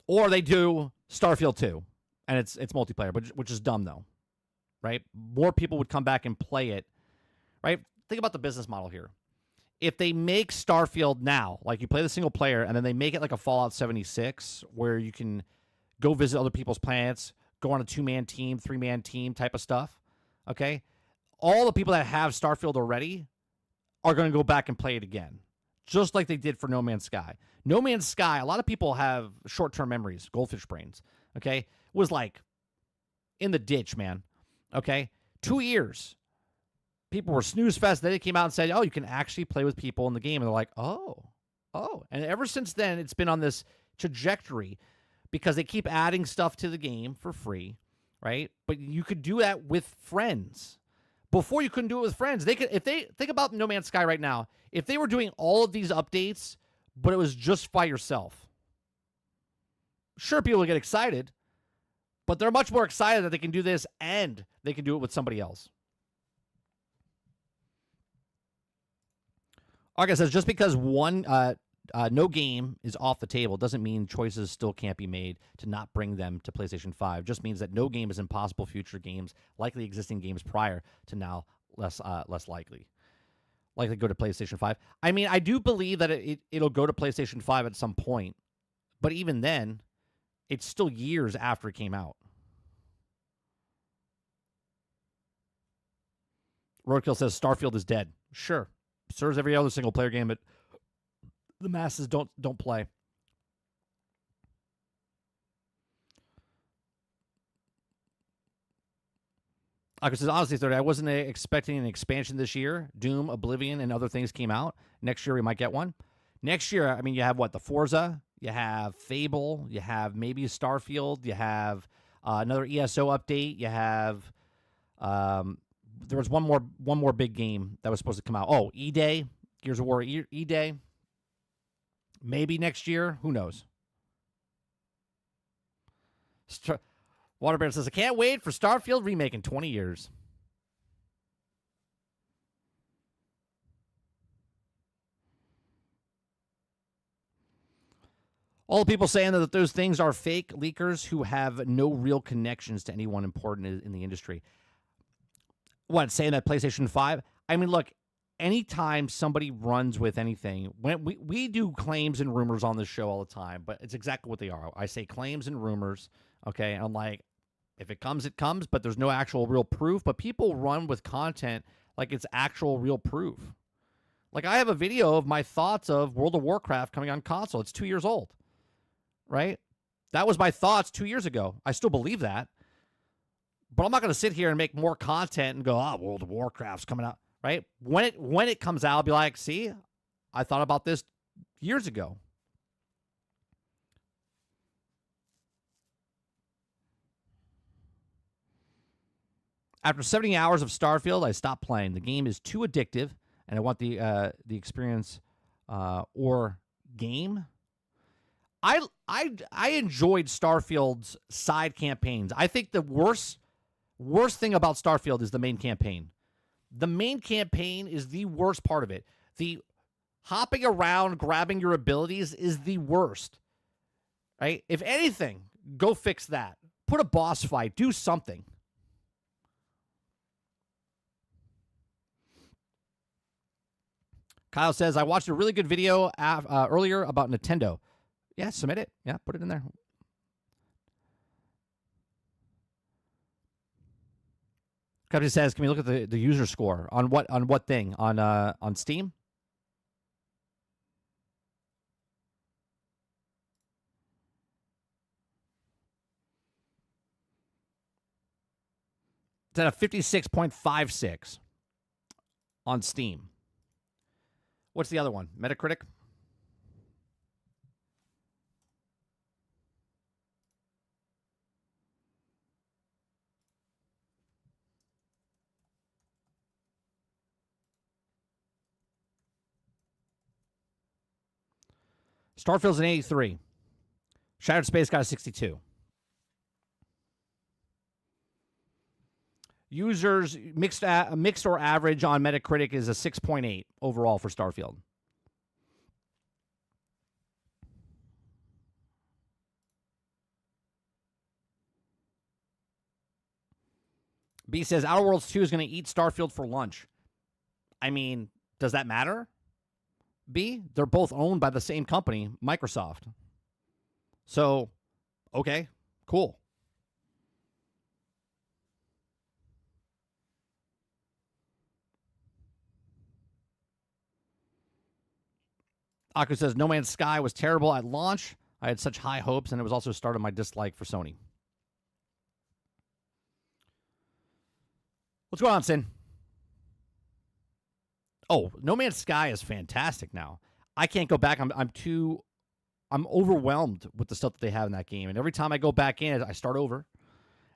Speaker 1: Or they do Starfield 2 and it's multiplayer, which is dumb though, right? More people would come back and play it, right? Think about the business model here. If they make Starfield now, you play the single player, and then they make it like a Fallout 76, where you can go visit other people's planets, go on a 2-man team, 3-man team type of stuff, okay? All the people that have Starfield already are going to go back and play it again, just like they did for No Man's Sky. No Man's Sky, a lot of people have short-term memories, goldfish brains, okay? Was in the ditch, man, okay? 2 years. People were snooze fest. Then they came out and said, oh, you can actually play with people in the game. And they're like, oh. And ever since then, it's been on this trajectory because they keep adding stuff to the game for free, right? But you could do that with friends. Before, you couldn't do it with friends. They could, if they think about No Man's Sky right now, if they were doing all of these updates, but it was just by yourself, sure, people would get excited, but they're much more excited that they can do this and they can do it with somebody else. Argus says, just because no game is off the table doesn't mean choices still can't be made to not bring them to PlayStation 5. Just means that no game is impossible future games, likely existing games prior to now, less likely go to PlayStation 5. I mean, I do believe that it'll go to PlayStation 5 at some point, but even then, it's still years after it came out. Roadkill says Starfield is dead. Sure. Serves every other single player game, but the masses don't play. Like I said, honestly, 30, I wasn't expecting an expansion this year. Doom, Oblivion, and other things came out. Next year, we might get one. Next year, I mean, you have what? The Forza, you have Fable, you have maybe Starfield, you have another ESO update, you have there was one more big game that was supposed to come out. Oh, E-Day, Gears of War E-Day. Maybe next year. Who knows? Waterbear says, I can't wait for Starfield remake in 20 years. All the people saying that those things are fake leakers who have no real connections to anyone important in the industry. What, saying that PlayStation 5? I mean, look, anytime somebody runs with anything, when we do claims and rumors on this show all the time, but it's exactly what they are. I say claims and rumors, okay? And I'm like, if it comes, it comes, but there's no actual real proof. But people run with content like it's actual real proof. Like, I have a video of my thoughts of World of Warcraft coming on console. It's 2 years old, right? That was my thoughts 2 years ago. I still believe that. But I'm not going to sit here and make more content and go, World of Warcraft's coming out, right? When it comes out, I'll be like, see, I thought about this years ago. After 70 hours of Starfield, I stopped playing. The game is too addictive, and I want the experience or game. I enjoyed Starfield's side campaigns. I think the worst thing about Starfield is the main campaign. The main campaign is the worst part of it. The hopping around, grabbing your abilities is the worst. Right? If anything, go fix that. Put a boss fight. Do something. Kyle says, I watched a really good video earlier about Nintendo. Yeah, submit it. Yeah, put it in there. Company says, can we look at the user score on what thing on Steam? It's at a 56.56 on Steam. What's the other one? Metacritic? Starfield's an 83. Shattered Space got a 62. Users mixed or average on Metacritic is a 6.8 overall for Starfield. B says Outer Worlds 2 is going to eat Starfield for lunch. I mean, does that matter? B, they're both owned by the same company, Microsoft. So, okay, cool. Aku says, No Man's Sky was terrible at launch. I had such high hopes, and it was also started my dislike for Sony. What's going on, Sin? Oh, No Man's Sky is fantastic now. I can't go back. I'm overwhelmed with the stuff that they have in that game. And every time I go back in, I start over.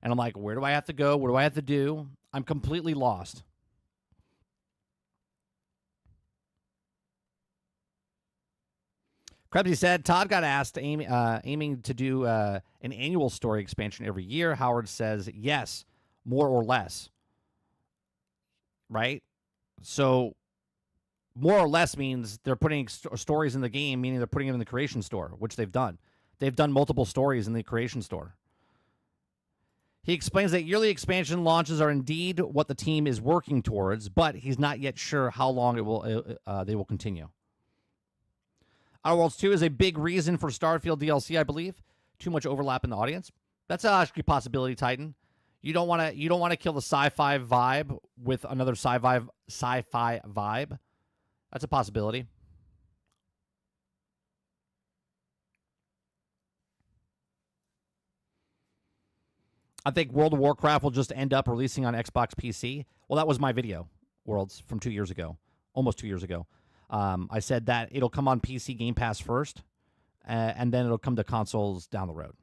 Speaker 1: And I'm like, where do I have to go? What do I have to do? I'm completely lost. Krebsy said, Todd got asked aiming to do an annual story expansion every year. Howard says, yes, more or less. Right? So more or less means they're putting stories in the game, meaning they're putting them in the creation store, which they've done. They've done multiple stories in the creation store. He explains that yearly expansion launches are indeed what the team is working towards, but he's not yet sure how long they will continue. Outer Worlds 2 is a big reason for Starfield DLC, I believe. Too much overlap in the audience. That's actually a possibility, Titan. You don't want to kill the sci-fi vibe with another sci-fi vibe. That's a possibility. I think World of Warcraft will just end up releasing on Xbox PC. Well, that was my video, Worlds, from 2 years ago, almost 2 years ago. I said that it'll come on PC Game Pass first, and then it'll come to consoles down the road.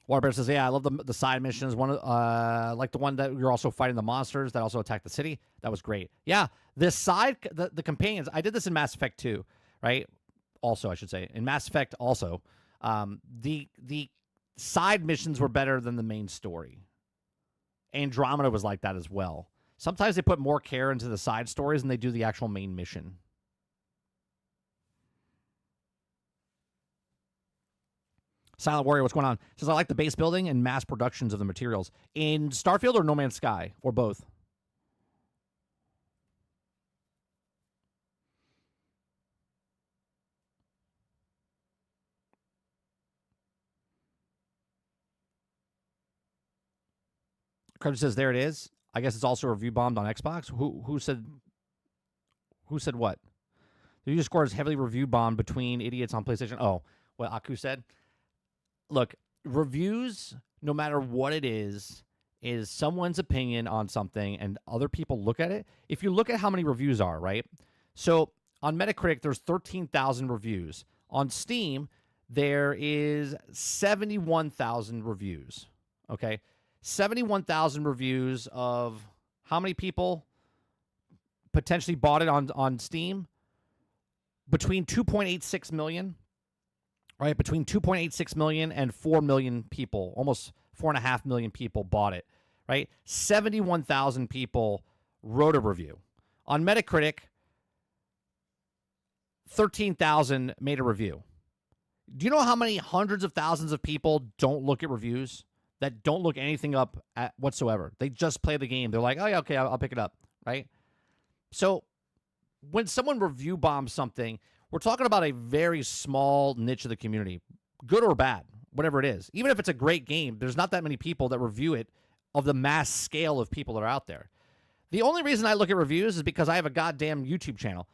Speaker 1: Waterbear says, yeah, I love the side missions. Like the one that you're also fighting the monsters that also attack the city. That was great. Yeah, the companions. I did this in Mass Effect 2, right? Also, I should say. In Mass Effect also. The side missions were better than the main story. Andromeda was like that as well. Sometimes they put more care into the side stories than they do the actual main mission. Silent Warrior, what's going on? Says, I like the base building and mass productions of the materials. In Starfield or No Man's Sky? Or both? Credit says, there it is. I guess it's also review bombed on Xbox. Who said what? The user score is heavily review bombed between idiots on PlayStation. Oh, what Aku said? Look, reviews, no matter what it is someone's opinion on something, and other people look at it. If you look at how many reviews are, right? So on Metacritic, there's 13,000 reviews. On Steam, there is 71,000 reviews. Okay? 71,000 reviews of how many people potentially bought it on Steam? Between 2.86 million. Right, between 2.86 million and 4 million people, almost 4.5 million people bought it, right? 71,000 people wrote a review. On Metacritic, 13,000 made a review. Do you know how many hundreds of thousands of people don't look at reviews, that don't look anything up at whatsoever? They just play the game. They're like, oh, yeah, okay, I'll pick it up, right? So when someone review bombs something, we're talking about a very small niche of the community, good or bad, whatever it is. Even if it's a great game, there's not that many people that review it of the mass scale of people that are out there. The only reason I look at reviews is because I have a goddamn YouTube channel,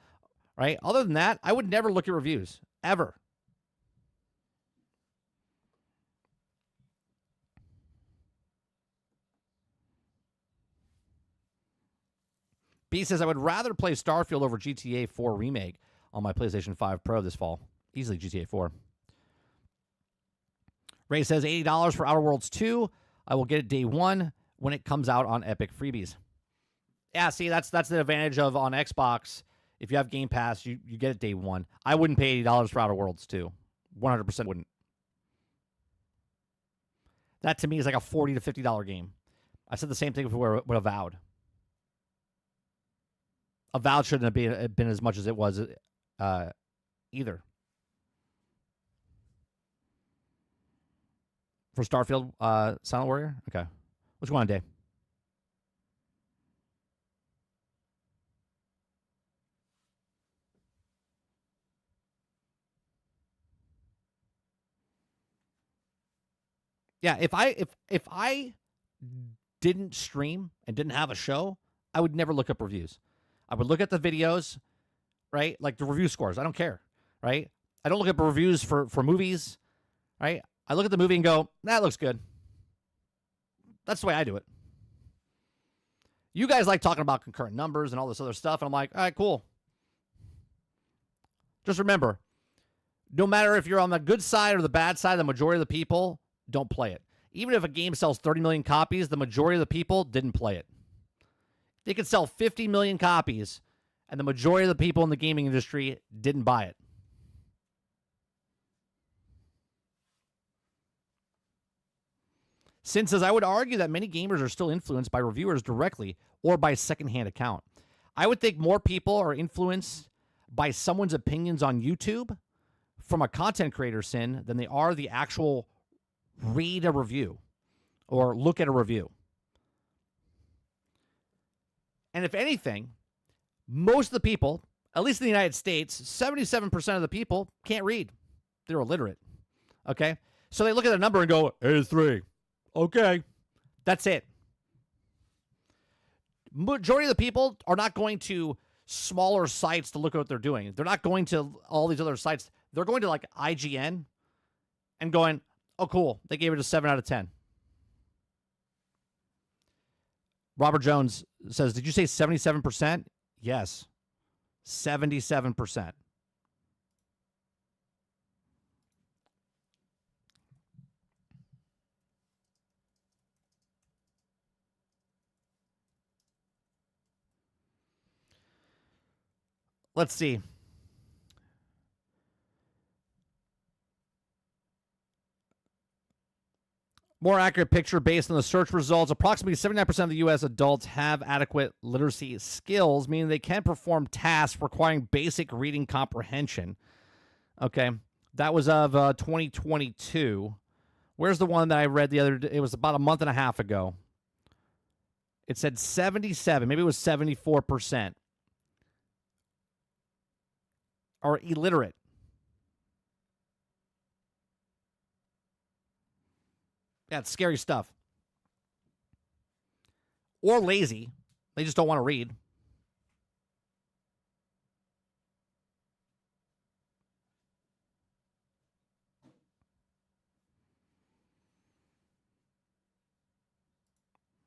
Speaker 1: right? Other than that, I would never look at reviews, ever. B says, I would rather play Starfield over GTA 4 Remake on my PlayStation 5 Pro this fall. Easily GTA 4. Ray says, $80 for Outer Worlds 2. I will get it day one when it comes out on Epic Freebies. Yeah, see, that's the advantage of on Xbox. If you have Game Pass, you get it day one. I wouldn't pay $80 for Outer Worlds 2. 100% wouldn't. That to me is like a $40 to $50 game. I said the same thing with Avowed. Avowed shouldn't have been as much as it was either. For Starfield, Silent Warrior? Okay. What's going on, Dave? Yeah, if I didn't stream and didn't have a show, I would never look up reviews. I would look at the videos, right? Like the review scores. I don't care, right? I don't look at reviews for movies, right? I look at the movie and go, that looks good. That's the way I do it. You guys like talking about concurrent numbers and all this other stuff, and I'm like, all right, cool. Just remember, no matter if you're on the good side or the bad side, the majority of the people don't play it. Even if a game sells 30 million copies, the majority of the people didn't play it. They could sell 50 million copies, and the majority of the people in the gaming industry didn't buy it. Sin says, I would argue that many gamers are still influenced by reviewers directly or by secondhand account. I would think more people are influenced by someone's opinions on YouTube from a content creator, Sin, than they are the actual read a review or look at a review. And if anything, most of the people, at least in the United States, 77% of the people can't read. They're illiterate. Okay? So they look at the number and go, it is 3. Okay. That's it. Majority of the people are not going to smaller sites to look at what they're doing. They're not going to all these other sites. They're going to like IGN and going, oh, cool. They gave it a 7 out of 10. Robert Jones says, did you say 77%? Yes. 77%. Let's see. More accurate picture based on the search results. Approximately 79% of the U.S. adults have adequate literacy skills, meaning they can perform tasks requiring basic reading comprehension. Okay. That was of 2022. Where's the one that I read the other day? It was about a month and a half ago. It said 77, maybe it was 74%. Are illiterate. Yeah, it's scary stuff. Or lazy. They just don't want to read.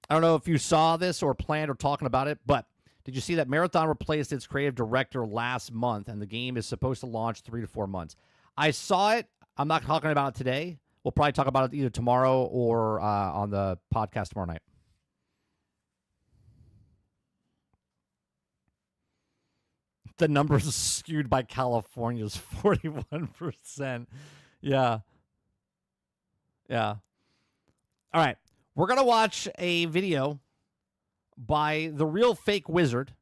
Speaker 1: I don't know if you saw this or planned or talking about it, but did you see that Marathon replaced its creative director last month, and the game is supposed to launch 3 to 4 months? I saw it. I'm not talking about it today. We'll probably talk about it either tomorrow or on the podcast tomorrow night. The numbers skewed by California's 41%. Yeah. Yeah. All right. We're going to watch a video by the Real Fake Wizard.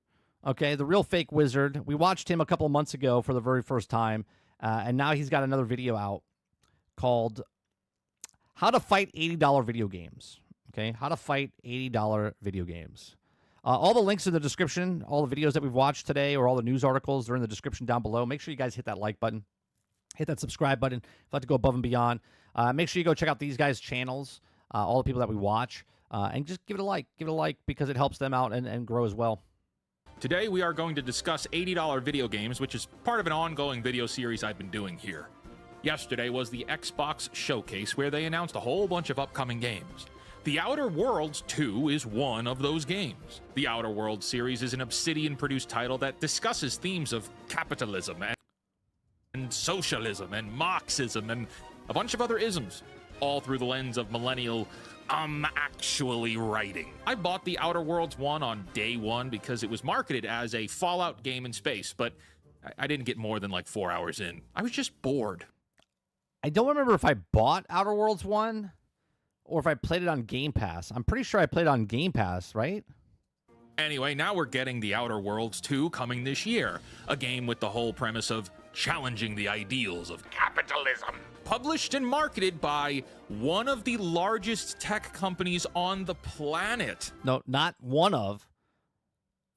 Speaker 1: Okay, the Real Fake Wizard. We watched him a couple of months ago for the very first time, and now he's got another video out called How to Fight $80 Video Games. Okay, how to fight $80 video games. All the links in the description, all the videos that we've watched today or all the news articles are in the description down below. Make sure you guys hit that like button. Hit that subscribe button if you'd like to go above and beyond. Make sure you go check out these guys' channels, all the people that we watch, and just give it a like. Give it a like because it helps them out and grow as well.
Speaker 6: Today we are going to discuss $80 video games, which is part of an ongoing video series I've been doing here. Yesterday was the Xbox Showcase, where they announced a whole bunch of upcoming games. The Outer Worlds 2 is one of those games. The Outer Worlds series is an Obsidian-produced title that discusses themes of capitalism and socialism and Marxism and a bunch of other isms, all through the lens of millennial actually writing. I bought the Outer Worlds 1 on day one because it was marketed as a Fallout game in space, but I didn't get more than like 4 hours in. I was just bored.
Speaker 1: I don't remember if I bought Outer Worlds 1 or if I played it on Game Pass. I'm pretty sure I played it on Game Pass, right?
Speaker 6: Anyway, now we're getting the Outer Worlds 2 coming this year, a game with the whole premise of challenging the ideals of capitalism. Published and marketed by one of the largest tech companies on the planet.
Speaker 1: No, not one of.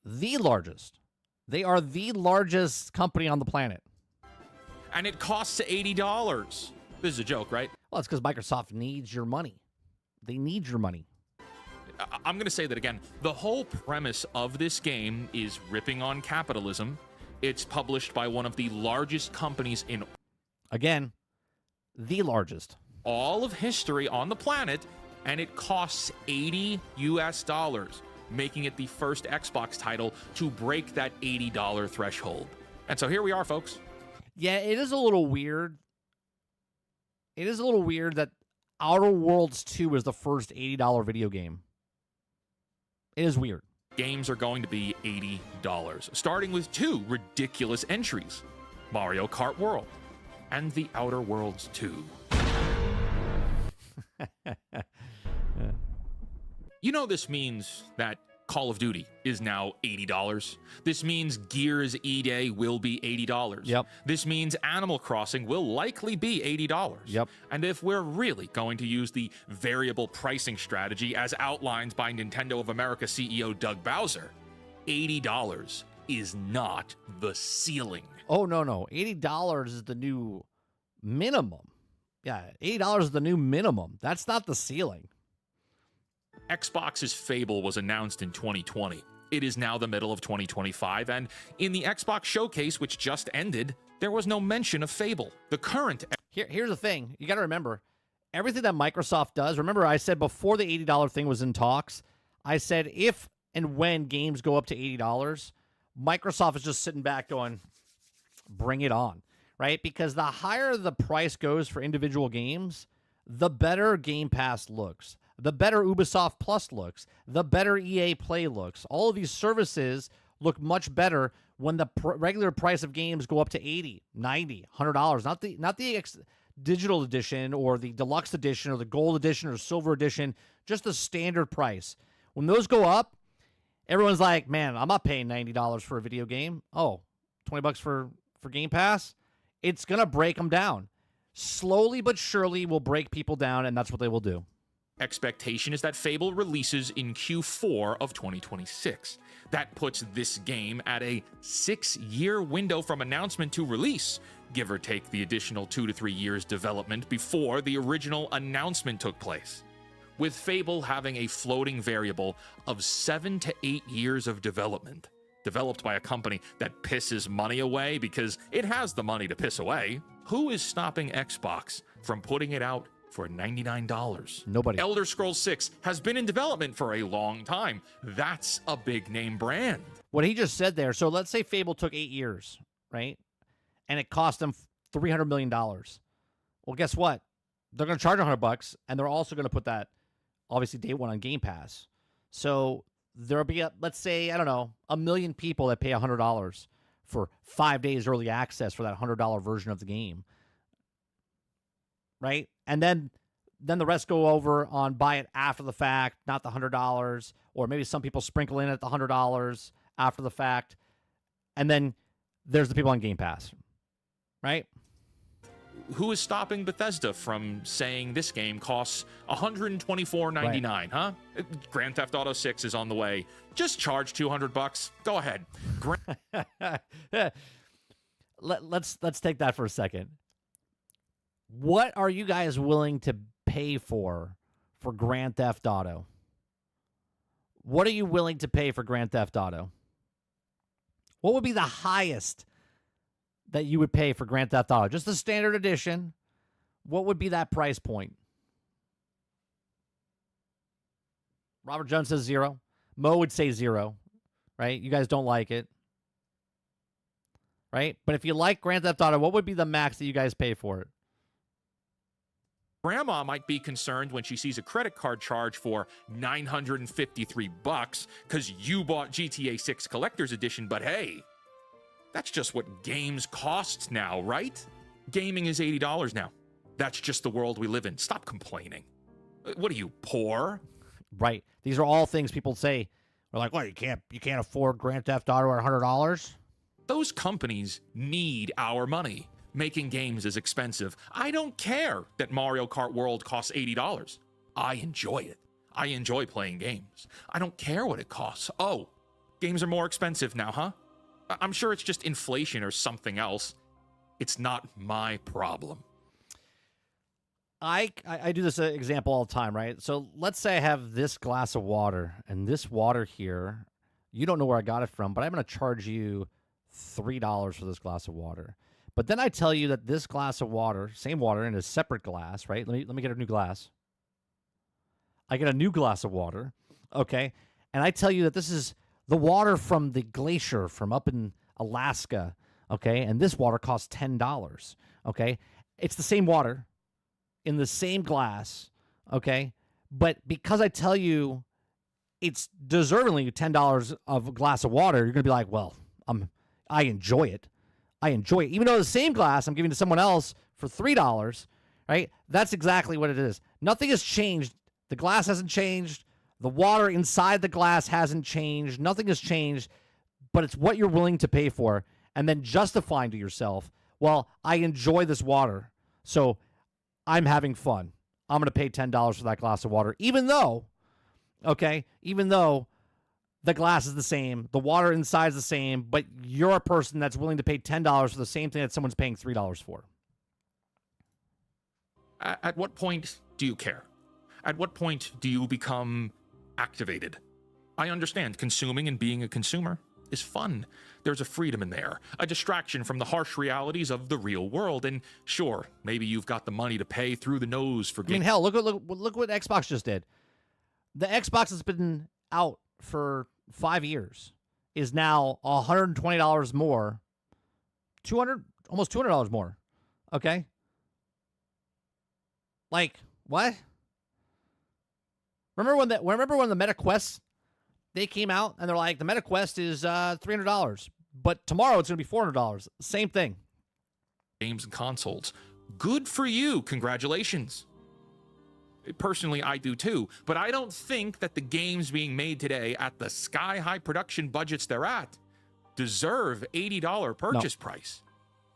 Speaker 1: The largest. They are the largest company on the planet.
Speaker 6: And it costs $80. This is a joke, right?
Speaker 1: Well, it's because Microsoft needs your money. They need your money.
Speaker 6: I'm going to say that again. The whole premise of this game is ripping on capitalism. It's published by one of the largest companies in...
Speaker 1: Again, the largest.
Speaker 6: All of history on the planet, and it costs $80 US, making it the first Xbox title to break that $80 threshold. And so here we are, folks.
Speaker 1: Yeah, it is a little weird. It is a little weird that Outer Worlds 2 is the first $80 video game. It is weird.
Speaker 6: Games are going to be $80, starting with two ridiculous entries, Mario Kart World and the Outer Worlds 2. You know this means that Call of Duty is now $80. This means Gears E-Day will be $80.
Speaker 1: Yep.
Speaker 6: This means Animal Crossing will likely be $80.
Speaker 1: Yep.
Speaker 6: And if we're really going to use the variable pricing strategy as outlined by Nintendo of America CEO Doug Bowser, $80 is not the ceiling.
Speaker 1: Oh, no. $80 is the new minimum. Yeah, $80 is the new minimum. That's not the ceiling.
Speaker 6: Xbox's Fable was announced in 2020. It is now the middle of 2025, and in the Xbox showcase, which just ended, there was no mention of Fable. The current
Speaker 1: Here's the thing. You got to remember, everything that Microsoft does, remember I said before the $80 thing was in talks, I said if and when games go up to $80, Microsoft is just sitting back going, bring it on, right? Because the higher the price goes for individual games, the better Game Pass looks, the better Ubisoft Plus looks, the better EA Play looks. All of these services look much better when the regular price of games go up to $80, $90, $100. Not the digital edition or the deluxe edition or the gold edition or silver edition, just the standard price. When those go up, everyone's like, man, I'm not paying $90 for a video game. Oh, $20 for Game Pass? It's going to break them down. Slowly but surely will break people down, and that's what they will do.
Speaker 6: expectation is that Fable releases in Q4 of 2026. That puts this game at a 6-year window from announcement to release, give or take the additional 2 to 3 years development before the original announcement took place. With Fable having a floating variable of 7 to 8 years of development, developed by a company that pisses money away because it has the money to piss away, who is stopping Xbox from putting it out for $99?
Speaker 1: Nobody.
Speaker 6: Elder Scrolls 6 has been in development for a long time. That's a big name brand.
Speaker 1: What he just said there, so let's say Fable took 8 years, right? And it cost them $300 million. Well, guess what? They're going to charge $100, and they're also going to put that, obviously, day one on Game Pass. So there'll be, let's say, I don't know, 1 million people that pay $100 for 5 days early access for that $100 version of the game, right? And then the rest go over on buy it after the fact, not the $100, or maybe some people sprinkle in at the $100 after the fact, and then there's the people on Game Pass, right?
Speaker 6: Who is stopping Bethesda from saying this game costs $124.99,
Speaker 1: Right.
Speaker 6: huh? Grand Theft Auto 6 is on the way. Just charge $200. Go ahead.
Speaker 1: Let's take that for a second. What are you guys willing to pay for Grand Theft Auto? What are you willing to pay for Grand Theft Auto? What would be the highest that you would pay for Grand Theft Auto? Just the standard edition. What would be that price point? Robert Jones says 0. Mo would say 0, right? You guys don't like it, right? But if you like Grand Theft Auto, what would be the max that you guys pay for it?
Speaker 6: Grandma might be concerned when she sees a credit card charge for $953 because you bought GTA 6 Collector's Edition, but hey, that's just what games cost now, right? Gaming is $80 now. That's just the world we live in. Stop complaining. What are you, poor?
Speaker 1: Right. These are all things people say. We're like, well, you can't afford Grand Theft Auto at $100.
Speaker 6: Those companies need our money. Making games is expensive. I don't care that Mario Kart World costs $80. I enjoy it. I enjoy playing games. I don't care what it costs. Oh, games are more expensive now, huh? I'm sure it's just inflation or something else. It's not my problem.
Speaker 1: I do this example all the time, right? So let's say I have this glass of water, and this water here, you don't know where I got it from, but I'm going to charge you $3 for this glass of water. But then I tell you that this glass of water, same water in a separate glass, right? Let me get a new glass. I get a new glass of water, okay? And I tell you that this is the water from the glacier from up in Alaska, okay? And this water costs $10, okay? It's the same water in the same glass, okay? But because I tell you it's deservingly $10 of a glass of water, you're going to be like, well, I enjoy it. I enjoy it. Even though the same glass I'm giving to someone else for $3, right? That's exactly what it is. Nothing has changed. The glass hasn't changed. The water inside the glass hasn't changed. Nothing has changed, but it's what you're willing to pay for, and then justifying to yourself, well, I enjoy this water, so I'm having fun. I'm going to pay $10 for that glass of water, even though the glass is the same, the water inside is the same, but you're a person that's willing to pay $10 for the same thing that someone's paying $3 for.
Speaker 6: At what point do you care? At what point do you become activated? I understand consuming and being a consumer is fun. There's a freedom in there, a distraction from the harsh realities of the real world. And sure, maybe you've got the money to pay through the nose for
Speaker 1: I mean,
Speaker 6: games.
Speaker 1: hell, look what Xbox just did. The Xbox has been out for 5 years is now $120 more, almost $200 more. Okay, like what? Remember when the Meta Quest they came out and they're like the Meta Quest is $300, but tomorrow it's gonna be $400. Same thing.
Speaker 6: Games and consoles. Good for you. Congratulations. Personally, I do too, but I don't think that the games being made today at the sky-high production budgets they're at deserve $80 purchase price.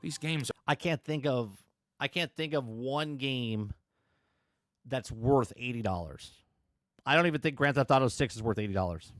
Speaker 6: These games
Speaker 1: I can't think of one game that's worth $80. I don't even think Grand Theft Auto 6 is worth $80.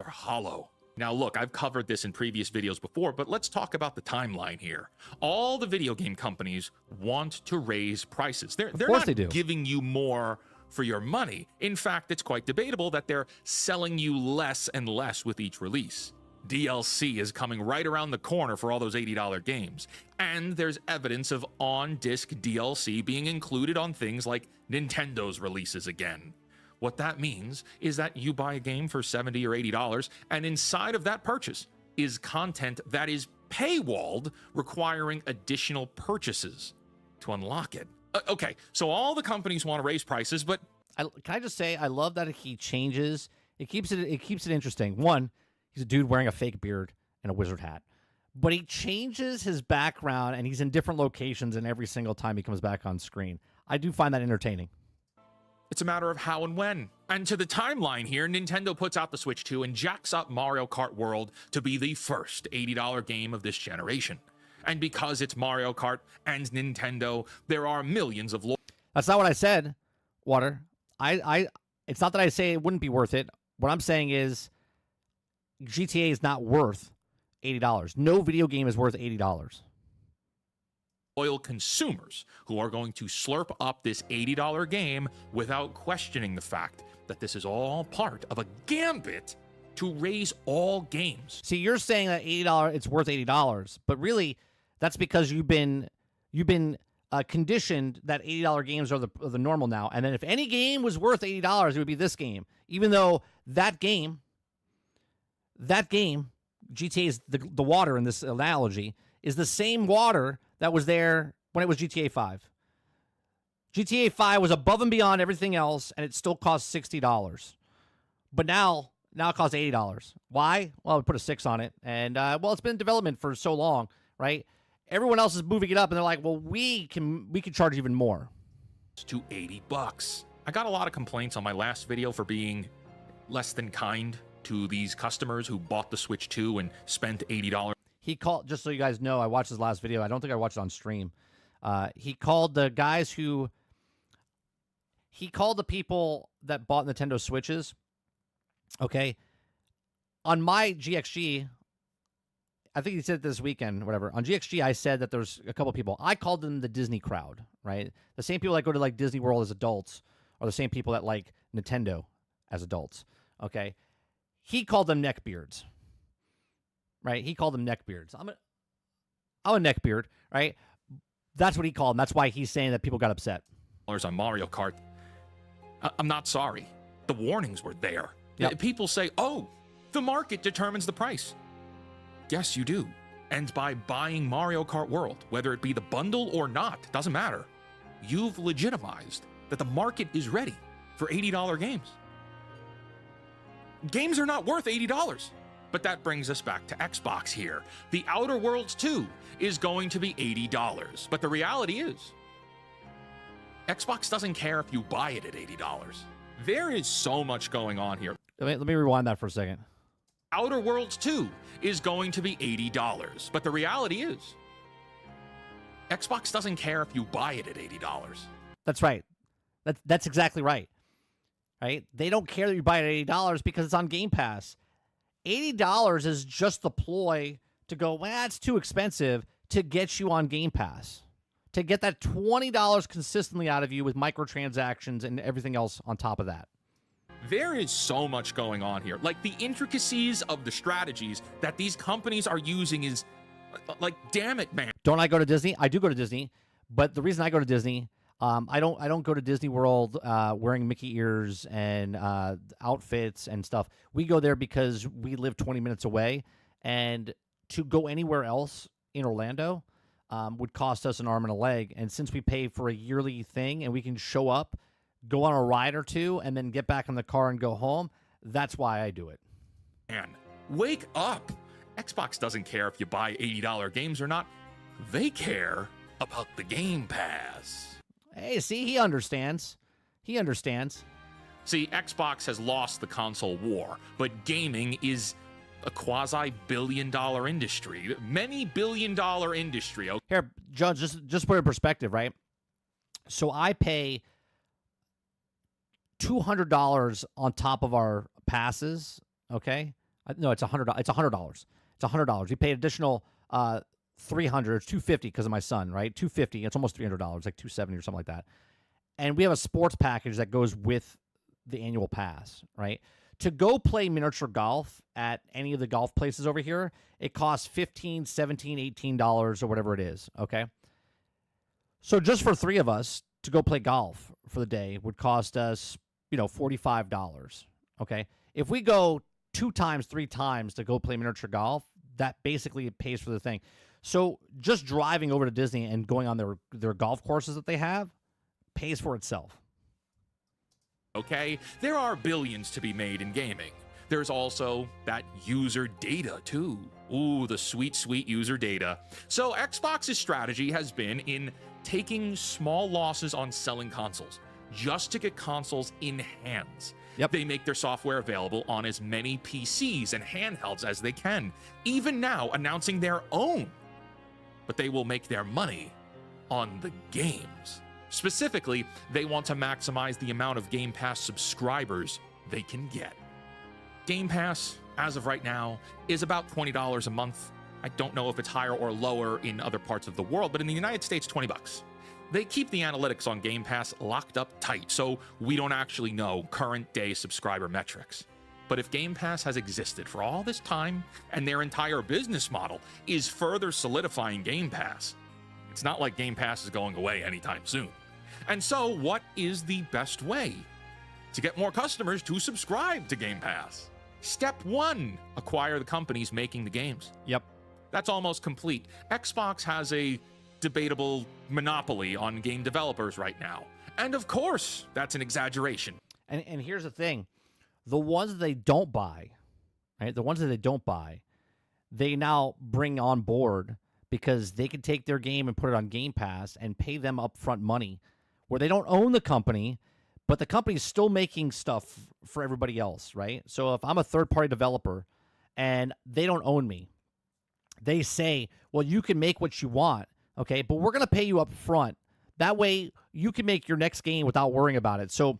Speaker 6: are hollow. Now look, I've covered this in previous videos before, but let's talk about the timeline here. All the video game companies want to raise prices. They're
Speaker 1: course
Speaker 6: not
Speaker 1: they do.
Speaker 6: giving you more for your money. In fact, it's quite debatable that they're selling you less and less with each release. DLC is coming right around the corner for all those $80 games. And there's evidence of on-disc DLC being included on things like Nintendo's releases again. What that means is that you buy a game for $70 or $80, and inside of that purchase is content that is paywalled, requiring additional purchases to unlock it. Okay, so all the companies want to raise prices, but
Speaker 1: Can I just say I love that he changes. It keeps it interesting. One, he's a dude wearing a fake beard and a wizard hat, but he changes his background and he's in different locations, and every single time he comes back on screen, I do find that entertaining.
Speaker 6: it's a matter of how and when. And to the timeline here, Nintendo puts out the Switch 2 and jacks up Mario Kart World to be the first $80 game of this generation. And because it's Mario Kart and Nintendo, there are millions of
Speaker 1: That's not what I said, Water. It's not that I say it wouldn't be worth it. What I'm saying is GTA is not worth $80. No video game is worth $80.
Speaker 6: loyal consumers who are going to slurp up this $80 game without questioning the fact that this is all part of a gambit to raise all games.
Speaker 1: See, you're saying that $80 it's worth $80, but really that's because you've been conditioned that $80 games are the normal now. And then if any game was worth $80, it would be this game, even though that game, GTA is the water in this analogy, is the same water that was there when it was GTA 5. GTA 5 was above and beyond everything else, and it still cost $60. But now it costs $80. Why? Well, we put a 6 on it, and it's been in development for so long, right? Everyone else is moving it up, and they're like, well, we can charge even more.
Speaker 6: To $80. I got a lot of complaints on my last video for being less than kind to these customers who bought the Switch 2 and spent $80.
Speaker 1: He called, just so you guys know, I watched his last video. I don't think I watched it on stream. He called the guys he called the people that bought Nintendo Switches. Okay. On my GXG, I think he said it this weekend, whatever. On GXG, I said that there's a couple people. I called them the Disney crowd, right? The same people that go to like Disney World as adults are the same people that like Nintendo as adults. Okay. He called them neckbeards. Right? He called them neckbeards. I'm a neckbeard, right? That's what he called them. That's why he's saying that people got upset.
Speaker 6: On Mario Kart. I'm not sorry. The warnings were there.
Speaker 1: Yep.
Speaker 6: People say, oh, the market determines the price. Yes, you do. And by buying Mario Kart World, whether it be the bundle or not, doesn't matter. You've legitimized that the market is ready for $80 games. Games are not worth $80. But that brings us back to Xbox here. The Outer Worlds 2 is going to be $80. But the reality is, Xbox doesn't care if you buy it at $80. There is so much going on here.
Speaker 1: Let me rewind that for a second.
Speaker 6: Outer Worlds 2 is going to be $80. But the reality is, Xbox doesn't care if you buy it at $80.
Speaker 1: That's right. That's exactly right. Right? They don't care that you buy it at $80 because it's on Game Pass. $80 is just the ploy to go, well, it's too expensive to get you on Game Pass. To get that $20 consistently out of you with microtransactions and everything else on top of that.
Speaker 6: There is so much going on here. Like, the intricacies of the strategies that these companies are using is like, damn it, man.
Speaker 1: Don't I go to Disney? I do go to Disney, but the reason I go to Disney, I don't go to Disney World wearing Mickey ears and outfits and stuff. We go there because we live 20 minutes away, and to go anywhere else in Orlando would cost us an arm and a leg. And since we pay for a yearly thing and we can show up, go on a ride or two, and then get back in the car and go home, that's why I do it.
Speaker 6: Man, wake up. Xbox doesn't care if you buy $80 games or not. They care about the Game Pass.
Speaker 1: Hey, see, he understands. He understands.
Speaker 6: See, Xbox has lost the console war, but gaming is a quasi-billion-dollar industry. Many billion-dollar industry. Okay?
Speaker 1: Here, John, just put it in perspective, right? So I pay $200 on top of our passes, okay? No, it's $100. It's $100. It's $100. We pay additional $300. It's $250 because of my son, right? $250. It's almost $300, like $270 or something like that. And we have a sports package that goes with the annual pass, right? To go play miniature golf at any of the golf places over here, it costs $15, $17, $18 or whatever it is, okay? So just for three of us to go play golf for the day would cost us, $45, okay? If we go 2 times, 3 times to go play miniature golf, that basically pays for the thing. So just driving over to Disney and going on their golf courses that they have pays for itself.
Speaker 6: Okay? There are billions to be made in gaming. There's also that user data, too. Ooh, the sweet, sweet user data. So Xbox's strategy has been in taking small losses on selling consoles, just to get consoles in hands.
Speaker 1: Yep.
Speaker 6: They make their software available on as many PCs and handhelds as they can, even now announcing their own. But they will make their money on the games. Specifically, they want to maximize the amount of Game Pass subscribers they can get. Game Pass, as of right now, is about $20 a month. I don't know if it's higher or lower in other parts of the world, but in the United States, $20. They keep the analytics on Game Pass locked up tight, so we don't actually know current day subscriber metrics. But if Game Pass has existed for all this time, and their entire business model is further solidifying Game Pass, it's not like Game Pass is going away anytime soon. And so, what is the best way to get more customers to subscribe to Game Pass? Step 1, acquire the companies making the games.
Speaker 1: Yep.
Speaker 6: That's almost complete. Xbox has a debatable monopoly on game developers right now. And of course, that's an exaggeration.
Speaker 1: And here's the thing. The ones that they don't buy, right? The ones that they don't buy, they now bring on board because they can take their game and put it on Game Pass and pay them upfront money where they don't own the company, but the company's still making stuff for everybody else, right? So if I'm a third-party developer and they don't own me, they say, well, you can make what you want, okay, but we're going to pay you up front. That way you can make your next game without worrying about it. So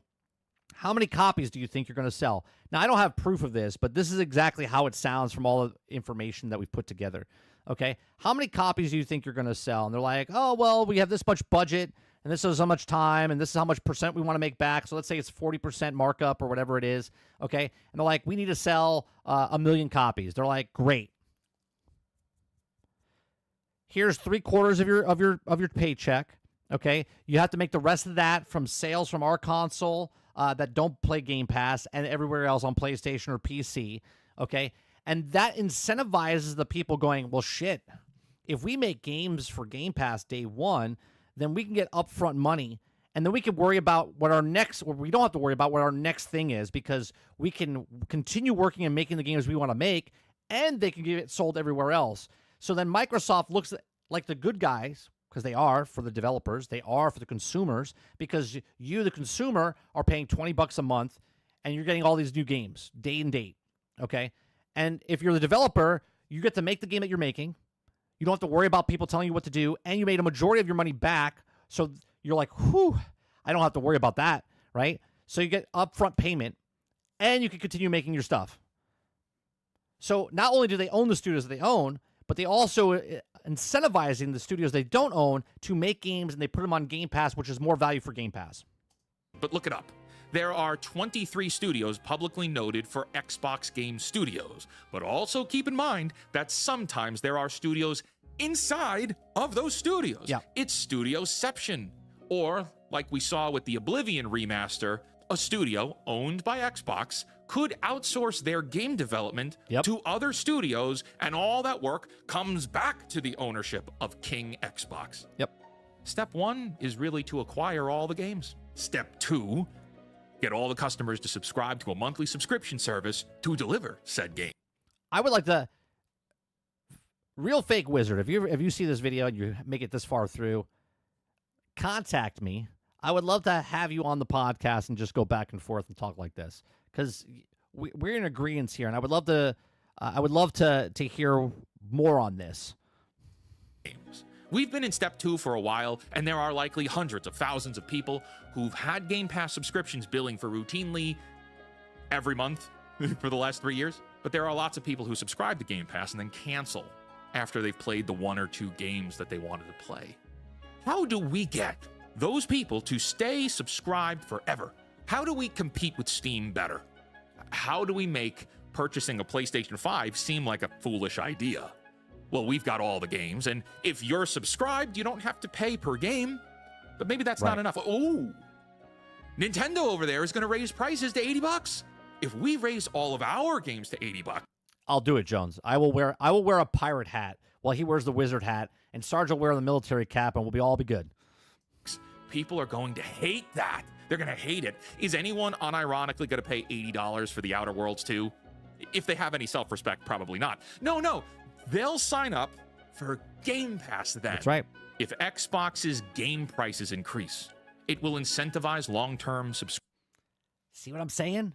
Speaker 1: how many copies do you think you're going to sell? Now, I don't have proof of this, but this is exactly how it sounds from all the information that we've put together, okay? How many copies do you think you're going to sell? And they're like, oh, well, we have this much budget, and this is how much time, and this is how much percent we want to make back. So let's say it's 40% markup or whatever it is, okay? And they're like, we need to sell 1 million copies. They're like, great. Here's 3/4 of your paycheck, okay? You have to make the rest of that from sales from our console that don't play Game Pass and everywhere else on PlayStation or PC, okay? And that incentivizes the people going, well, shit, if we make games for Game Pass day one, then we can get upfront money, and then we can worry about what our next, or we don't have to worry about what our next thing is because we can continue working and making the games we want to make, and they can get it sold everywhere else. So then Microsoft looks like the good guys, because they are for the developers, they are for the consumers, because you, the consumer, are paying $20 a month, and you're getting all these new games, day and date, okay? And if you're the developer, you get to make the game that you're making. You don't have to worry about people telling you what to do, and you made a majority of your money back, so you're like, whew, I don't have to worry about that, right? So you get upfront payment, and you can continue making your stuff. So not only do they own the studios that they own, but they also incentivizing the studios they don't own to make games, and they put them on Game Pass, which is more value for Game Pass.
Speaker 6: But look it up. There are 23 studios publicly noted for Xbox Game Studios, but also keep in mind that sometimes there are studios inside of those studios.
Speaker 1: Yeah.
Speaker 6: It's studioception. Or, like we saw with the Oblivion remaster, a studio owned by Xbox could outsource their game development to other studios, and all that work comes back to the ownership of King Xbox.
Speaker 1: Yep.
Speaker 6: Step 1 is really to acquire all the games. Step 2, get all the customers to subscribe to a monthly subscription service to deliver said game.
Speaker 1: I would like to... Real Fake Wizard, if you see this video and you make it this far through, contact me. I would love to have you on the podcast and just go back and forth and talk like this, because we're in agreement here, and I would love to hear more on this.
Speaker 6: Games. We've been in step 2 for a while, and there are likely hundreds of thousands of people who've had Game Pass subscriptions billing for routinely every month for the last 3 years. But there are lots of people who subscribe to Game Pass and then cancel after they've played the 1 or 2 games that they wanted to play. How do we get those people to stay subscribed forever? How do we compete with Steam better? How do we make purchasing a PlayStation 5 seem like a foolish idea? Well, we've got all the games, and if you're subscribed, you don't have to pay per game. But maybe that's not enough. Oh, Nintendo over there is going to raise prices to $80. If we raise all of our games to $80,
Speaker 1: I'll do it, Jones. I will wear a pirate hat while he wears the wizard hat, and Sarge will wear the military cap, and we'll all be good.
Speaker 6: people are going to hate that. They're going to hate it. Is anyone unironically going to pay $80 for the Outer Worlds 2? If they have any self-respect, probably not. No. They'll sign up for Game Pass then.
Speaker 1: That's right.
Speaker 6: If Xbox's game prices increase, it will incentivize long-term subscriptions.
Speaker 1: See what I'm saying?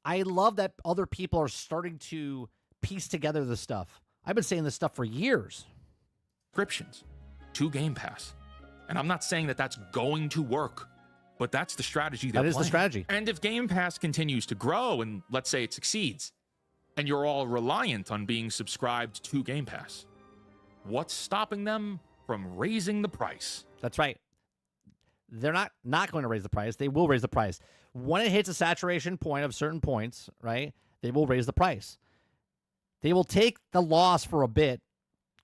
Speaker 1: I love that other people are starting to piece together this stuff. I've been saying this stuff for years.
Speaker 6: Subscriptions to Game Pass. And I'm not saying that that's going to work, but that's the strategy they're
Speaker 1: That is the
Speaker 6: playing.
Speaker 1: strategy.
Speaker 6: And if Game Pass continues to grow, and let's say it succeeds, and you're all reliant on being subscribed to Game Pass, what's stopping them from raising the price?
Speaker 1: That's right. They're not going to raise the price. They will raise the price. When it hits a saturation point of certain points, right, they will raise the price. They will take the loss for a bit.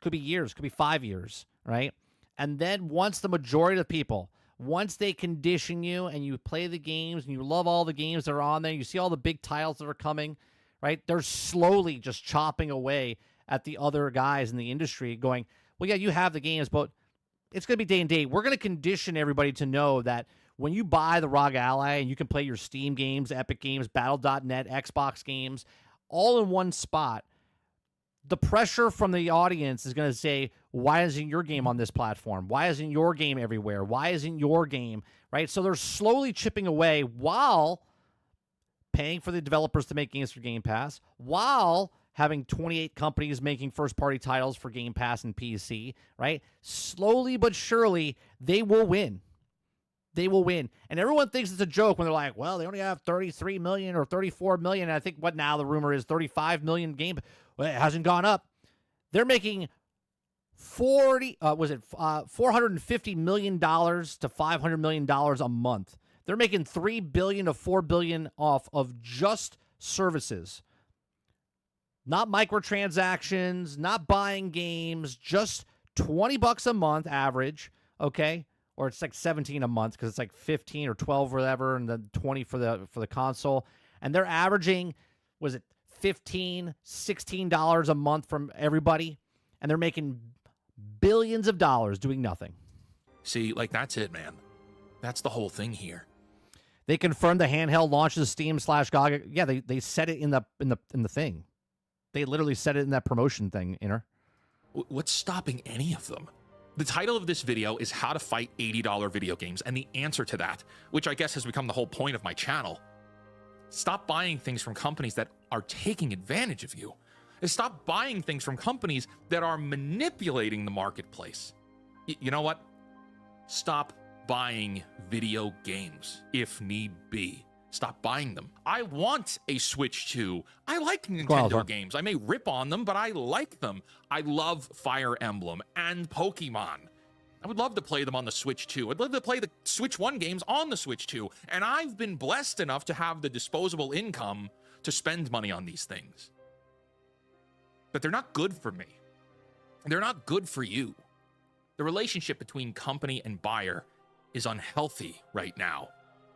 Speaker 1: Could be years, could be 5 years, right? And then once the majority of the people, once they condition you and you play the games and you love all the games that are on there, you see all the big titles that are coming, right? They're slowly just chopping away at the other guys in the industry going, well, yeah, you have the games, but it's going to be day and date. We're going to condition everybody to know that when you buy the ROG Ally and you can play your Steam games, Epic games, Battle.net, Xbox games, all in one spot, the pressure from the audience is going to say, why isn't your game on this platform? Why isn't your game everywhere? Why isn't your game, right? So they're slowly chipping away while paying for the developers to make games for Game Pass, while having 28 companies making first-party titles for Game Pass and PC, right? Slowly but surely, they will win. They will win. And everyone thinks it's a joke when they're like, well, they only have 33 million or 34 million. And I think what now the rumor is 35 million game. Well, it hasn't gone up. They're making $450 million to $500 million a month. They're making $3 billion to $4 billion off of just services. Not microtransactions, not buying games, just $20 a month average, okay? Or it's like 17 a month because it's like 15 or 12 or whatever, and then 20 for the console. And they're averaging, was it $15, $16 a month from everybody? And they're making billions of dollars doing nothing.
Speaker 6: See, like, that's it, man. That's the whole thing here.
Speaker 1: They confirmed the handheld launches Steam/GOG. Yeah, they said it in the thing. They literally said it in that promotion thing, Inner.
Speaker 6: What's stopping any of them? The title of this video is How to Fight $80 Video Games, and the answer to that, which I guess has become the whole point of my channel, stop buying things from companies that are taking advantage of you. And stop buying things from companies that are manipulating the marketplace. You know what? Stop buying video games if need be. Stop buying them. I want a Switch 2. I like Nintendo games. I may rip on them, but I like them. I love Fire Emblem and Pokemon. I would love to play them on the Switch 2. I'd love to play the Switch 1 games on the Switch 2. And I've been blessed enough to have the disposable income to spend money on these things. But they're not good for me. They're not good for you. The relationship between company and buyer is unhealthy right now.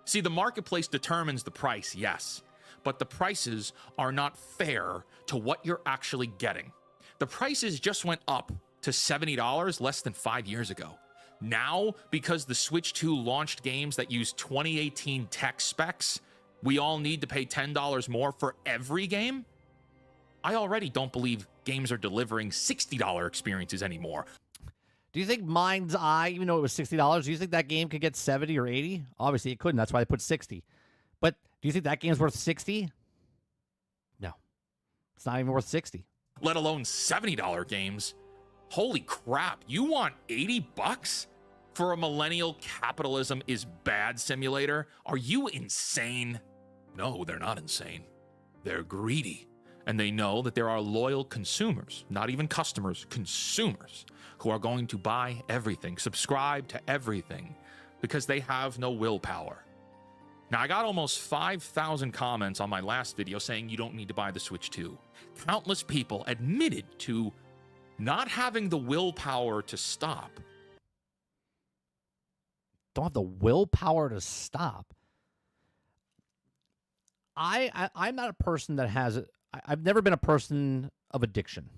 Speaker 6: See, the marketplace determines the price, yes, but the prices are not fair to what you're actually getting. The prices just went up to $70 less than 5 years ago. Now, because the Switch 2 launched games that use 2018 tech specs, we all need to pay $10 more for every game? I already don't believe games are delivering $60 experiences anymore.
Speaker 1: Do you think MindsEye, even though it was $60, do you think that game could get 70 or 80? Obviously, it couldn't. That's why they put 60. But do you think that game's worth 60? No. It's not even worth 60.
Speaker 6: Let alone $70 games. Holy crap, you want $80 for a millennial capitalism is bad simulator? Are you insane? No, they're not insane. They're greedy. And they know that there are loyal consumers, not even customers, consumers, who are going to buy everything, subscribe to everything, because they have no willpower. Now, I got almost 5,000 comments on my last video saying you don't need to buy the Switch 2. Countless people admitted to not having the willpower to stop.
Speaker 1: Don't have the willpower to stop. I'm not a person that has I've never been a person of addiction,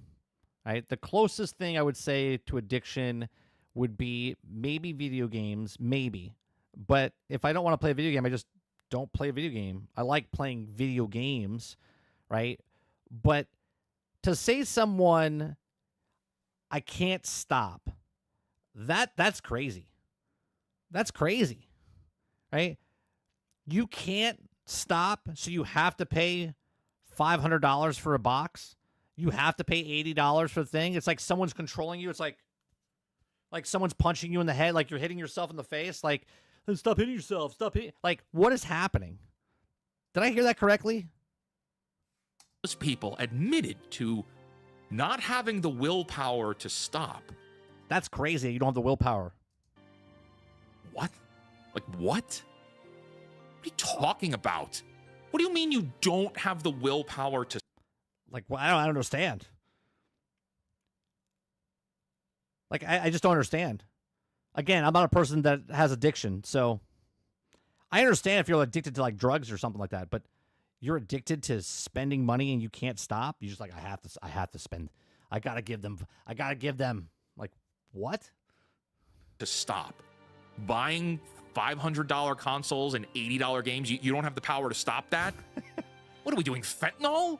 Speaker 1: right? The closest thing I would say to addiction would be maybe video games, maybe. But if I don't want to play a video game, I just don't play a video game. I like playing video games, right? But to say someone I can't stop, that's crazy. That's crazy, right? You can't stop, so you have to pay $500 for a box. You have to pay $80 for the thing. It's like someone's controlling you. It's like someone's punching you in the head, like you're hitting yourself in the face. Like, stop hitting yourself. Stop hitting. Like, what is happening? Did I hear that correctly?
Speaker 6: Those people admitted to not having the willpower to stop.
Speaker 1: That's crazy. You don't have the willpower.
Speaker 6: What? Like, what? What are you talking about? What do you mean you don't have the willpower to...
Speaker 1: Like, well, I don't understand. Like, I just don't understand. Again, I'm not a person that has addiction, so I understand if you're addicted to like drugs or something like that, but you're addicted to spending money and you can't stop. You're just like, I have to spend. I gotta give them. Like, what?
Speaker 6: To stop. Buying $500 consoles and $80 games, you don't have the power to stop that? What are we doing, fentanyl?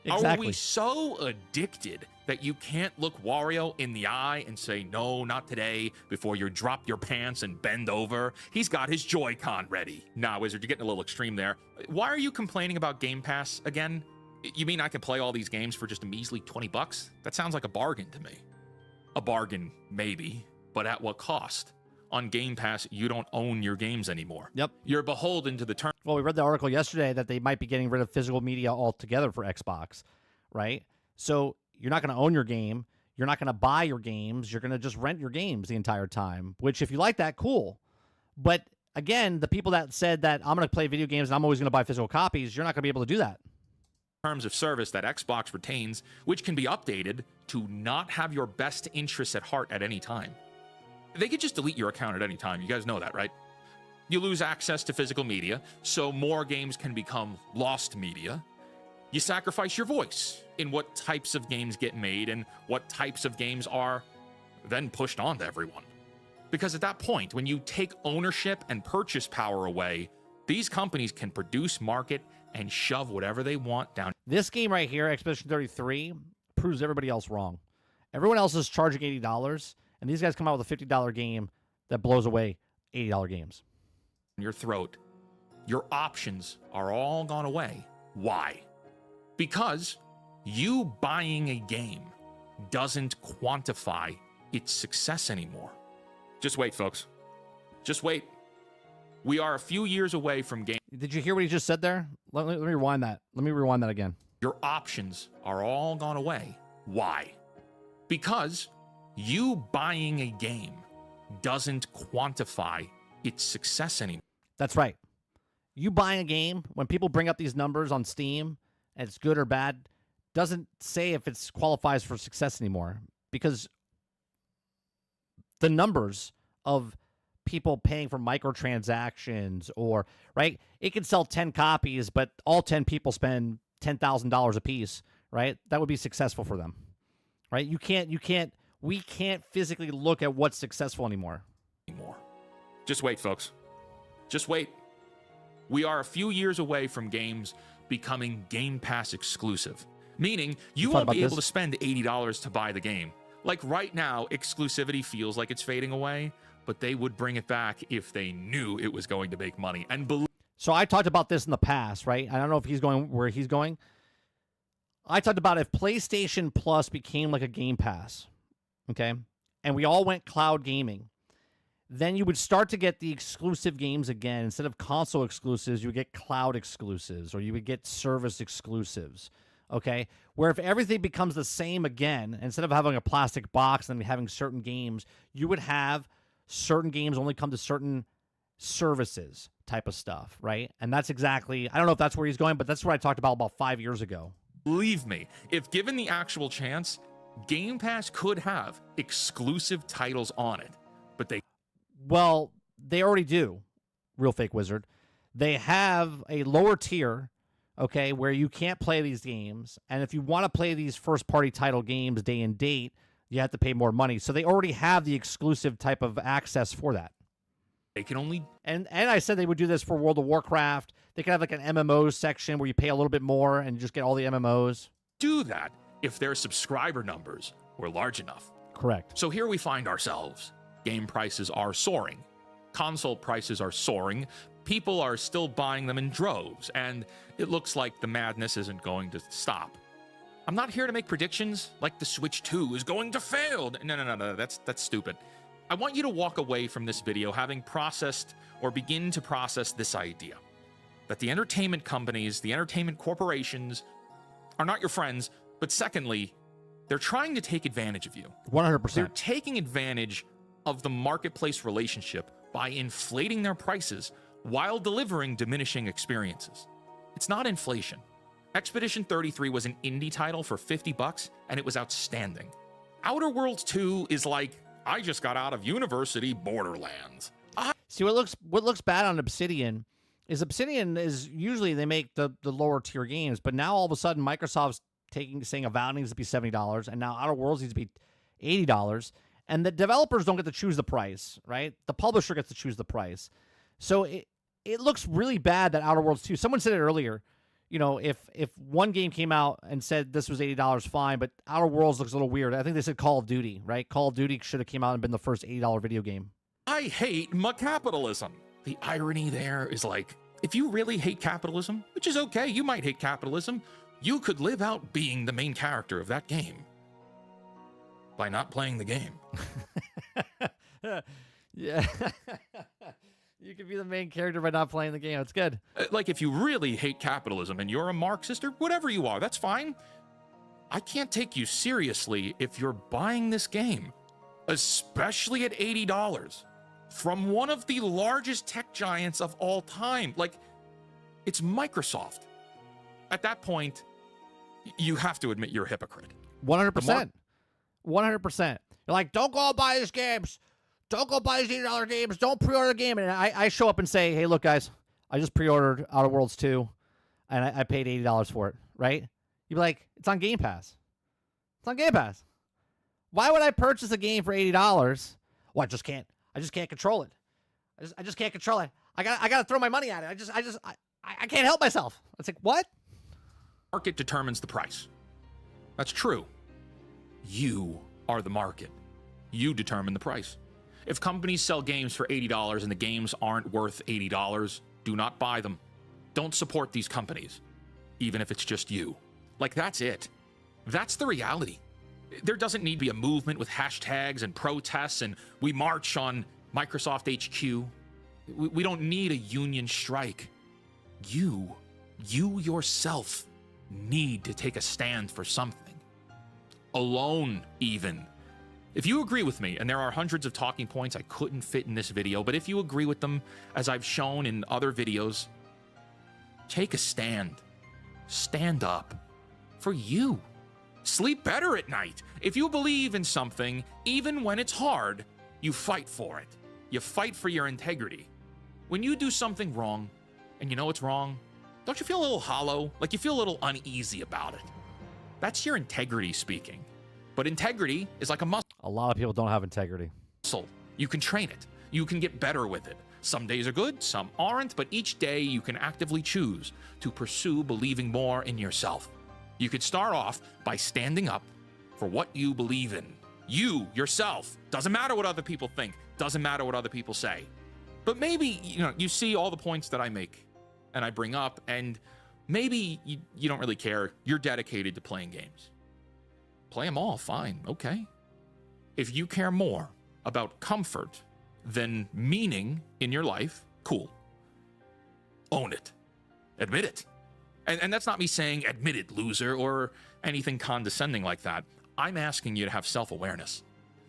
Speaker 1: Exactly.
Speaker 6: Are we so addicted that you can't look Wario in the eye and say, no, not today, before you drop your pants and bend over? He's got his Joy-Con ready. Nah, Wizard, you're getting a little extreme there. Why are you complaining about Game Pass again? You mean I can play all these games for just a measly $20? That sounds like a bargain to me. A bargain, maybe, but at what cost? On Game Pass, you don't own your games anymore.
Speaker 1: Yep.
Speaker 6: You're beholden to the terms.
Speaker 1: Well, we read the article yesterday that they might be getting rid of physical media altogether for Xbox, right? So you're not going to own your game. You're not going to buy your games. You're going to just rent your games the entire time, which if you like that, cool. But again, the people that said that I'm going to play video games and I'm always going to buy physical copies, you're not going to be able to do that.
Speaker 6: Terms of service that Xbox retains, which can be updated to not have your best interests at heart at any time. They could just delete your account at any time. You guys know that, right? You lose access to physical media, so more games can become lost media. You sacrifice your voice in what types of games get made and what types of games are then pushed on to everyone. Because at that point, when you take ownership and purchase power away, these companies can produce, market, and shove whatever they want down.
Speaker 1: This game right here, Expedition 33, proves everybody else wrong. Everyone else is charging $80, and these guys come out with a $50 game that blows away $80 games.
Speaker 6: Your throat. Your options are all gone away. Why? Because you buying a game doesn't quantify its success anymore. Just wait, folks. Just wait. We are a few years away from game.
Speaker 1: Did you hear what he just said there? Let me rewind that. Let me rewind that again.
Speaker 6: Your options are all gone away. Why? Because you buying a game doesn't quantify its success anymore.
Speaker 1: That's right. You buying a game, when people bring up these numbers on Steam and it's good or bad, doesn't say if it qualifies for success anymore, because the numbers of people paying for microtransactions, or right, it can sell 10 copies, but all 10 people spend $10,000 a piece, right? That would be successful for them, right? We can't physically look at what's successful anymore.
Speaker 6: Just wait, folks. Just wait. We are a few years away from games becoming Game Pass exclusive, meaning you won't be able to spend $80 to buy the game. Like right now, exclusivity feels like it's fading away, but they would bring it back if they knew it was going to make money. And
Speaker 1: so I talked about this in the past, right? I don't know if he's going where he's going. I talked about if PlayStation Plus became like a Game Pass, okay, and we all went cloud gaming, then you would start to get the exclusive games again. Instead of console exclusives, you would get cloud exclusives, or you would get service exclusives, okay? Where if everything becomes the same again, instead of having a plastic box and having certain games, you would have certain games only come to certain services type of stuff, right? And that's exactly, I don't know if that's where he's going, but that's what I talked about 5 years ago.
Speaker 6: believe me, if given the actual chance, Game Pass could have exclusive titles on it, but
Speaker 1: Well, they already do, Real Fake Wizard. They have a lower tier, okay, where you can't play these games. And if you want to play these first-party title games day and date, you have to pay more money. So they already have the exclusive type of access for that.
Speaker 6: they can only...
Speaker 1: And I said they would do this for World of Warcraft. They could have like an MMO section where you pay a little bit more and just get all the MMOs.
Speaker 6: do that if their subscriber numbers were large enough.
Speaker 1: Correct.
Speaker 6: So here we find ourselves. Game prices are soaring. Console prices are soaring. People are still buying them in droves, and it looks like the madness isn't going to stop. I'm not here to make predictions like the Switch 2 is going to fail. No, that's stupid. I want you to walk away from this video having processed or begin to process this idea that the entertainment companies, the entertainment corporations are not your friends, but secondly, they're trying to take advantage of you.
Speaker 1: 100%.
Speaker 6: They're taking advantage of the marketplace relationship by inflating their prices while delivering diminishing experiences. It's not inflation. Expedition 33 was an indie title for $50, and it was outstanding. Outer Worlds 2 is like, I just got out of University Borderlands.
Speaker 1: See, what looks bad on Obsidian is usually they make the lower tier games, but now all of a sudden Microsoft's saying Avowed needs to be $70, and now Outer Worlds needs to be $80, and the developers don't get to choose the price, right? The publisher gets to choose the price. So it looks really bad that Outer Worlds 2, someone said it earlier, you know, if one game came out and said this was $80, fine, but Outer Worlds looks a little weird. I think they said Call of Duty, right? Call of Duty should have came out and been the first $80 video game.
Speaker 6: I hate capitalism. The irony there is like, if you really hate capitalism, which is okay, you might hate capitalism, you could live out being the main character of that game by not playing the game.
Speaker 1: Yeah. You could be the main character by not playing the game. It's good.
Speaker 6: Like, if you really hate capitalism and you're a Marxist or whatever you are, that's fine. I can't take you seriously if you're buying this game, especially at $80, from one of the largest tech giants of all time. Like, it's Microsoft. At that point, you have to admit you're a hypocrite.
Speaker 1: 100%. 100%. You're like, don't go buy these games. Don't go buy these $80 games. Don't pre-order the game. And I show up and say, hey, look, guys, I just pre-ordered Outer Worlds 2, and I paid $80 for it, right? You'd be like, it's on Game Pass. It's on Game Pass. Why would I purchase a game for $80? Well, I just can't control it. I just can't control it. I gotta throw my money at it. I can't help myself. It's like, what?
Speaker 6: Market determines the price. That's true. You are the market. You determine the price. If companies sell games for $80 and the games aren't worth $80, do not buy them. Don't support these companies, even if it's just you. Like, that's it. That's the reality. There doesn't need to be a movement with hashtags and protests and we march on Microsoft HQ. We don't need a union strike. You yourself need to take a stand for something. Alone, even. If you agree with me, and there are hundreds of talking points I couldn't fit in this video, but if you agree with them, as I've shown in other videos, take a stand. Stand up. For you. Sleep better at night. If you believe in something, even when it's hard, you fight for it. You fight for your integrity. When you do something wrong, and you know it's wrong, don't you feel a little hollow? Like you feel a little uneasy about it? That's your integrity speaking. But integrity is like a muscle.
Speaker 1: A lot of people don't have integrity.
Speaker 6: You can train it. You can get better with it. Some days are good, some aren't, but each day you can actively choose to pursue believing more in yourself. You could start off by standing up for what you believe in. You, yourself. Doesn't matter what other people think. Doesn't matter what other people say. But maybe, you see all the points that I make and I bring up, and maybe you don't really care. You're dedicated to playing games. Play them all, fine, okay. If you care more about comfort than meaning in your life, cool. Own it. Admit it. And that's not me saying admit it, loser, or anything condescending like that. I'm asking you to have self-awareness.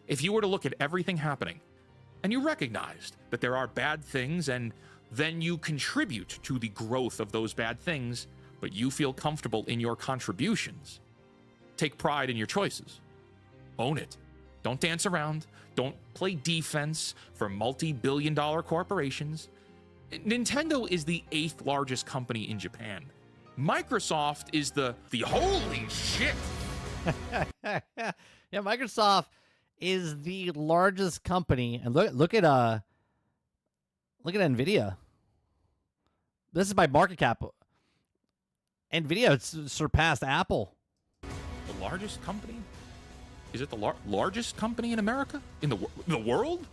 Speaker 6: If you were to look at everything happening, and you recognized that there are bad things, and then you contribute to the growth of those bad things, but you feel comfortable in your contributions, take pride in your choices. Own it. Don't dance around. Don't play defense for multi-billion-dollar corporations. Nintendo is the 8th largest company in Japan. Microsoft is the holy shit.
Speaker 1: Yeah, Microsoft is the largest company, and look at Nvidia. This is by market cap. Nvidia it's surpassed Apple.
Speaker 6: The largest company? Is it the largest company in America? In the world?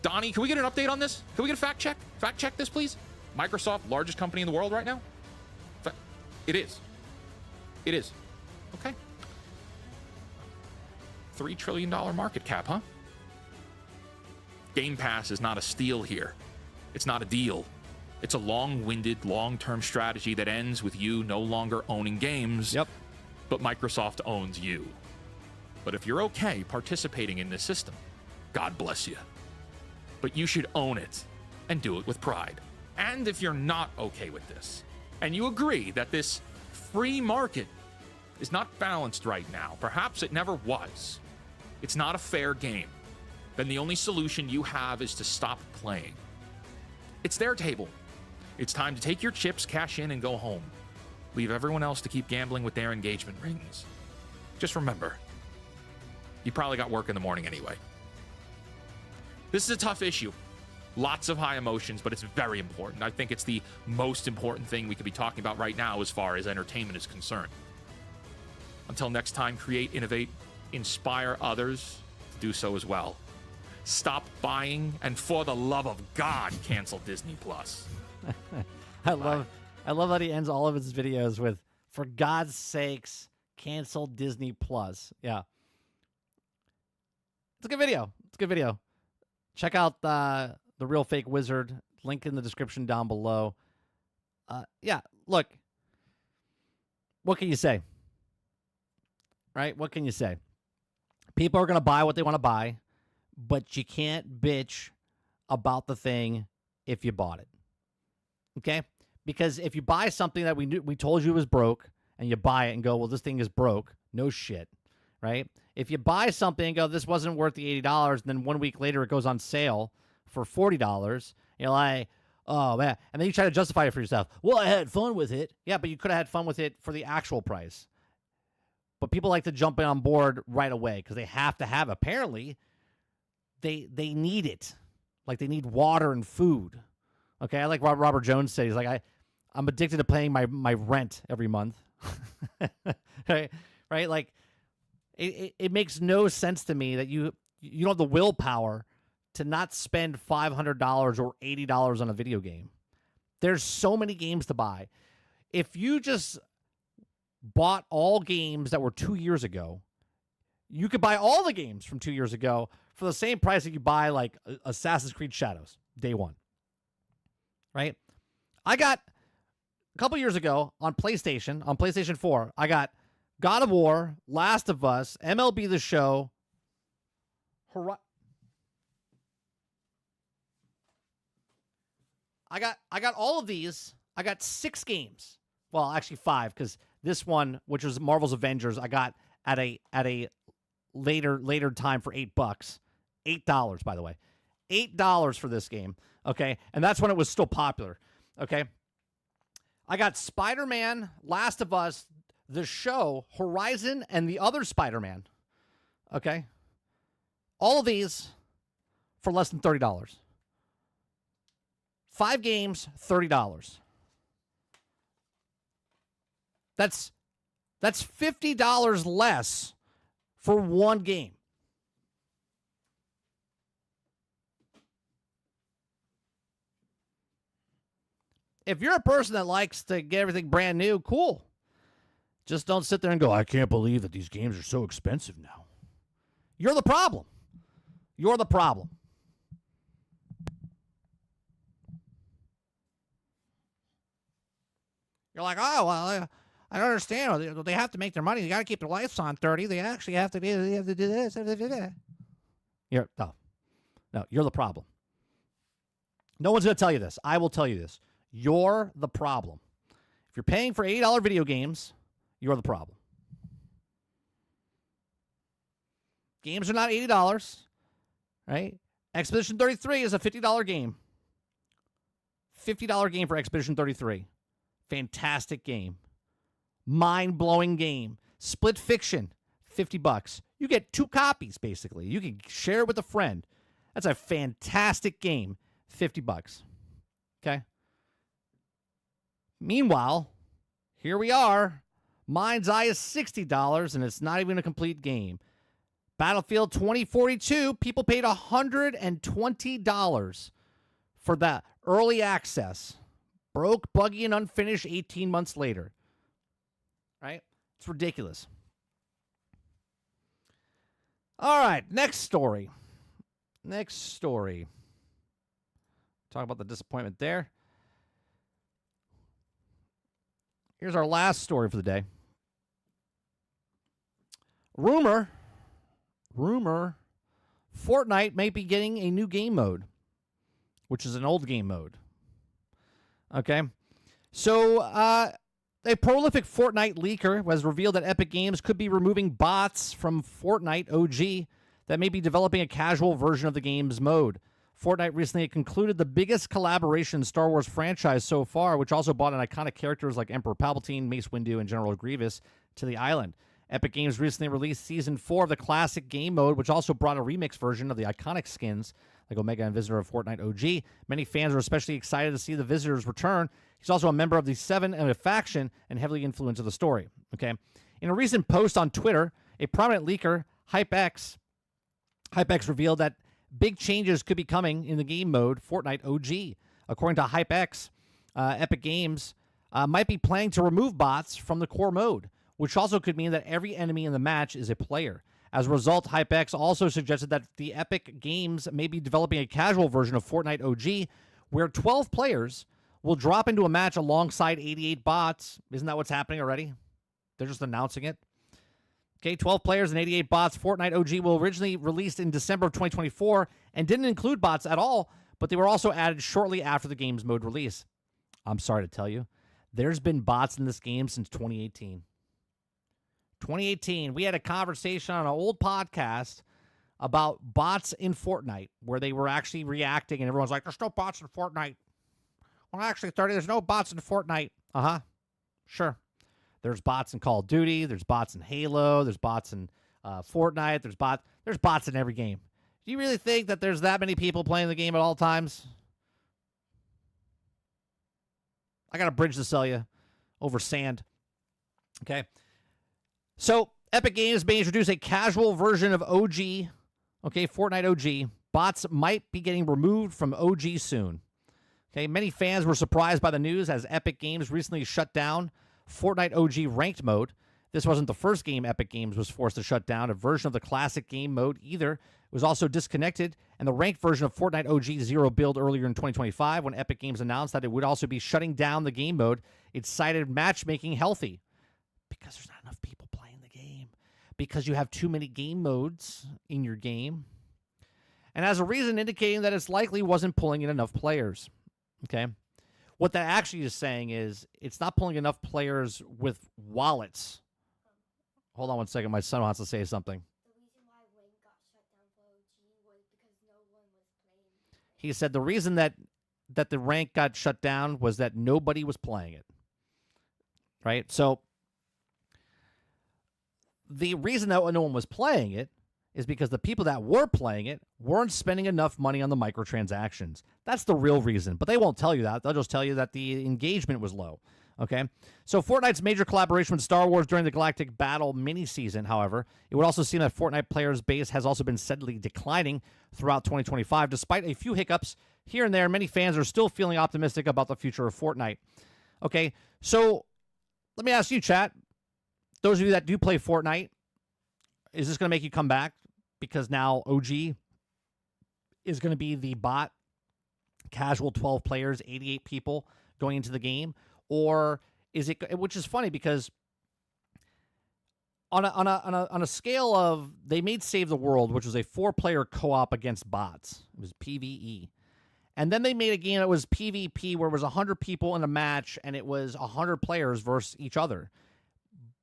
Speaker 6: Donnie, can we get an update on this? Can we get a fact check? Fact check this, please. Microsoft, largest company in the world right now? It is. It is. Okay. $3 trillion market cap, huh? Game Pass is not a steal here. It's not a deal. It's a long-winded, long-term strategy that ends with you no longer owning games.
Speaker 1: Yep.
Speaker 6: But Microsoft owns you. But if you're okay participating in this system, God bless you. But you should own it and do it with pride. And if you're not okay with this, and you agree that this free market is not balanced right now, perhaps it never was, it's not a fair game, then the only solution you have is to stop playing. It's their table. It's time to take your chips, cash in, and go home. Leave everyone else to keep gambling with their engagement rings. Just remember, you probably got work in the morning anyway. This is a tough issue. Lots of high emotions, but it's very important. I think it's the most important thing we could be talking about right now as far as entertainment is concerned. Until next time, create, innovate, inspire others to do so as well. Stop buying, and for the love of God, cancel Disney Plus.
Speaker 1: I love how he ends all of his videos with, "For God's sakes, cancel Disney Plus." Yeah. It's a good video. It's a good video. Check out the Real Fake Wizard. Link in the description down below. Yeah, look. What can you say? Right? What can you say? People are going to buy what they want to buy, but you can't bitch about the thing if you bought it. Okay? Because if you buy something that we told you was broke, and you buy it and go, well, this thing is broke, no shit, right? If you buy something and go, this wasn't worth the $80, and then 1 week later it goes on sale for $40, you're like, oh, man. And then you try to justify it for yourself. Well, I had fun with it. Yeah, but you could have had fun with it for the actual price. But people like to jump in on board right away because they have to have, apparently, they need it. Like they need water and food. Okay, I like Robert Jones said. He's like, I'm addicted to paying my rent every month. Right? Like, it makes no sense to me that you don't have the willpower to not spend $500 or $80 on a video game. There's so many games to buy. If you just bought all games that were 2 years ago, you could buy all the games from 2 years ago for the same price that you buy like Assassin's Creed Shadows day one. Right? I got a couple years ago on PlayStation 4, I got God of War, Last of Us, MLB The Show, I got all of these. I got 6 games. Well, actually 5, because this one, which was Marvel's Avengers, I got at a later time for $8. $8, by the way. $8 for this game. Okay. And that's when it was still popular. Okay. I got Spider-Man, Last of Us, the show, Horizon, and the other Spider-Man. Okay. All of these for less than $30. 5 games, $30. That's $50 less for one game. If you're a person that likes to get everything brand new, cool. Just don't sit there and go, I can't believe that these games are so expensive now. You're the problem. You're the problem. You're like, oh, well, I don't understand. They have to make their money. They got to keep their lights on 30. They actually have to do this. No, you're the problem. No one's going to tell you this. I will tell you this. You're the problem. If you're paying for $80 video games, you're the problem. Games are not $80, right? Expedition 33 is a $50 game. $50 game for Expedition 33. Fantastic game. Mind-blowing game. Split Fiction, $50. You get 2 copies, basically. You can share it with a friend. That's a fantastic game. $50. Okay? Meanwhile, here we are. MindsEye is $60, and it's not even a complete game. Battlefield 2042, people paid $120 for that early access. Broke, buggy, and unfinished 18 months later. Right? It's ridiculous. All right, next story. Talk about the disappointment there. Here's our last story for the day. Rumor, Fortnite may be getting a new game mode, which is an old game mode. Okay. So, a prolific Fortnite leaker has revealed that Epic Games could be removing bots from Fortnite OG that may be developing a casual version of the game's mode. Fortnite recently concluded the biggest collaboration in Star Wars franchise so far, which also brought in iconic characters like Emperor Palpatine, Mace Windu, and General Grievous to the island. Epic Games recently released Season 4 of the classic game mode, which also brought a remix version of the iconic skins like Omega and Visitor of Fortnite OG. Many fans are especially excited to see the Visitor's return. He's also a member of the Seven and a faction and heavily influenced the story. Okay. In a recent post on Twitter, a prominent leaker, HypeX revealed that big changes could be coming in the game mode Fortnite OG. According to HypeX, Epic Games might be planning to remove bots from the core mode, which also could mean that every enemy in the match is a player. As a result, HypeX also suggested that the Epic Games may be developing a casual version of Fortnite OG where 12 players will drop into a match alongside 88 bots. Isn't that what's happening already? They're just announcing it. Okay, 12 players and 88 bots. Fortnite OG will originally released in December of 2024 and didn't include bots at all, but they were also added shortly after the game's mode release. I'm sorry to tell you, there's been bots in this game since 2018. 2018, we had a conversation on an old podcast about bots in Fortnite where they were actually reacting and everyone's like, there's no bots in Fortnite. Well, actually, there's no bots in Fortnite. Uh-huh. Sure. There's bots in Call of Duty. There's bots in Halo. There's bots in Fortnite. There's bots in every game. Do you really think that there's that many people playing the game at all times? I got a bridge to sell you over sand. Okay. So, Epic Games may introduce a casual version of OG. Okay, Fortnite OG. Bots might be getting removed from OG soon. Okay, many fans were surprised by the news as Epic Games recently shut down Fortnite OG ranked mode. This wasn't the first game Epic Games was forced to shut down a version of the classic game mode either. It was also disconnected, and the ranked version of Fortnite OG Zero build earlier in 2025 when Epic Games announced that it would also be shutting down the game mode. It cited matchmaking healthy because there's not enough people playing the game, because you have too many game modes in your game. and has a reason indicating that it's likely wasn't pulling in enough players. Okay? What that actually is saying is it's not pulling enough players with wallets. Hold on one second. My son wants to say something. He said the reason that the rank got shut down was that nobody was playing it. Right? So the reason that no one was playing it is because the people that were playing it weren't spending enough money on the microtransactions. That's the real reason. But they won't tell you that. They'll just tell you that the engagement was low. Okay? So Fortnite's major collaboration with Star Wars during the Galactic Battle mini-season, however, it would also seem that Fortnite players' base has also been steadily declining throughout 2025. Despite a few hiccups here and there, many fans are still feeling optimistic about the future of Fortnite. Okay, so let me ask you, chat. Those of you that do play Fortnite, is this going to make you come back? Because now OG is going to be the bot, casual 12 players, 88 people going into the game? Or is it, which is funny because on a scale of, they made Save the World, which was a 4-player co-op against bots. It was PvE. And then they made a game that was PvP where it was 100 people in a match and it was 100 players versus each other.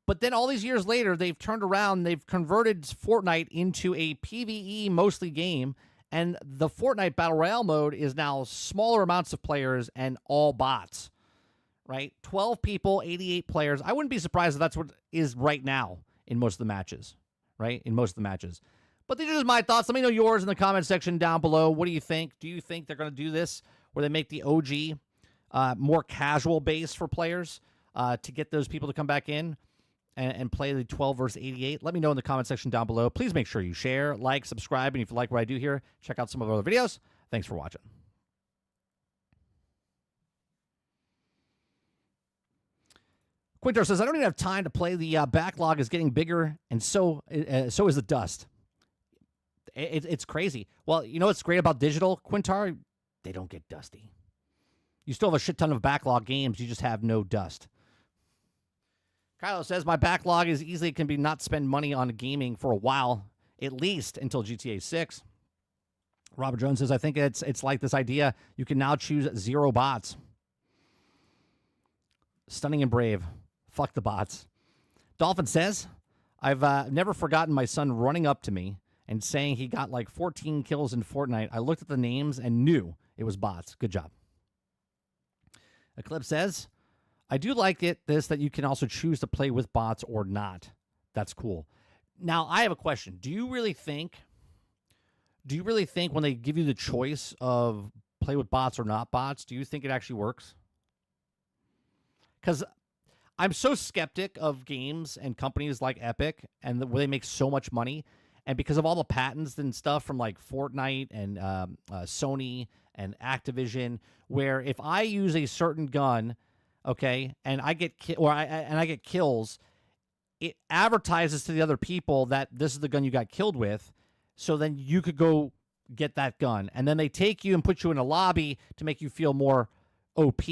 Speaker 1: But then all these years later, they've turned around, they've converted Fortnite into a PvE mostly game, and the Fortnite Battle Royale mode is now smaller amounts of players and all bots, right? 12 people, 88 players. I wouldn't be surprised if that's what is right now in most of the matches, right? In most of the matches. But these are just my thoughts. Let me know yours in the comment section down below. What do you think? Do you think they're going to do this where they make the OG more casual base for players to get those people to come back in and play the 12 versus 88? Let me know in the comment section down below. Please make sure you share, like, subscribe, and if you like what I do here, check out some of our other videos. Thanks for watching. Quinter says, I don't even have time to play. The backlog is getting bigger, and so is the dust. It's crazy. Well, you know what's great about digital, Quintar? They don't get dusty. You still have a shit ton of backlog games. You just have no dust. Kylo says, my backlog is easily can be not spend money on gaming for a while, at least until GTA 6. Robert Jones says, I think it's like this idea. You can now choose 0 bots. Stunning and brave. Fuck the bots. Dolphin says, I've never forgotten my son running up to me and saying he got like 14 kills in Fortnite. I looked at the names and knew it was bots. Good job. Eclipse says, I do like this that you can also choose to play with bots or not. That's cool. Now, I have a question. Do you really think when they give you the choice of play with bots or not bots, do you think it actually works? Because I'm so skeptic of games and companies like Epic and the way they make so much money. And because of all the patents and stuff from like Fortnite and Sony and Activision, where if I use a certain gun, okay, and I get I get kills, it advertises to the other people that this is the gun you got killed with, so then you could go get that gun, and then they take you and put you in a lobby to make you feel more OP.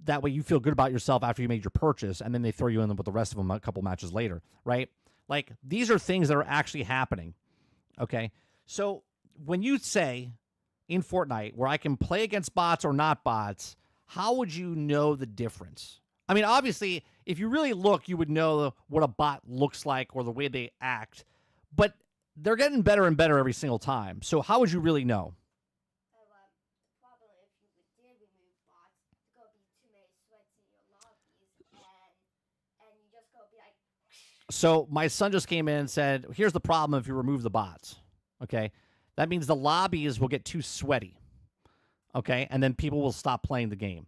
Speaker 1: That way you feel good about yourself after you made your purchase, and then they throw you in with the rest of them a couple matches later, right? Like, these are things that are actually happening, okay? So when you say in Fortnite where I can play against bots or not bots, how would you know the difference? I mean, obviously, if you really look, you would know what a bot looks like or the way they act, but they're getting better and better every single time. So how would you really know? So my son just came in and said, here's the problem if you remove the bots, okay? That means the lobbies will get too sweaty, okay? And then people will stop playing the game.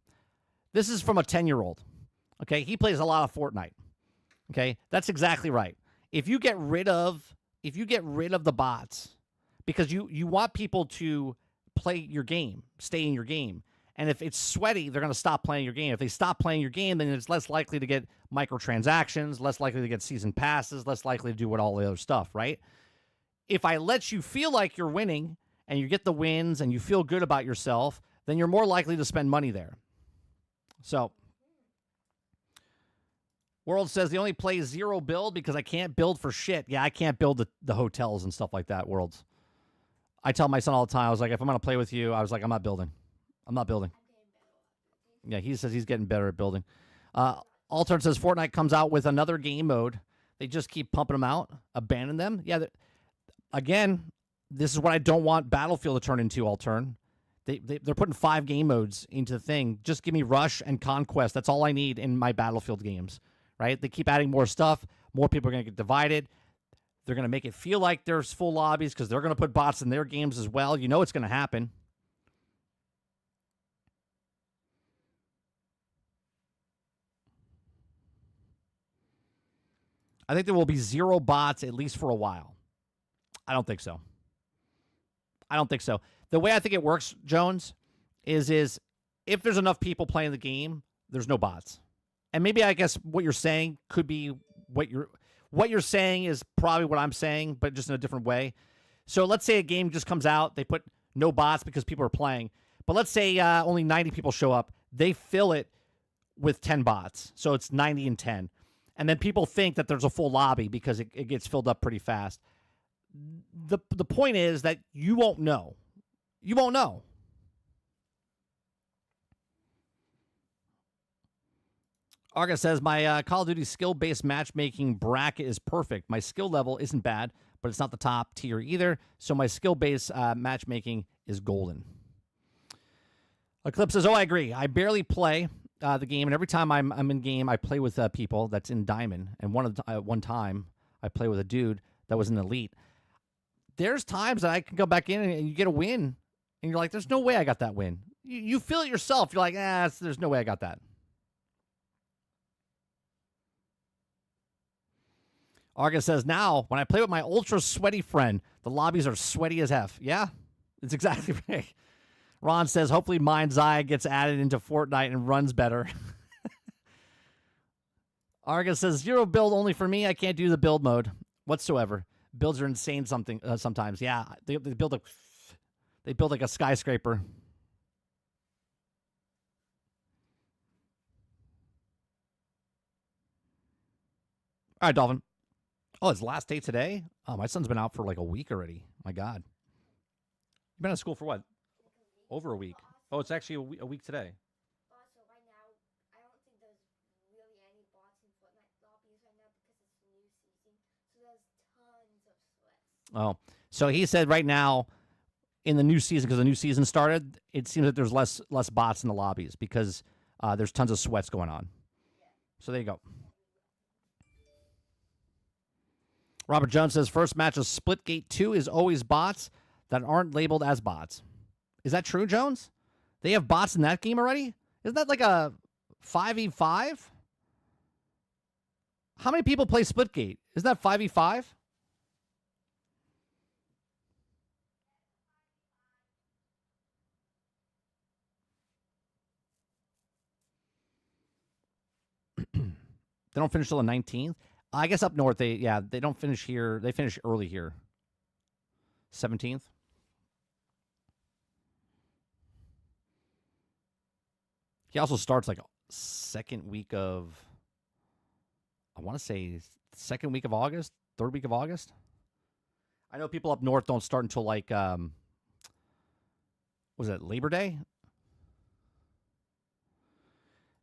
Speaker 1: This is from a 10-year-old, okay? He plays a lot of Fortnite, okay? That's exactly right. If you get rid of the bots, because you want people to play your game, stay in your game, and if it's sweaty, they're going to stop playing your game. If they stop playing your game, then it's less likely to get microtransactions, less likely to get season passes, less likely to do all the other stuff, right? If I let you feel like you're winning and you get the wins and you feel good about yourself, then you're more likely to spend money there. So, World says the only play 0 build because I can't build for shit. Yeah, I can't build the hotels and stuff like that, Worlds. I tell my son all the time, I was like, if I'm going to play with you, I was like, I'm not building. I'm not building. Yeah, he says he's getting better at building. Altern says Fortnite comes out with another game mode. They just keep pumping them out, abandon them. Yeah, again, this is what I don't want Battlefield to turn into, Altern. They're putting 5 game modes into the thing. Just give me Rush and Conquest. That's all I need in my Battlefield games, right? They keep adding more stuff. More people are going to get divided. They're going to make it feel like there's full lobbies because they're going to put bots in their games as well. You know it's going to happen. I think there will be 0 bots at least for a while. I don't think so. I don't think so. The way I think it works, Jones, is if there's enough people playing the game, there's no bots. And maybe I guess what you're saying could be what you're saying is probably what I'm saying, but just in a different way. So let's say a game just comes out, they put no bots because people are playing. But let's say only 90 people show up. They fill it with 10 bots. So it's 90 and 10. And then people think that there's a full lobby because it gets filled up pretty fast. The point is that you won't know. You won't know. Arga says, my Call of Duty skill-based matchmaking bracket is perfect. My skill level isn't bad, but it's not the top tier either. So my skill-based matchmaking is golden. Eclipse says, oh, I agree. I barely play the game, and every time I'm in game, I play with people that's in Diamond. And one time, I play with a dude that was in Elite. There's times that I can go back in and you get a win, and you're like, there's no way I got that win. You feel it yourself. You're like, there's no way I got that. Arga says, now, when I play with my ultra sweaty friend, the lobbies are sweaty as F. Yeah, it's exactly right. Ron says, hopefully MindsEye gets added into Fortnite and runs better. Arga says, 0 build only for me. I can't do the build mode whatsoever. Builds are insane sometimes. Yeah, they build like a skyscraper. All right, Dolphin. Oh, it's last day today? Oh, my son's been out for like a week already. My God. You've been at school for what? Over a week. Oh, it's actually a week today.
Speaker 7: Also, right now, I don't think there's really any bots in Fortnite lobbies right now because it's the new season. So there's tons of sweats.
Speaker 1: Oh, so he said right now in the new season, because the new season started, it seems that there's less bots in the lobbies because there's tons of sweats going on. So there you go. Robert Jones says, first match of Splitgate 2 is always bots that aren't labeled as bots. Is that true, Jones? They have bots in that game already? Isn't that like a 5v5? How many people play Splitgate? Isn't that 5v5? They don't finish till the 19th. I guess up north they don't finish here. They finish early here. 17th. He also starts like second week of, I want to say second week of August, third week of August. I know people up north don't start until like was it Labor Day?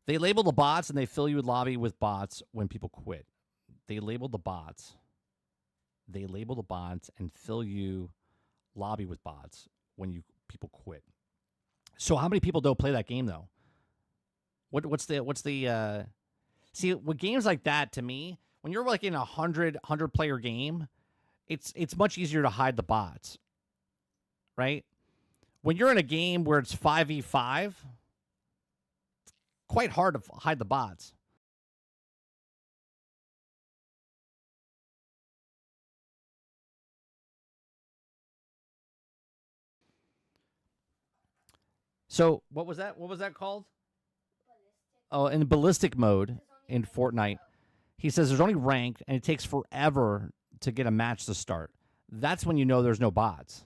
Speaker 1: They label the bots and they fill you with lobby with bots when people quit. They label the bots. They label the bots and fill you lobby with bots when people quit. So how many people don't play that game though? What's the see, with games like that, to me, when you're like in a 100 player game, it's much easier to hide the bots. Right? When you're in a game where it's 5v5, it's quite hard to hide the bots. So what was that? What was that called? Oh, in ballistic mode in Fortnite, he says there's only ranked, and it takes forever to get a match to start. That's when you know there's no bots.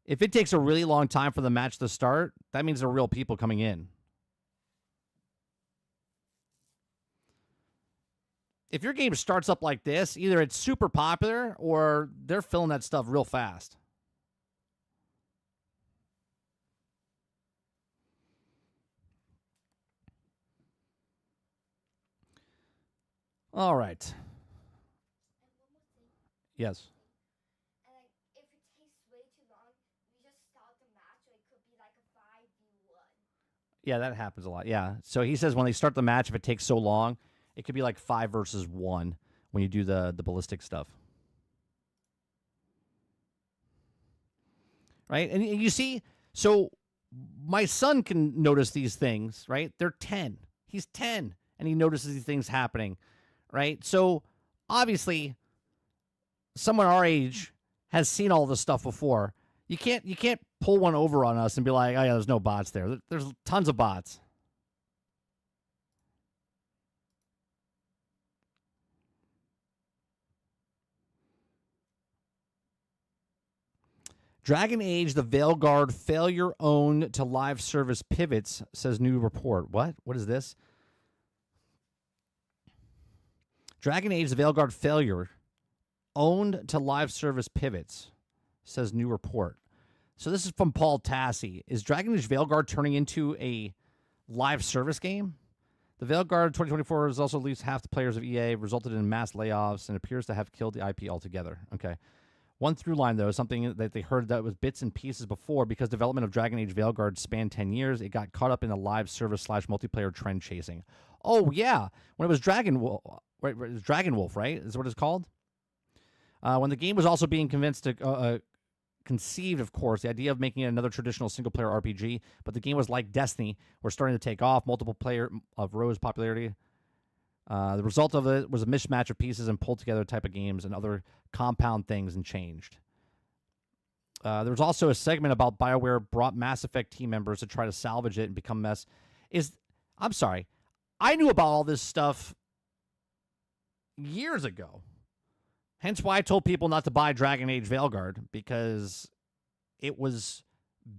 Speaker 1: If it takes a really long time for the match to start, that means there are real people coming in. If your game starts up like this, either it's super popular or they're filling that stuff real fast. All right.
Speaker 7: And one more thing.
Speaker 1: Yes.
Speaker 7: And like, if it takes way too long, we just start the match. Or it could be like a 5v1.
Speaker 1: Yeah, that happens a lot. Yeah. So he says when they start the match, if it takes so long, it could be like 5 versus 1 when you do the ballistic stuff. Right? And you see, so my son can notice these things, right? They're 10. He's 10, and he notices these things happening, right? So obviously, someone our age has seen all this stuff before. You can't pull one over on us and be like, oh yeah, there's no bots there. There's tons of bots. Dragon Age, the Veilguard failure owned to live service pivots, says new report. What? What is this? Dragon Age, the Veilguard failure owned to live service pivots, says new report. So this is from Paul Tassi. Is Dragon Age Veilguard turning into a live service game? The Veilguard 2024 has also at least half the players of EA, resulted in mass layoffs, and appears to have killed the IP altogether. Okay. One through line, though, is something that they heard that was bits and pieces before because development of Dragon Age Veilguard spanned 10 years. It got caught up in the live service / multiplayer trend chasing. Oh, yeah. When it was Dragon Wolf, right? Is what it's called? When the game was also being conceived, of course, the idea of making it another traditional single-player RPG, but the game was like Destiny, were starting to take off, multiple player of rose popularity. The result of it was a mismatch of pieces and pulled together type of games and other compound things and changed. There was also a segment about BioWare brought Mass Effect team members to try to salvage it and become mess. I'm sorry. I knew about all this stuff years ago. Hence why I told people not to buy Dragon Age Veilguard, because it was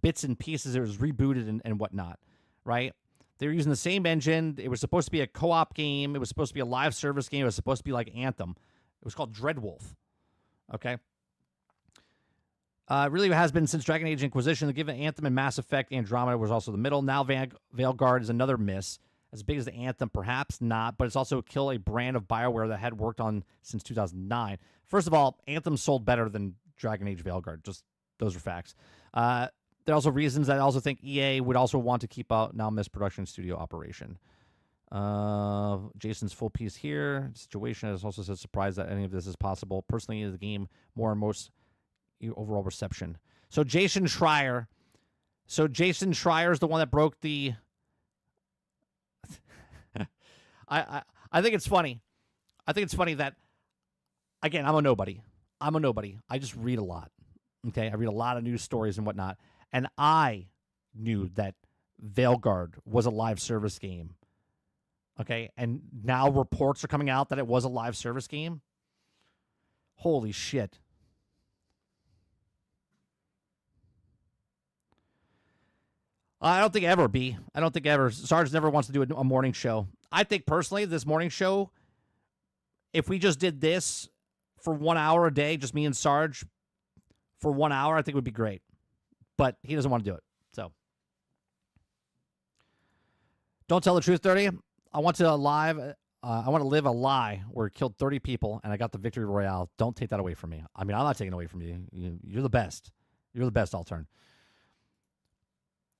Speaker 1: bits and pieces. It was rebooted and whatnot, right? They were using the same engine. It was supposed to be a co-op game. It was supposed to be a live service game. It was supposed to be like Anthem. It was called Dreadwolf. Okay? Really has been since Dragon Age Inquisition. The given Anthem and Mass Effect Andromeda was also the middle. Now Veilguard is another miss. As big as the Anthem, perhaps not, but it's also kill a brand of BioWare that had worked on since 2009. First of all, Anthem sold better than Dragon Age Veilguard. Just those are facts. There are also reasons that I also think EA would also want to keep out now missed production studio operation. Jason's full piece here. Situation has also said surprised that any of this is possible. Personally, the game more and most overall reception. So Jason Schreier. Jason Schreier is the one that broke the. I think it's funny. I think it's funny that, again, I'm a nobody. I just read a lot. Okay, I read a lot of news stories and whatnot, and I knew that Veilguard was a live service game. Okay, and now reports are coming out that it was a live service game. Holy shit. I don't think ever, B. I don't think ever. Sarge never wants to do a morning show. I think personally, this morning show, if we just did this for 1 hour a day, just me and Sarge for 1 hour, I think it would be great. But he doesn't want to do it. So don't tell the truth, 30. I want to live a lie where it killed 30 people and I got the victory royale. Don't take that away from me. I mean, I'm not taking it away from you. You're the best. You're the best, Altern.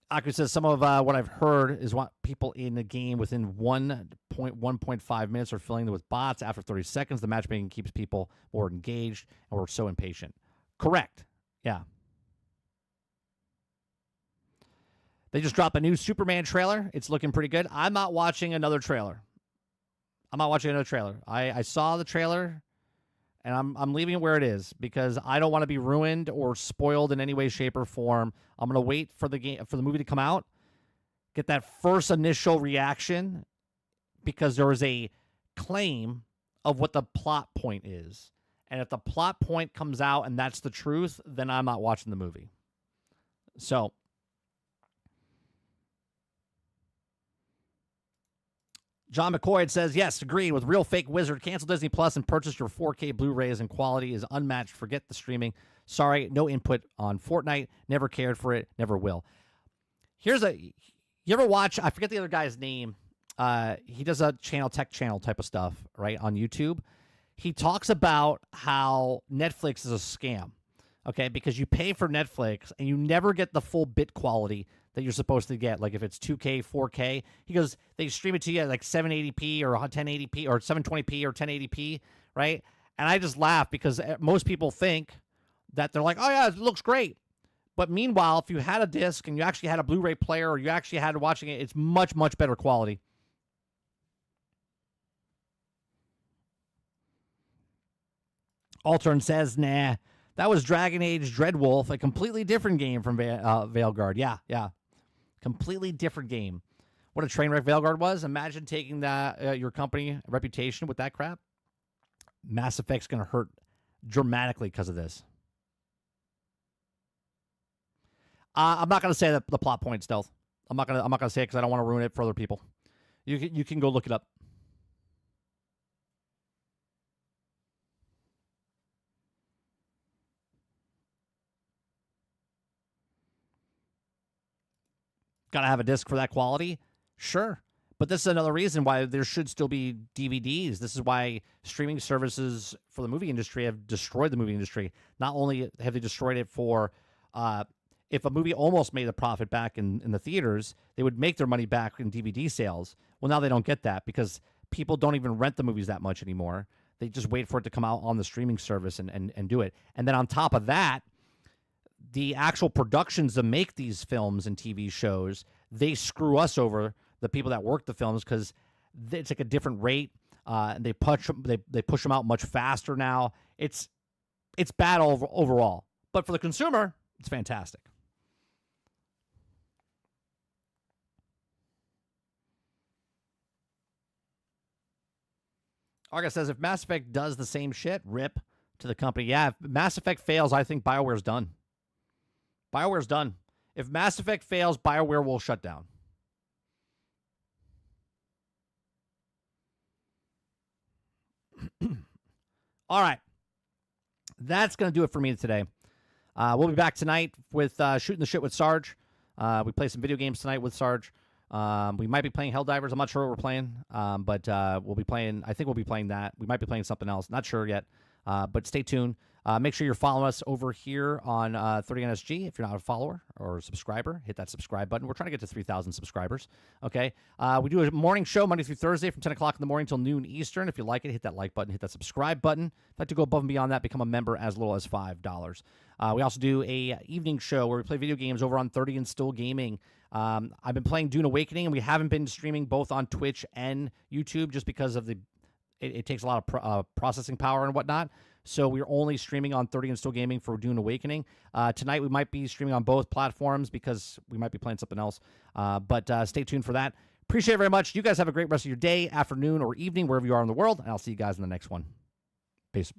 Speaker 1: Aku says some of what I've heard is what people in the game within 1.5 minutes are filling with bots. After 30 seconds, the matchmaking keeps people more engaged, and we're so impatient. Correct. Yeah. They just dropped a new Superman trailer. It's looking pretty good. I'm not watching another trailer. I saw the trailer, and I'm leaving it where it is because I don't want to be ruined or spoiled in any way, shape, or form. I'm gonna wait for the movie to come out, get that first initial reaction, because there is a claim of what the plot point is, and if the plot point comes out and that's the truth, then I'm not watching the movie. So. John McCoy says, yes, agreed with Real Fake Wizard. Cancel Disney Plus and purchase your 4K Blu-rays, and quality is unmatched. Forget the streaming. Sorry, no input on Fortnite. Never cared for it. Never will. You ever watch, I forget the other guy's name. he does a tech channel type of stuff, right, on YouTube. He talks about how Netflix is a scam, okay, because you pay for Netflix and you never get the full bit quality that you're supposed to get. Like if it's 2K, 4K, he goes, they stream it to you at like 780p or 1080p or 720p or 1080p, right? And I just laugh because most people think that they're like, oh yeah, it looks great. But meanwhile, if you had a disc and you actually had a Blu-ray player or you actually had watching it, it's much, much better quality. Altern says, nah, that was Dragon Age Dreadwolf, a completely different game from Veilguard. Yeah. Completely different game. What a train wreck Veilguard was. Imagine taking that your company reputation with that crap. Mass Effect's going to hurt dramatically because of this. I'm not going to say the plot point, Stealth. I'm not going to say it because I don't want to ruin it for other people. You can go look it up. Got to have a disc for that quality? Sure. But this is another reason why there should still be DVDs. This is why streaming services for the movie industry have destroyed the movie industry. Not only have they destroyed it for, if a movie almost made a profit back in the theaters, they would make their money back in DVD sales. Well, now they don't get that because people don't even rent the movies that much anymore. They just wait for it to come out on the streaming service and do it. And then on top of that, the actual productions that make these films and TV shows, they screw us over, the people that work the films, because it's like a different rate. They push them out much faster now. It's bad overall, but for the consumer, it's fantastic. Argus says, if Mass Effect does the same shit, rip to the company. Yeah, if Mass Effect fails, I think BioWare's done. BioWare's done. If Mass Effect fails, BioWare will shut down. All right. That's going to do it for me today. We'll be back tonight with Shooting the Shit with Sarge. We play some video games tonight with Sarge. We might be playing Helldivers. I'm not sure what we're playing, but we'll be playing. I think we'll be playing that. We might be playing something else. Not sure yet, but stay tuned. Make sure you're following us over here on 30NSG. If you're not a follower or a subscriber, hit that subscribe button. We're trying to get to 3,000 subscribers. Okay. We do a morning show Monday through Thursday from 10 o'clock in the morning till noon Eastern. If you like it, hit that like button, hit that subscribe button. If you'd like to go above and beyond that, become a member as little as $5. We also do a evening show where we play video games over on 30 and Still Gaming. I've been playing Dune Awakening, and we haven't been streaming both on Twitch and YouTube just because of it takes a lot of processing power and whatnot. So we're only streaming on 30 and Still Gaming for Dune Awakening. Tonight we might be streaming on both platforms because we might be playing something else. But stay tuned for that. Appreciate it very much. You guys have a great rest of your day, afternoon, or evening, wherever you are in the world. And I'll see you guys in the next one. Peace.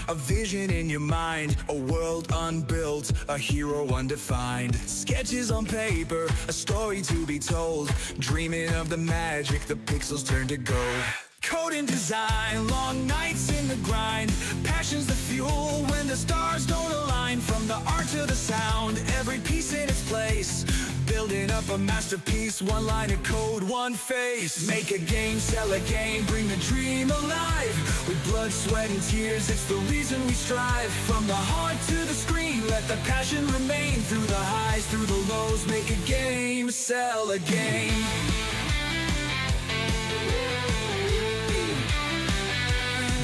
Speaker 8: A vision in your mind, a world unbuilt, a hero undefined. Sketches on paper, a story to be told. Dreaming of the magic, the pixels turn to gold. Code and design, long nights in the grind. Passion's the fuel when the stars don't align. From the art to the sound, every piece in its place. Building up a masterpiece, one line of code, one face. Make a game, sell a game, bring the dream alive. With blood, sweat, and tears, it's the reason we strive. From the heart to the screen, let the passion remain. Through the highs, through the lows, make a game, sell a game.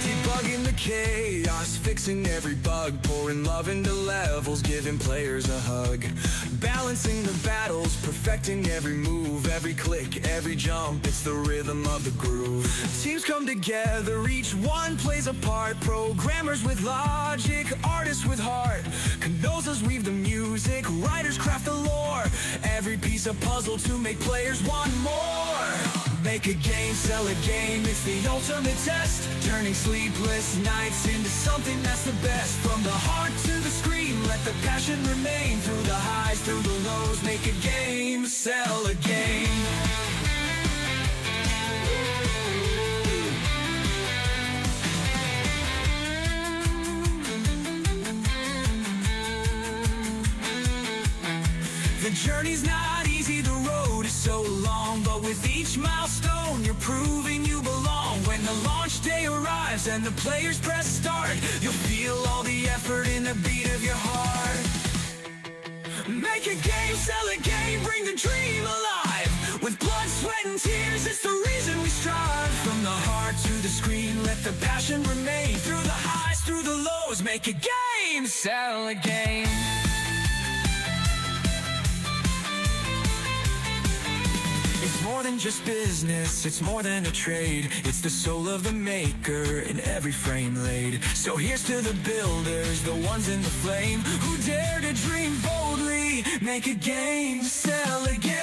Speaker 8: Debugging the chaos, fixing every bug. Pouring love into levels, giving players a hug. Balancing the battles, perfecting every move. Every click, every jump, it's the rhythm of the groove. Teams come together, each one plays a part. Programmers with logic, artists with heart. Composers weave the music, writers craft the lore. Every piece of puzzle to make players want more. Make a game, sell a game, it's the ultimate test. Turning sleepless nights into something that's the best. From the heart to the screen, let the passion remain. Through the highs, through the lows, make a game, sell a game. The journey's not easy, the road is so long, but with each milestone you're proving you belong. When the launch day arrives and the players press start, you'll feel all the effort in the beat of your heart. Make a game, sell a game, bring the dream alive. With blood, sweat and tears, it's the reason we strive. From the heart to the screen, let the passion remain. Through the highs, through the lows, make a game, sell a game. It's more than just business, it's more than a trade. It's the soul of the maker in every frame laid. So here's to the builders, the ones in the flame, who dare to dream boldly. Make a game, sell a game.